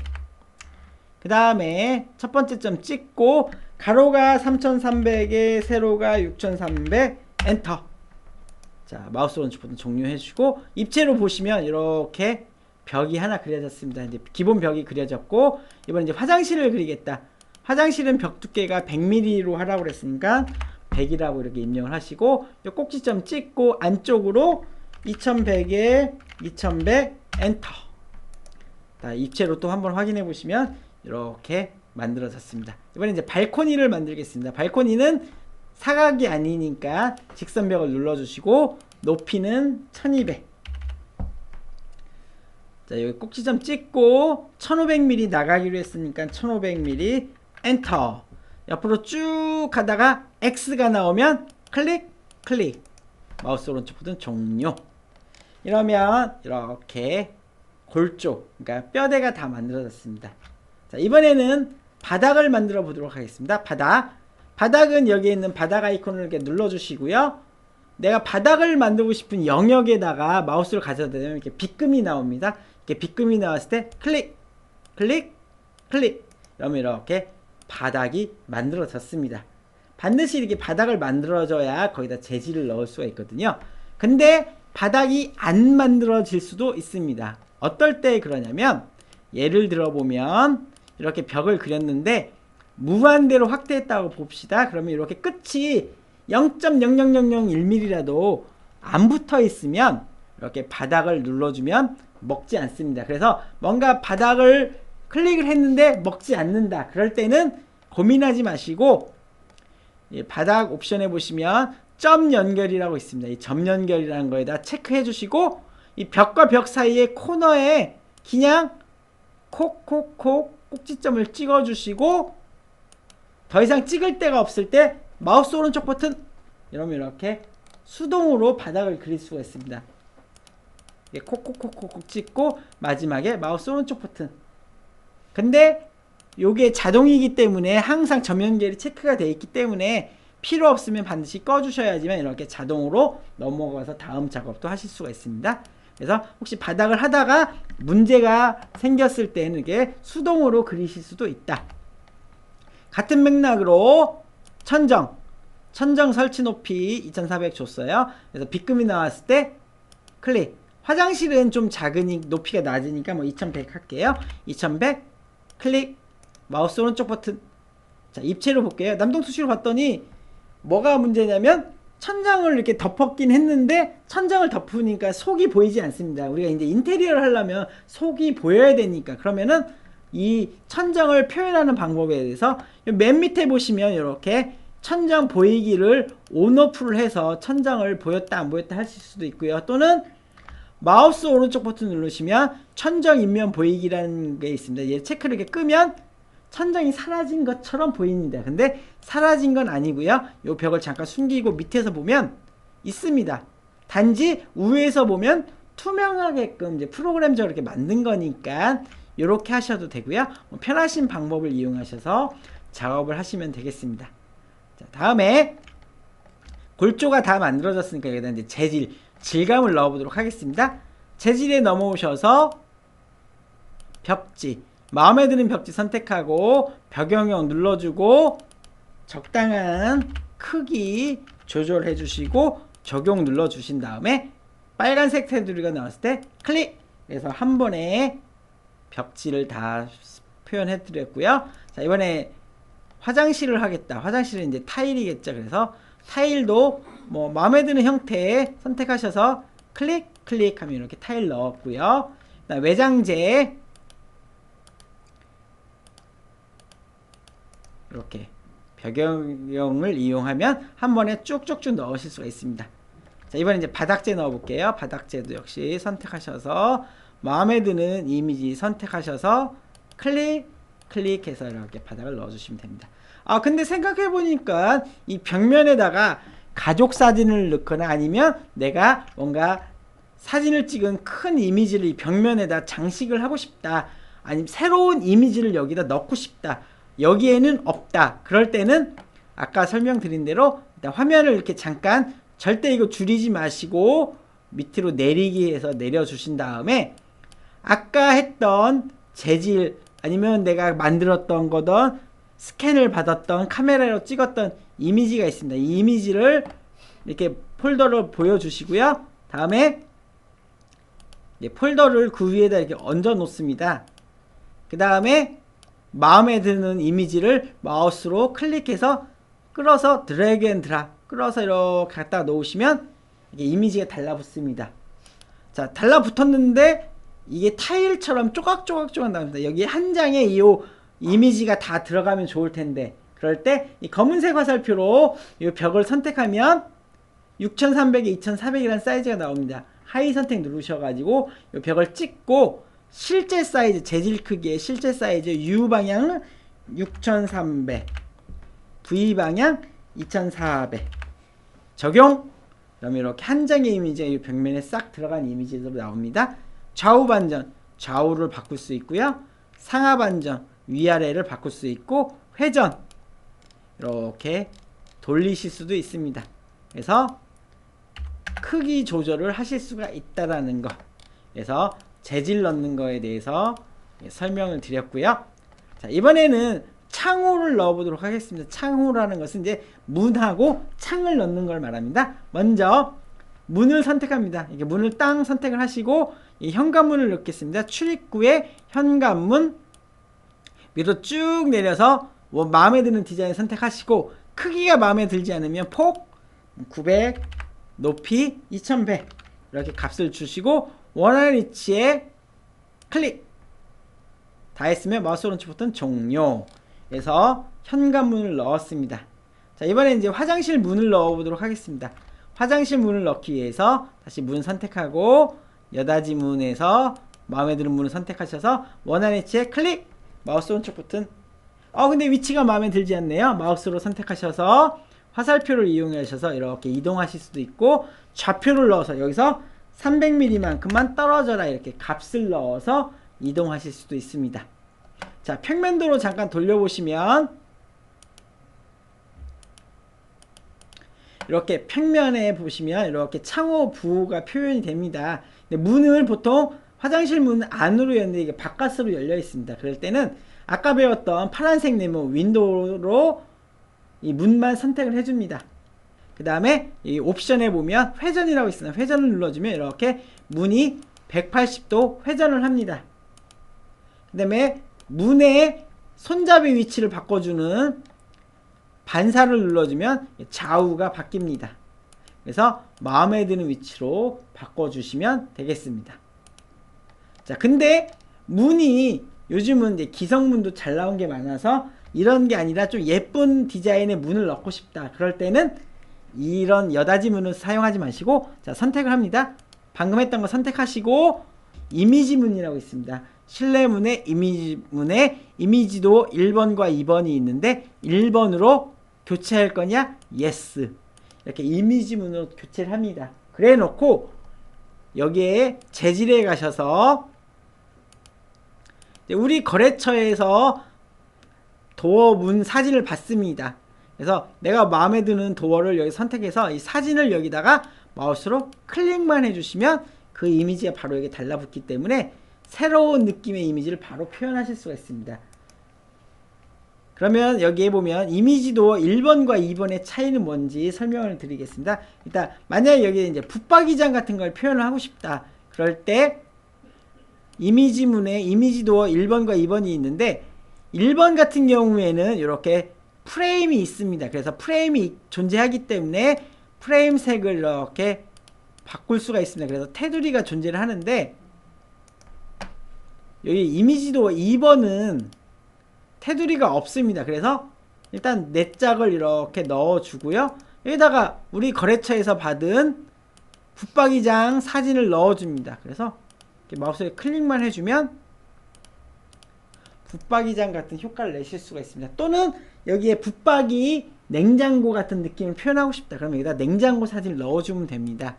그 다음에 첫 번째 점 찍고 가로가 3300에 세로가 6300, 엔터. 자, 마우스 오른쪽 버튼 종료해주고 입체로 보시면 이렇게 벽이 하나 그려졌습니다. 이제 기본 벽이 그려졌고 이번에 이제 화장실을 그리겠다. 화장실은 벽 두께가 100mm로 하라고 그랬으니까 100이라고 이렇게 입력을 하시고 이 꼭지점 찍고 안쪽으로 2100에 2100 엔터. 자, 입체로 또 한번 확인해 보시면 이렇게 만들어졌습니다. 이번에 이제 발코니를 만들겠습니다. 발코니는 사각이 아니니까 직선벽을 눌러주시고 높이는 1200. 자, 여기 꼭지점 찍고 1500mm 나가기로 했으니까 1500mm 엔터. 옆으로 쭉 가다가 X가 나오면 클릭 클릭, 마우스 오른쪽 버튼 종료. 이러면 이렇게 골조, 그러니까 뼈대가 다 만들어졌습니다. 자, 이번에는 바닥을 만들어 보도록 하겠습니다. 바닥은 여기에 있는 바닥 아이콘을 이렇게 눌러주시고요. 내가 바닥을 만들고 싶은 영역에다가 마우스를 가져다 대면 이렇게 빗금이 나옵니다. 이렇게 빗금이 나왔을 때 클릭, 클릭, 클릭. 그러면 이렇게 바닥이 만들어졌습니다. 반드시 이렇게 바닥을 만들어줘야 거기다 재질을 넣을 수가 있거든요. 근데 바닥이 안 만들어질 수도 있습니다. 어떨 때 그러냐면 예를 들어 보면 이렇게 벽을 그렸는데 무한대로 확대했다고 봅시다. 그러면 이렇게 끝이 0.00001mm라도 안 붙어 있으면 이렇게 바닥을 눌러주면 먹지 않습니다. 그래서 뭔가 바닥을 클릭을 했는데 먹지 않는다. 그럴 때는 고민하지 마시고 바닥 옵션에 보시면 점 연결이라고 있습니다. 이 점 연결이라는 거에다 체크해 주시고 이 벽과 벽 사이의 코너에 그냥 콕콕콕 꼭지점을 찍어 주시고 더 이상 찍을 데가 없을 때 마우스 오른쪽 버튼 이러면 이렇게 수동으로 바닥을 그릴 수가 있습니다. 콕콕콕콕 찍고 마지막에 마우스 오른쪽 버튼. 근데 요게 자동이기 때문에 항상 점 연결이 체크가 되어 있기 때문에 필요 없으면 반드시 꺼 주셔야지만 이렇게 자동으로 넘어가서 다음 작업도 하실 수가 있습니다. 그래서 혹시 바닥을 하다가 문제가 생겼을 때는 이게 수동으로 그리실 수도 있다. 같은 맥락으로 천정 설치 높이 2400 줬어요. 그래서 B급이 나왔을 때 클릭. 화장실은 좀 작으니 높이가 낮으니까 뭐 2100 할게요. 2100 클릭. 마우스 오른쪽 버튼. 자, 입체로 볼게요. 남동투시로 봤더니 뭐가 문제냐면 천장을 이렇게 덮었긴 했는데 천장을 덮으니까 속이 보이지 않습니다. 우리가 이제 인테리어를 하려면 속이 보여야 되니까 그러면은 이 천장을 표현하는 방법에 대해서 맨 밑에 보시면 이렇게 천장 보이기를 온오프를 해서 천장을 보였다 안 보였다 하실 수도 있고요. 또는 마우스 오른쪽 버튼 누르시면 천정 인면 보이기라는 게 있습니다. 얘 체크를 이렇게 끄면 천정이 사라진 것처럼 보입니다. 근데 사라진 건 아니고요. 이 벽을 잠깐 숨기고 밑에서 보면 있습니다. 단지 위에서 보면 투명하게끔 이제 프로그램적으로 이렇게 만든 거니까 이렇게 하셔도 되고요. 편하신 방법을 이용하셔서 작업을 하시면 되겠습니다. 자, 다음에 골조가 다 만들어졌으니까 여기다 이제 재질, 질감을 넣어보도록 하겠습니다. 재질에 넘어오셔서 벽지, 마음에 드는 벽지 선택하고 벽영역 눌러주고 적당한 크기 조절해 주시고 적용 눌러 주신 다음에 빨간색 테두리가 나왔을 때 클릭 해서 한 번에 벽지를 다 표현해 드렸고요. 자, 이번에 화장실을 하겠다. 화장실은 이제 타일이겠죠. 그래서 타일도 뭐 마음에 드는 형태 선택하셔서 클릭하면 이렇게 타일 넣었고요. 그다음 외장재 이렇게 벽영을 이용하면 한 번에 쭉쭉쭉 넣으실 수가 있습니다. 자, 이번에 이제 바닥재 넣어 볼게요. 바닥재도 역시 선택하셔서 마음에 드는 이미지 선택하셔서 클릭해서 이렇게 바닥을 넣어 주시면 됩니다. 아, 근데 생각해 보니까 이 벽면에다가 가족 사진을 넣거나 아니면 내가 뭔가 사진을 찍은 큰 이미지를 이 벽면에다 장식을 하고 싶다. 아니면 새로운 이미지를 여기다 넣고 싶다. 여기에는 없다. 그럴 때는 아까 설명드린 대로 일단 화면을 이렇게 잠깐 절대 이거 줄이지 마시고 밑으로 내리기 해서 내려주신 다음에 아까 했던 재질 아니면 내가 만들었던 거든 스캔을 받았던 카메라로 찍었던 이미지가 있습니다. 이 이미지를 이렇게 폴더로 보여주시고요. 다음에 폴더를 그 위에다 이렇게 얹어 놓습니다. 그 다음에 마음에 드는 이미지를 마우스로 클릭해서 끌어서 드래그 앤 드랍 끌어서 이렇게 갖다 놓으시면 이게 이미지가 달라붙습니다. 자, 달라붙었는데 이게 타일처럼 쪼각쪼각 나옵니다. 여기 한 장에 이 이미지가 다 들어가면 좋을 텐데 그럴 때 이 검은색 화살표로 이 벽을 선택하면 6300에 2400이라는 사이즈가 나옵니다. 하이 선택 누르셔가지고 이 벽을 찍고 실제 사이즈, 재질 크기의 실제 사이즈 U 방향은 6300, V 방향 2400 적용. 그러면 이렇게 한 장의 이미지가 이 벽면에 싹 들어간 이미지로 나옵니다. 좌우 반전, 좌우를 바꿀 수 있고요. 상하 반전, 위아래를 바꿀 수 있고 회전 이렇게 돌리실 수도 있습니다. 그래서 크기 조절을 하실 수가 있다라는 거. 그래서 재질 넣는 거에 대해서 설명을 드렸고요. 자, 이번에는 창호를 넣어보도록 하겠습니다. 창호라는 것은 이제 문하고 창을 넣는 걸 말합니다. 먼저 문을 선택합니다. 이게 문을 땅 선택을 하시고 이 현관문을 넣겠습니다. 출입구에 현관문 위로 쭉 내려서 뭐 마음에 드는 디자인 선택하시고 크기가 마음에 들지 않으면 폭 900, 높이 2100 이렇게 값을 주시고 원하는 위치에 클릭. 다 했으면 마우스 오른쪽 버튼 종료. 그래서 현관문을 넣었습니다. 자, 이번엔 이제 화장실 문을 넣어보도록 하겠습니다. 화장실 문을 넣기 위해서 다시 문 선택하고 여닫이 문에서 마음에 드는 문을 선택하셔서 원하는 위치에 클릭! 마우스 오른쪽 버튼. 근데 위치가 마음에 들지 않네요. 마우스로 선택하셔서 화살표를 이용하셔서 이렇게 이동하실 수도 있고, 좌표를 넣어서 여기서 300mm만큼만 떨어져라 이렇게 값을 넣어서 이동하실 수도 있습니다. 자, 평면도로 잠깐 돌려보시면 이렇게 평면에 보시면 이렇게 창호 부호가 표현이 됩니다. 근데 문을 보통 화장실 문 안으로 열는데 이게 바깥으로 열려 있습니다. 그럴 때는 아까 배웠던 파란색 네모 윈도우로 이 문만 선택을 해줍니다. 그 다음에 이 옵션에 보면 회전이라고 있습니다. 회전을 눌러주면 이렇게 문이 180도 회전을 합니다. 그 다음에 문의 손잡이 위치를 바꿔주는 반사를 눌러주면 좌우가 바뀝니다. 그래서 마음에 드는 위치로 바꿔주시면 되겠습니다. 자, 근데 문이 요즘은 이제 기성문도 잘 나온 게 많아서 이런 게 아니라 좀 예쁜 디자인의 문을 넣고 싶다. 그럴 때는 이런 여닫이 문을 사용하지 마시고, 자, 선택을 합니다. 방금 했던 거 선택하시고 이미지 문이라고 있습니다. 실내 문에 이미지 문에 이미지도 1번과 2번이 있는데 1번으로 교체할 거냐? 예스. 이렇게 이미지 문으로 교체를 합니다. 그래 놓고 여기에 재질에 가셔서 우리 거래처에서 도어 문 사진을 받습니다. 그래서 내가 마음에 드는 도어를 여기 선택해서 이 사진을 여기다가 마우스로 클릭만 해주시면 그 이미지가 바로 여기 달라붙기 때문에 새로운 느낌의 이미지를 바로 표현하실 수가 있습니다. 그러면 여기에 보면 이미지도 1번과 2번의 차이는 뭔지 설명을 드리겠습니다. 일단 만약에 여기에 이제 붙박이장 같은 걸 표현을 하고 싶다. 그럴 때 이미지문에 이미지도 1번과 2번이 있는데 1번 같은 경우에는 이렇게 프레임이 있습니다. 그래서 프레임이 존재하기 때문에 프레임 색을 이렇게 바꿀 수가 있습니다. 그래서 테두리가 존재를 하는데 여기 이미지도 2번은 테두리가 없습니다. 그래서 일단 네 짝을 이렇게 넣어주고요. 여기다가 우리 거래처에서 받은 붙박이장 사진을 넣어줍니다. 그래서 이렇게 마우스에 클릭만 해주면 붙박이장 같은 효과를 내실 수가 있습니다. 또는 여기에 붙박이 냉장고 같은 느낌을 표현하고 싶다. 그러면 여기다 냉장고 사진을 넣어주면 됩니다.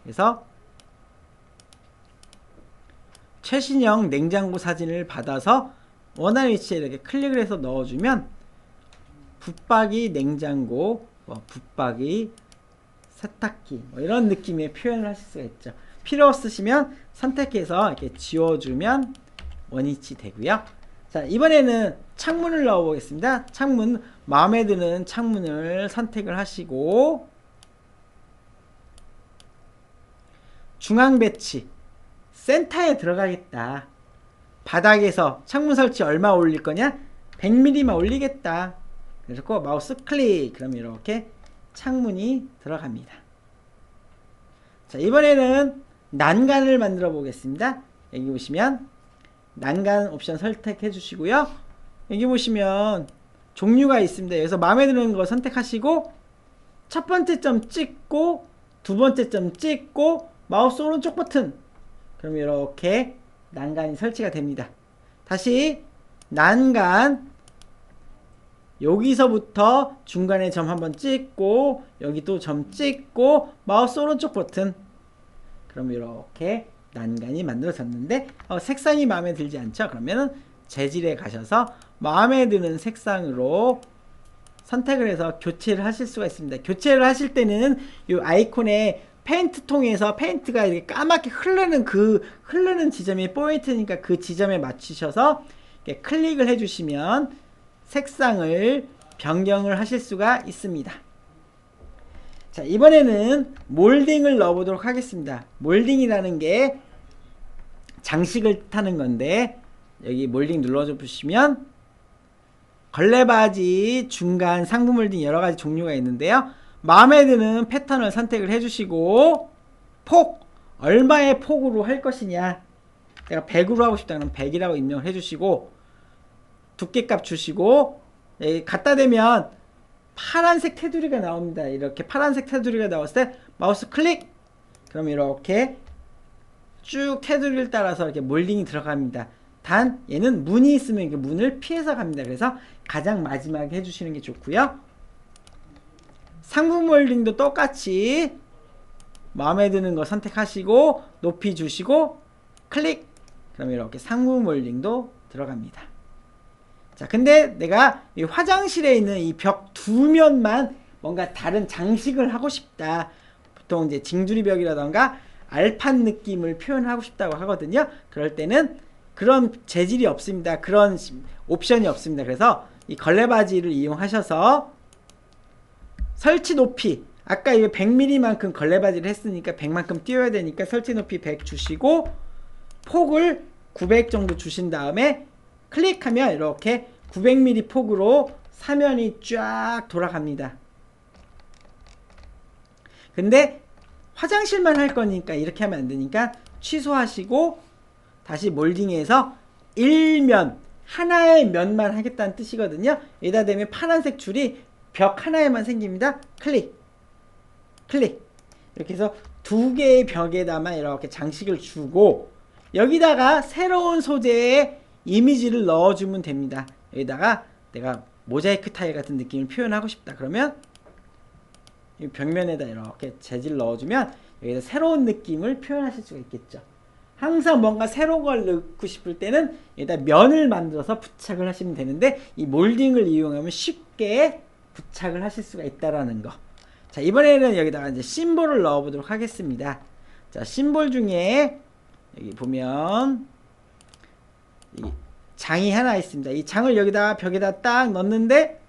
그래서 최신형 냉장고 사진을 받아서 원하는 위치에 이렇게 클릭을 해서 넣어주면 붙박이 냉장고, 붙박이 세탁기 이런 느낌의 표현을 하실 수가 있죠. 필요 없으시면 선택해서 이렇게 지워주면 원위치 되고요. 자, 이번에는 창문을 넣어 보겠습니다. 창문, 마음에 드는 창문을 선택을 하시고 중앙 배치 센터에 들어가겠다. 바닥에서 창문 설치 얼마 올릴 거냐? 100mm만 올리겠다. 그래서 마우스 클릭. 그럼 이렇게 창문이 들어갑니다. 자, 이번에는 난간을 만들어 보겠습니다. 여기 보시면 난간 옵션 선택해 주시고요. 여기 보시면 종류가 있습니다. 여기서 마음에 드는 거 선택하시고 첫 번째 점 찍고 두 번째 점 찍고 마우스 오른쪽 버튼. 그럼 이렇게 난간이 설치가 됩니다. 다시 난간 여기서부터 중간에 점 한번 찍고 여기 또 점 찍고 마우스 오른쪽 버튼. 그럼 이렇게 난간이 만들어졌는데 색상이 마음에 들지 않죠? 그러면은 재질에 가셔서 마음에 드는 색상으로 선택을 해서 교체를 하실 수가 있습니다. 교체를 하실 때는 이 아이콘에 페인트 통에서 페인트가 이렇게 까맣게 흐르는 지점이 포인트니까 그 지점에 맞추셔서 이렇게 클릭을 해주시면 색상을 변경을 하실 수가 있습니다. 자, 이번에는 몰딩을 넣어보도록 하겠습니다. 몰딩이라는 게 장식을 뜻하는 건데 여기 몰딩 눌러줘 보시면 걸레바지, 중간, 상부 몰딩 여러가지 종류가 있는데요. 마음에 드는 패턴을 선택을 해주시고 폭! 얼마의 폭으로 할 것이냐. 내가 100으로 하고 싶다 그러면 100이라고 입력을 해주시고 두께값 주시고 갖다 대면 파란색 테두리가 나옵니다. 이렇게 파란색 테두리가 나왔을 때 마우스 클릭! 그럼 이렇게 쭉 테두리를 따라서 이렇게 몰딩이 들어갑니다. 단 얘는 문이 있으면 이렇게 문을 피해서 갑니다. 그래서 가장 마지막에 해주시는 게 좋고요. 상부 몰딩도 똑같이 마음에 드는 거 선택하시고 높이 주시고 클릭! 그럼 이렇게 상부 몰딩도 들어갑니다. 자, 근데 내가 이 화장실에 있는 이 벽 두 면만 뭔가 다른 장식을 하고 싶다. 보통 이제 징주리 벽이라던가 알판 느낌을 표현하고 싶다고 하거든요. 그럴 때는 그런 재질이 없습니다. 그런 옵션이 없습니다. 그래서 이 걸레바지를 이용하셔서 설치 높이, 아까 이 100mm만큼 걸레바지를 했으니까 100만큼 띄워야 되니까 설치 높이 100 주시고 폭을 900 정도 주신 다음에 클릭하면 이렇게 900mm 폭으로 사면이 쫙 돌아갑니다. 근데 화장실만 할 거니까 이렇게 하면 안 되니까 취소하시고 다시 몰딩해서 1면, 하나의 면만 하겠다는 뜻이거든요. 여기다 대면 파란색 줄이 벽 하나에만 생깁니다. 클릭, 클릭. 이렇게 해서 두 개의 벽에다만 이렇게 장식을 주고 여기다가 새로운 소재의 이미지를 넣어주면 됩니다. 여기다가 내가 모자이크 타일 같은 느낌을 표현하고 싶다. 그러면 이 벽면에다 이렇게 재질 넣어주면 여기다 새로운 느낌을 표현하실 수가 있겠죠. 항상 뭔가 새로운 걸 넣고 싶을 때는 여기다 면을 만들어서 부착을 하시면 되는데 이 몰딩을 이용하면 쉽게 부착을 하실 수가 있다라는 거. 자, 이번에는 여기다가 이제 심볼을 넣어보도록 하겠습니다. 자, 심볼 중에 여기 보면 이 장이 하나 있습니다. 이 장을 여기다 벽에다 딱 넣는데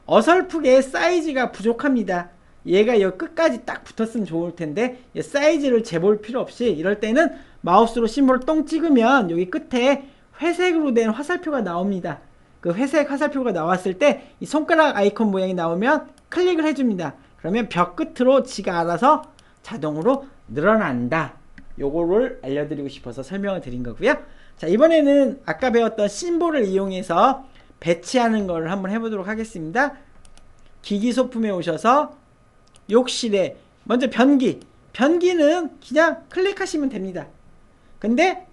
어설프게 사이즈가 부족합니다. 얘가 여기 끝까지 딱 붙었으면 좋을 텐데 사이즈를 재볼 필요 없이 이럴 때는 마우스로 심볼을 똥 찍으면 여기 끝에 회색으로 된 화살표가 나옵니다. 그 회색 화살표가 나왔을 때 이 손가락 아이콘 모양이 나오면 클릭을 해줍니다. 그러면 벽 끝으로 지가 알아서 자동으로 늘어난다. 요거를 알려드리고 싶어서 설명을 드린 거고요. 자, 이번에는 아까 배웠던 심볼을 이용해서 배치하는 거를 한번 해보도록 하겠습니다. 기기 소품에 오셔서 욕실에 먼저 변기는 그냥 클릭하시면 됩니다. 근데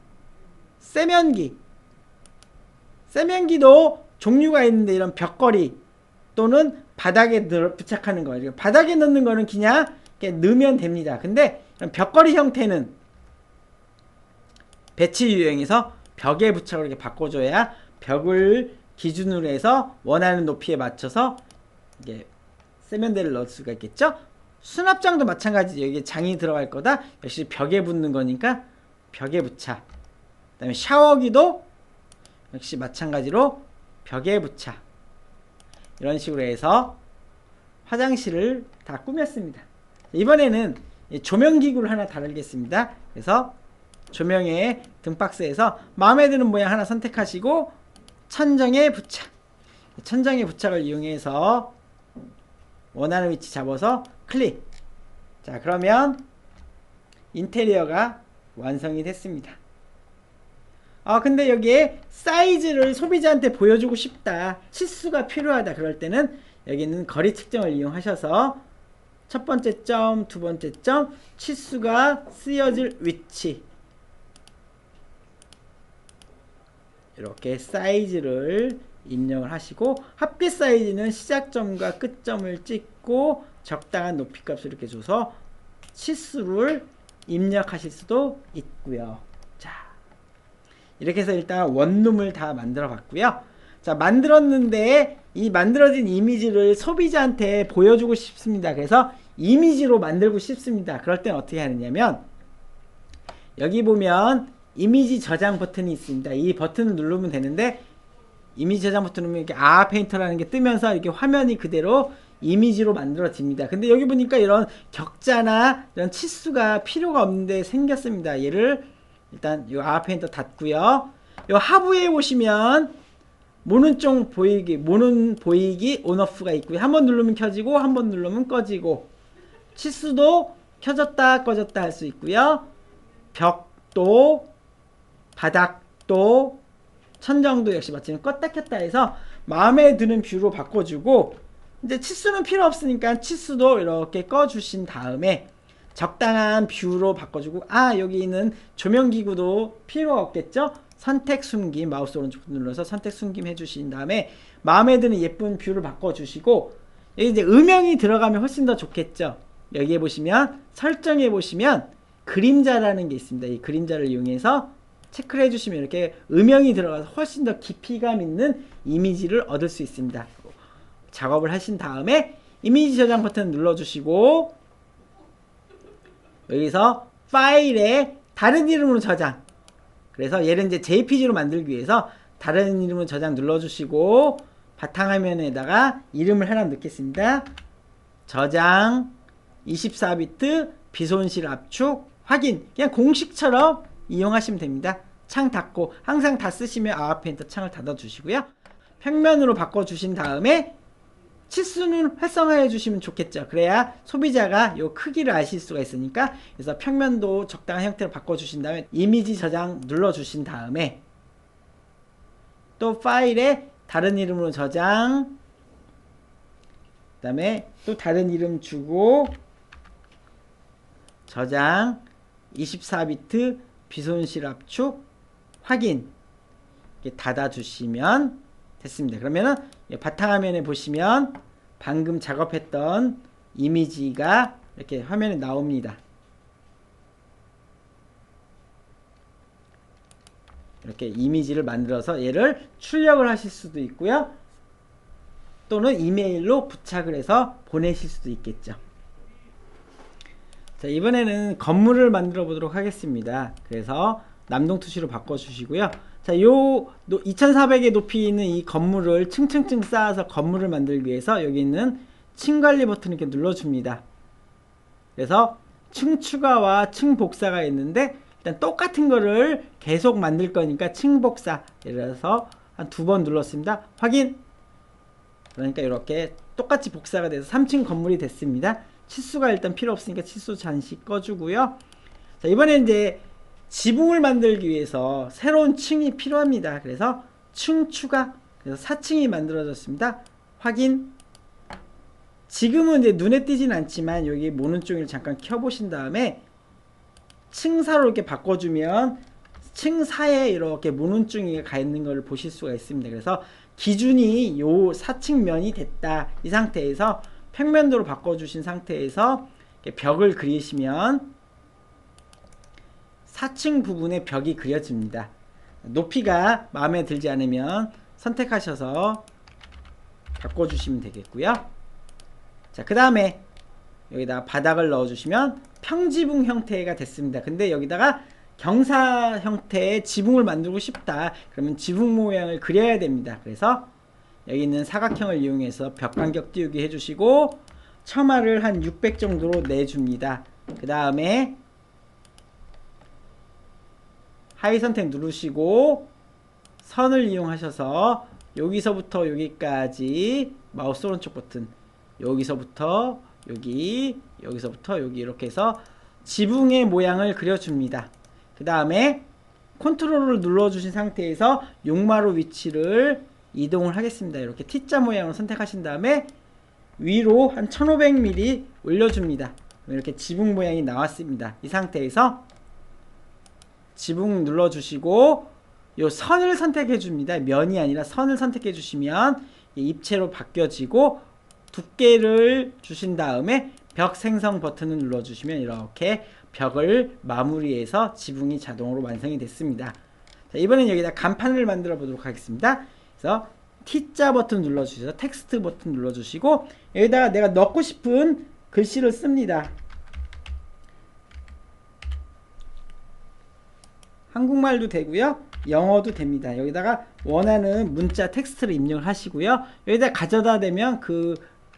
세면기도 종류가 있는데 이런 벽걸이 또는 바닥에 부착하는 거예요. 바닥에 넣는 거는 그냥 이렇게 넣으면 됩니다. 근데 이런 벽걸이 형태는 배치 유형에서 벽에 부착을 이렇게 바꿔줘야 벽을 기준으로 해서 원하는 높이에 맞춰서 이게 세면대를 넣을 수가 있겠죠. 수납장도 마찬가지죠. 여기에 장이 들어갈 거다. 역시 벽에 붙는 거니까 벽에 부착. 그 다음에 샤워기도 역시 마찬가지로 벽에 부착. 이런 식으로 해서 화장실을 다 꾸몄습니다. 이번에는 조명기구를 하나 다루겠습니다. 그래서 조명의 등박스에서 마음에 드는 모양 하나 선택하시고 천정에 부착. 천정에 부착을 이용해서 원하는 위치 잡아서 클릭. 자, 그러면 인테리어가 완성이 됐습니다. 근데 여기에 사이즈를 소비자한테 보여주고 싶다. 치수가 필요하다. 그럴 때는 여기는 거리 측정을 이용하셔서 첫 번째 점, 두 번째 점, 치수가 쓰여질 위치. 이렇게 사이즈를 입력을 하시고 합계 사이즈는 시작점과 끝점을 찍고 적당한 높이 값을 이렇게 줘서 치수를 입력하실 수도 있고요. 자, 이렇게 해서 일단 원룸을 다 만들어 봤고요. 자, 만들었는데 이 만들어진 이미지를 소비자한테 보여주고 싶습니다. 그래서 이미지로 만들고 싶습니다. 그럴 땐 어떻게 하느냐면 여기 보면 이미지 저장 버튼이 있습니다. 이 버튼을 누르면 되는데 이미지 저장 버튼 누르면 이렇게 페인터라는 게 뜨면서 이렇게 화면이 그대로 이미지로 만들어집니다. 근데 여기 보니까 이런 격자나 이런 치수가 필요가 없는데 생겼습니다. 얘를 일단 이 페인터 닫고요. 요 하부에 보시면 모는 쪽 보이기, 모는 보이기 온오프가 있고요. 한번 누르면 켜지고 한번 누르면 꺼지고 치수도 켜졌다 꺼졌다 할 수 있고요. 벽도 바닥도 천정도 역시 마찬가지로 껐다 켰다 해서 마음에 드는 뷰로 바꿔주고, 이제 치수는 필요 없으니까 치수도 이렇게 꺼주신 다음에 적당한 뷰로 바꿔주고, 여기 있는 조명기구도 필요 없겠죠? 선택 숨김, 마우스 오른쪽 눌러서 선택 숨김 해주신 다음에 마음에 드는 예쁜 뷰를 바꿔주시고, 여기 이제 음영이 들어가면 훨씬 더 좋겠죠? 여기에 보시면 설정해 보시면 그림자라는 게 있습니다. 이 그림자를 이용해서 체크를 해주시면 이렇게 음영이 들어가서 훨씬 더 깊이감 있는 이미지를 얻을 수 있습니다. 작업을 하신 다음에 이미지 저장 버튼 눌러주시고, 여기서 파일에 다른 이름으로 저장, 그래서 얘를 이제 JPG로 만들기 위해서 다른 이름으로 저장 눌러주시고, 바탕화면에다가 이름을 하나 넣겠습니다. 저장 24비트 비손실 압축 확인, 그냥 공식처럼 이용하시면 됩니다. 창 닫고, 항상 다 쓰시면 아웃페인터 창을 닫아 주시고요. 평면으로 바꿔 주신 다음에 치수는 활성화해 주시면 좋겠죠. 그래야 소비자가 이 크기를 아실 수가 있으니까. 그래서 평면도 적당한 형태로 바꿔 주신 다음에 이미지 저장 눌러 주신 다음에 또 파일에 다른 이름으로 저장, 그 다음에 또 다른 이름 주고 저장 24비트 비손실 압축 확인, 이렇게 닫아 주시면 됐습니다. 그러면은 바탕화면에 보시면 방금 작업했던 이미지가 이렇게 화면에 나옵니다. 이렇게 이미지를 만들어서 얘를 출력을 하실 수도 있고요. 또는 이메일로 부착을 해서 보내실 수도 있겠죠. 자, 이번에는 건물을 만들어 보도록 하겠습니다. 그래서 남동투시로 바꿔주시고요. 자, 요 2400의 높이 있는 이 건물을 층층층 쌓아서 건물을 만들기 위해서 여기 있는 층 관리 버튼을 이렇게 눌러줍니다. 그래서 층 추가와 층 복사가 있는데, 일단 똑같은 거를 계속 만들 거니까 층 복사, 예를 들어서 한 2번 눌렀습니다. 확인! 그러니까 이렇게 똑같이 복사가 돼서 3층 건물이 됐습니다. 치수가 일단 필요 없으니까 치수 잠시 꺼주고요. 자, 이번에 이제 지붕을 만들기 위해서 새로운 층이 필요합니다. 그래서 층 추가, 그래서 4층이 만들어졌습니다. 확인. 지금은 이제 눈에 띄진 않지만 여기 모는 종이를 잠깐 켜보신 다음에 층사로 이렇게 바꿔주면 층사에 이렇게 모눈증이가 가 있는 걸 보실 수가 있습니다. 그래서 기준이 요 4층 면이 됐다, 이 상태에서 평면도로 바꿔주신 상태에서 벽을 그리시면 4층 부분에 벽이 그려집니다. 높이가 마음에 들지 않으면 선택하셔서 바꿔주시면 되겠고요. 자, 그 다음에 여기다가 바닥을 넣어주시면 평지붕 형태가 됐습니다. 근데 여기다가 경사 형태의 지붕을 만들고 싶다, 그러면 지붕 모양을 그려야 됩니다. 그래서 여기 있는 사각형을 이용해서 벽 간격 띄우기 해주시고 처마를 한 600 정도로 내줍니다. 그 다음에 하위 선택 누르시고 선을 이용하셔서 여기서부터 여기까지 마우스 오른쪽 버튼, 여기서부터 여기, 여기서부터 여기 이렇게 해서 지붕의 모양을 그려줍니다. 그 다음에 컨트롤을 눌러주신 상태에서 용마루 위치를 이동을 하겠습니다. 이렇게 T자 모양을 선택하신 다음에 위로 한 1500mm 올려줍니다. 이렇게 지붕 모양이 나왔습니다. 이 상태에서 지붕 눌러주시고 요 선을 선택해 줍니다. 면이 아니라 선을 선택해 주시면 입체로 바뀌어지고, 두께를 주신 다음에 벽 생성 버튼을 눌러주시면 이렇게 벽을 마무리해서 지붕이 자동으로 완성이 됐습니다. 자, 이번엔 여기다 간판을 만들어 보도록 하겠습니다. 그래서 T자 버튼 눌러주셔서 텍스트 버튼 눌러주시고 여기다가 내가 넣고 싶은 글씨를 씁니다. 한국말도 되고요, 영어도 됩니다. 여기다가 원하는 문자 텍스트를 입력을 하시고요. 여기다 가져다 대면 그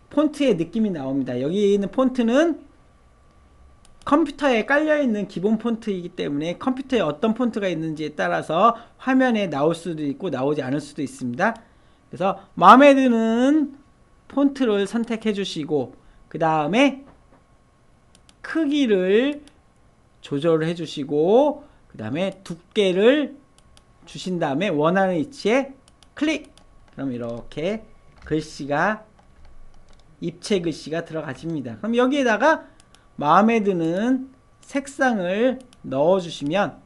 폰트의 느낌이 나옵니다. 여기 있는 폰트는 컴퓨터에 깔려있는 기본 폰트이기 때문에 컴퓨터에 어떤 폰트가 있는지에 따라서 화면에 나올 수도 있고 나오지 않을 수도 있습니다. 그래서 마음에 드는 폰트를 선택해 주시고 그 다음에 크기를 조절해 주시고 그 다음에 두께를 주신 다음에 원하는 위치에 클릭. 그럼 이렇게 글씨가 입체 글씨가 들어가집니다. 그럼 여기에다가 마음에 드는 색상을 넣어주시면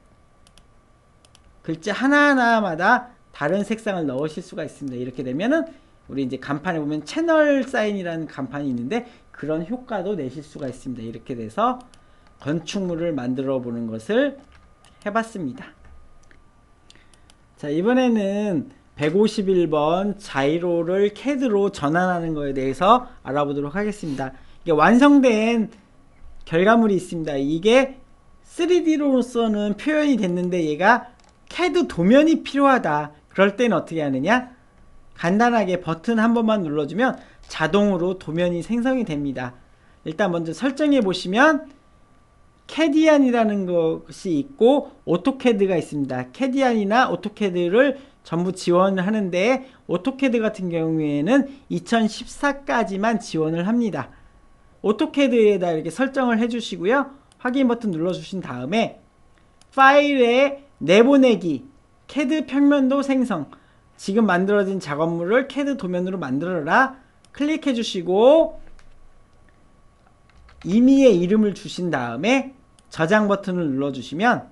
글자 하나하나마다 다른 색상을 넣으실 수가 있습니다. 이렇게 되면은 우리 이제 간판에 보면 채널 사인이라는 간판이 있는데 그런 효과도 내실 수가 있습니다. 이렇게 돼서 건축물을 만들어 보는 것을 해봤습니다. 자, 이번에는 151번 자이로를 CAD로 전환하는 것에 대해서 알아보도록 하겠습니다. 이게 완성된 결과물이 있습니다. 이게 3D로서는 표현이 됐는데 얘가 CAD 도면이 필요하다. 그럴 때는 어떻게 하느냐? 간단하게 버튼 한 번만 눌러주면 자동으로 도면이 생성이 됩니다. 일단 먼저 설정해 보시면 캐디안이라는 것이 있고 오토캐드가 있습니다. 캐디안이나 오토캐드를 전부 지원을 하는데 오토캐드 같은 경우에는 2014까지만 지원을 합니다. 오토캐드에다 이렇게 설정을 해주시고요. 확인 버튼 눌러주신 다음에 파일에 내보내기, CAD 평면도 생성, 지금 만들어진 작업물을 CAD 도면으로 만들어라 클릭해 주시고 임의의 이름을 주신 다음에 저장 버튼을 눌러주시면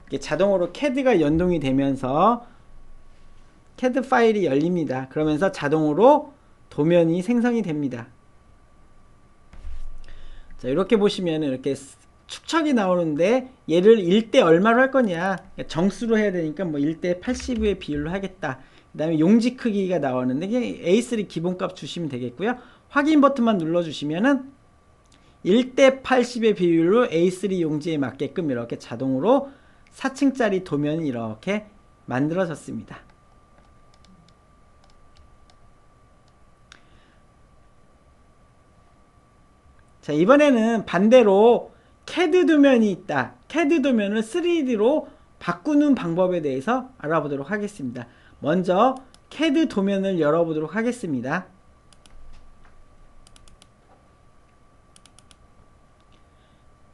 이게 자동으로 CAD가 연동이 되면서 CAD 파일이 열립니다. 그러면서 자동으로 도면이 생성이 됩니다. 자, 이렇게 보시면 이렇게 축척이 나오는데 얘를 1대 얼마로 할 거냐, 정수로 해야 되니까 뭐 1대 80의 비율로 하겠다. 그 다음에 용지 크기가 나오는데 A3 기본값 주시면 되겠고요. 확인 버튼만 눌러주시면은 1대 80의 비율로 A3 용지에 맞게끔 이렇게 자동으로 4층짜리 도면이 이렇게 만들어졌습니다. 자, 이번에는 반대로 CAD 도면이 있다. CAD 도면을 3D로 바꾸는 방법에 대해서 알아보도록 하겠습니다. 먼저 CAD 도면을 열어보도록 하겠습니다.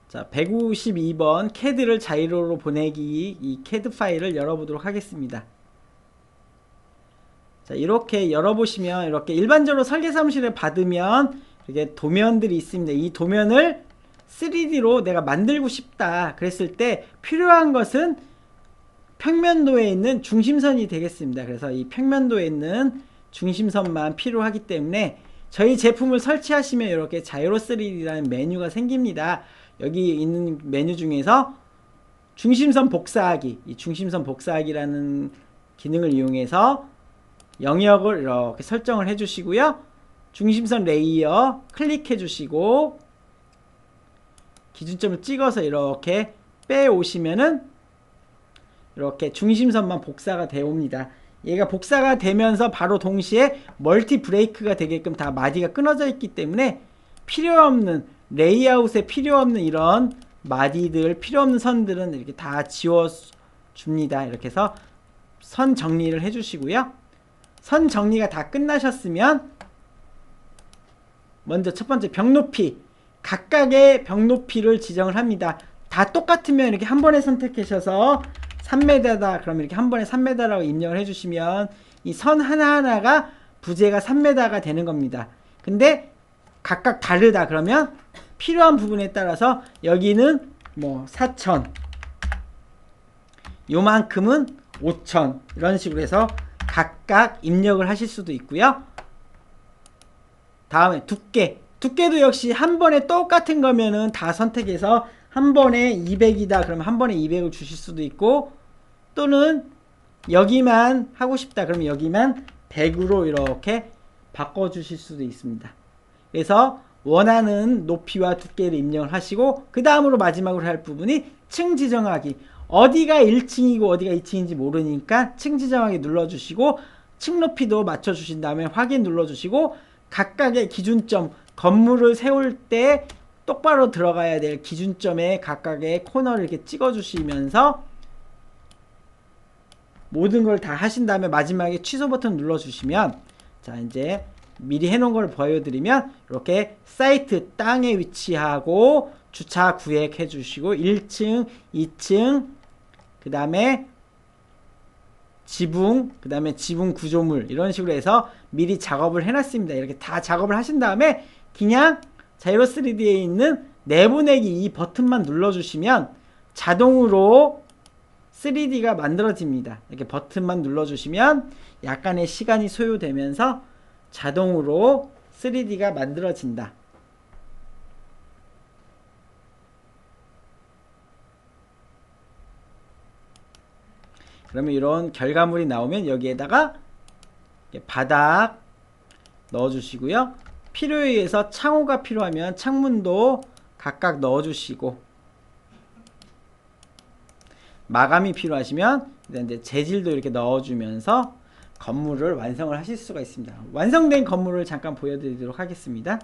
자, 152번 CAD를 자이로로 보내기, 이 CAD 파일을 열어보도록 하겠습니다. 자, 이렇게 열어보시면 이렇게 일반적으로 설계사무실에 받으면 이렇게 도면들이 있습니다. 이 도면을 3D로 내가 만들고 싶다 그랬을 때 필요한 것은 평면도에 있는 중심선이 되겠습니다. 그래서 이 평면도에 있는 중심선만 필요하기 때문에 저희 제품을 설치하시면 이렇게 자이로 3D라는 메뉴가 생깁니다. 여기 있는 메뉴 중에서 중심선 복사하기, 이 중심선 복사하기라는 기능을 이용해서 영역을 이렇게 설정을 해 주시고요. 중심선 레이어 클릭해 주시고 기준점을 찍어서 이렇게 빼오시면은 이렇게 중심선만 복사가 되어 옵니다. 얘가 복사가 되면서 바로 동시에 멀티 브레이크가 되게끔 다 마디가 끊어져 있기 때문에 필요 없는 레이아웃에 필요 없는 이런 마디들, 필요 없는 선들은 이렇게 다 지워 줍니다. 이렇게 해서 선 정리를 해 주시고요. 선 정리가 다 끝나셨으면 먼저 첫 번째 벽 높이, 각각의 벽 높이를 지정을 합니다. 다 똑같으면 이렇게 한 번에 선택하셔서 3m다 그러면 이렇게 한 번에 3m라고 입력을 해주시면 이 선 하나하나가 부재가 3m가 되는 겁니다. 근데 각각 다르다 그러면 필요한 부분에 따라서 여기는 뭐 4,000, 요만큼은 5,000 이런 식으로 해서 각각 입력을 하실 수도 있고요. 다음에 두께도 역시 한 번에 똑같은 거면은 다 선택해서 한 번에 200이다 그러면 한 번에 200을 주실 수도 있고, 또는 여기만 하고 싶다 그러면 여기만 100으로 이렇게 바꿔 주실 수도 있습니다. 그래서 원하는 높이와 두께를 입력을 하시고 그 다음으로 마지막으로 할 부분이 층 지정하기. 어디가 1층이고 어디가 2층인지 모르니까 층 지정하기 눌러주시고 층 높이도 맞춰주신 다음에 확인 눌러주시고 각각의 기준점, 건물을 세울 때 똑바로 들어가야 될 기준점에 각각의 코너를 이렇게 찍어주시면서 모든 걸 다 하신 다음에 마지막에 취소 버튼 눌러주시면, 자 이제 미리 해놓은 걸 보여드리면 이렇게 사이트 땅에 위치하고 주차 구획 해주시고 1층, 2층, 그 다음에 지붕, 그 다음에 지붕 구조물 이런 식으로 해서 미리 작업을 해놨습니다. 이렇게 다 작업을 하신 다음에 그냥 자이로 3D에 있는 내보내기 이 버튼만 눌러주시면 자동으로 3D가 만들어집니다. 이렇게 버튼만 눌러주시면 약간의 시간이 소요되면서 자동으로 3D가 만들어진다. 그러면 이런 결과물이 나오면 여기에다가 바닥 넣어주시고요. 필요에 의해서 창호가 필요하면 창문도 각각 넣어주시고, 마감이 필요하시면 이제 재질도 이렇게 넣어주면서 건물을 완성을 하실 수가 있습니다. 완성된 건물을 잠깐 보여드리도록 하겠습니다.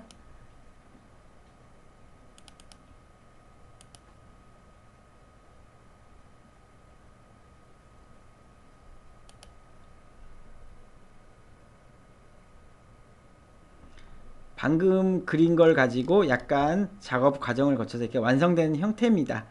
방금 그린 걸 가지고 약간 작업 과정을 거쳐서 이렇게 완성된 형태입니다.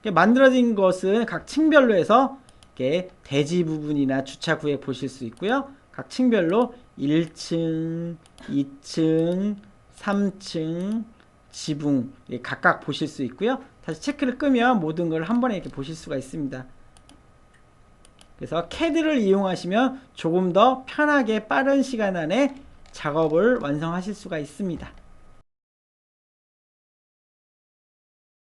이렇게 만들어진 것은 각 층별로 해서 이렇게 대지 부분이나 주차 구역 보실 수 있고요. 각 층별로 1층, 2층, 3층, 지붕 각각 보실 수 있고요. 다시 체크를 끄면 모든 걸 한 번에 이렇게 보실 수가 있습니다. 그래서 CAD를 이용하시면 조금 더 편하게 빠른 시간 안에 작업을 완성하실 수가 있습니다.